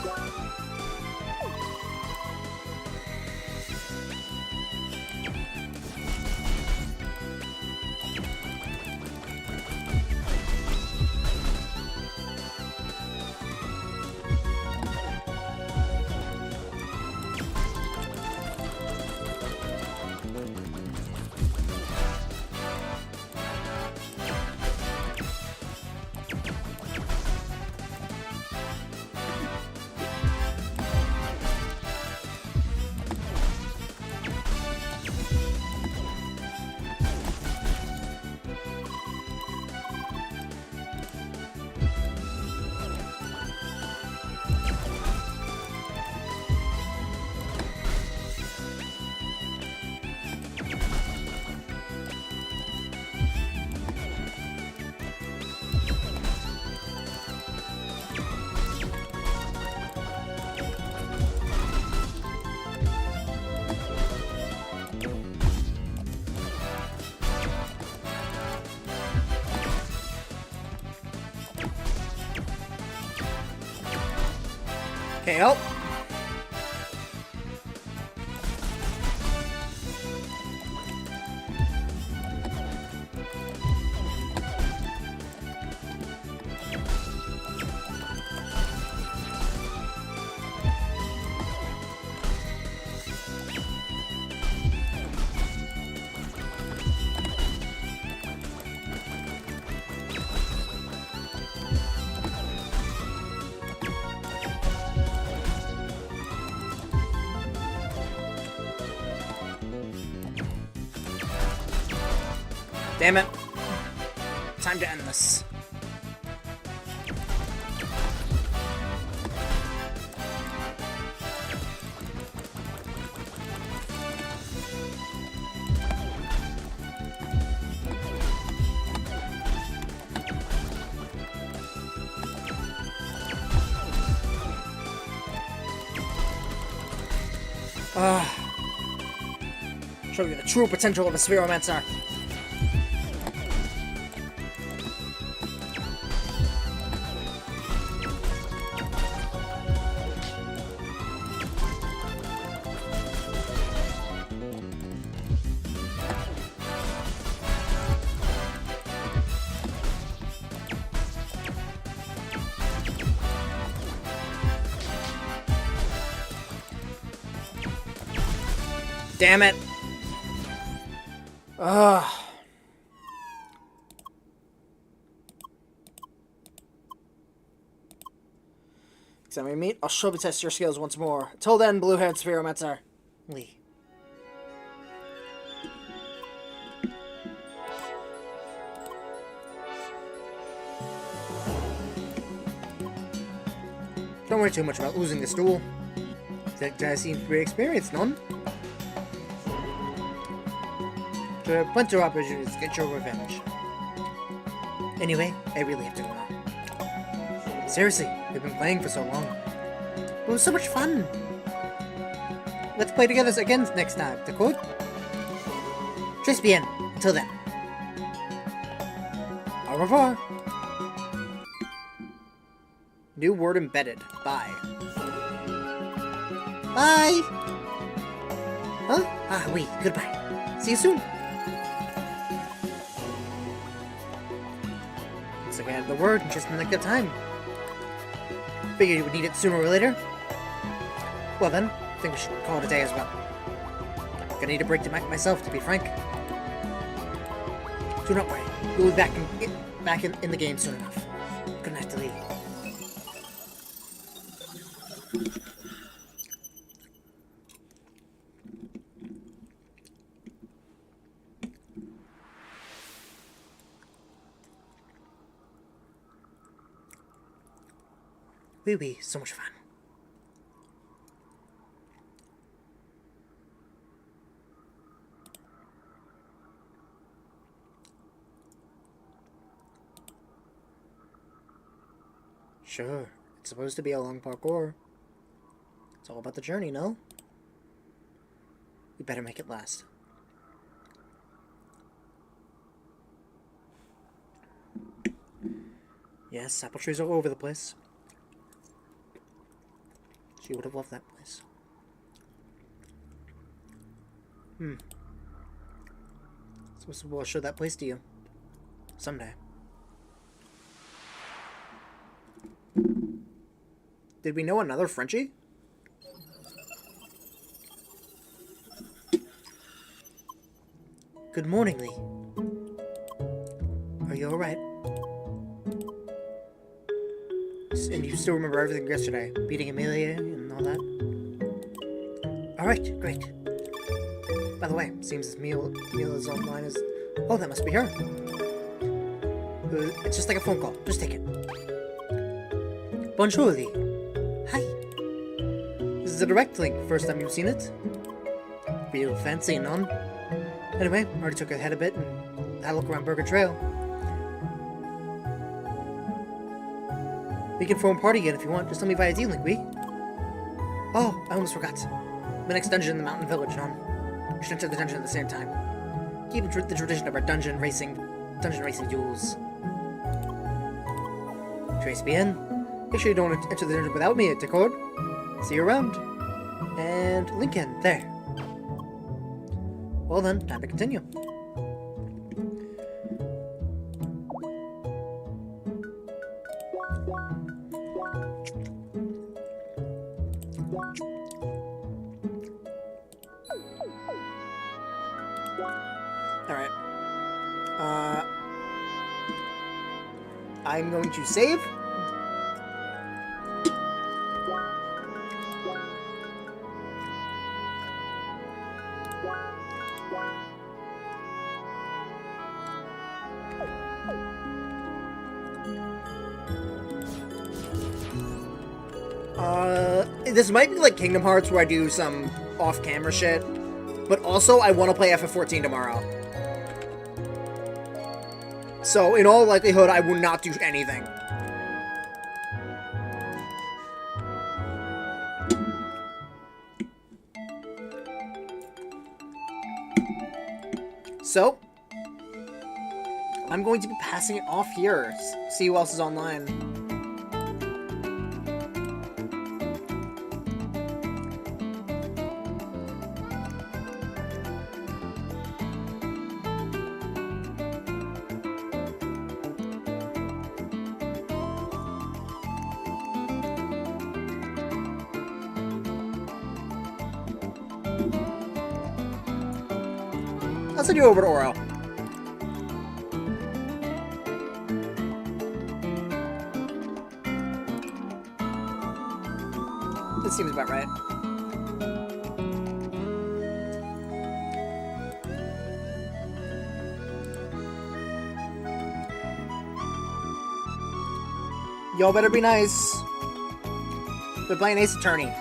Okay, help. Damn it. Time to end this. Show you the true potential of a Spheromancer. Damn it. Ugh. Next time we meet, I'll show you test your skills once more. Till then, blue-haired Spheromancer. Lee. Don't worry too much about losing this duel. That guy seems pretty experienced, none? There are plenty of opportunities to get your revenge. Anyway, I really have to go now. Seriously, we've been playing for so long. It was so much fun. Let's play together again next time. To quote? Just bien. Until then. Au revoir. New word embedded. Bye. Bye. Huh? Ah, wait. Goodbye. See you soon. Looks like I had the word just in the nick of time. Figured you would need it sooner or later. Well then, I think we should call it a day as well. Gonna need a break to myself, to be frank. Do not worry. We'll be back in the game soon enough. Good night, to leave. Oui, so much fun. Sure, it's supposed to be a long parkour. It's all about the journey, no? We better make it last. Yes, apple trees are all over the place. She would have loved that place. So we'll show that place to you. Someday. Did we know another Frenchie? Good morning, Lee. Are you alright? And you still remember everything yesterday? Beating Amelia and all that? Alright, great. By the way, seems this meal is online as... Oh, that must be her. It's just like a phone call. Just take it. Bonjour, Lee. Hi. This is a direct link. First time you've seen it? Real fancy and none. Anyway, already took ahead a bit and had a look around Burger Trail. We can form a party again if you want. Just tell me via D-Link, we? Oh, I almost forgot. The next dungeon in the mountain village, non. We should enter the dungeon at the same time. Keep the tradition of our dungeon racing duels. Trace bien. Make sure you don't enter the dungeon without me, Discord. See you around. And Lincoln, there. Well then, time to continue. Alright. I'm going to save. This might be like Kingdom Hearts where I do some off-camera shit, but also I want to play FF14 tomorrow. So, in all likelihood, I will not do anything. So, I'm going to be passing it off here. See who else is online. I'll send you over to Oro. This seems about right. Y'all better be nice. They're playing Ace Attorney.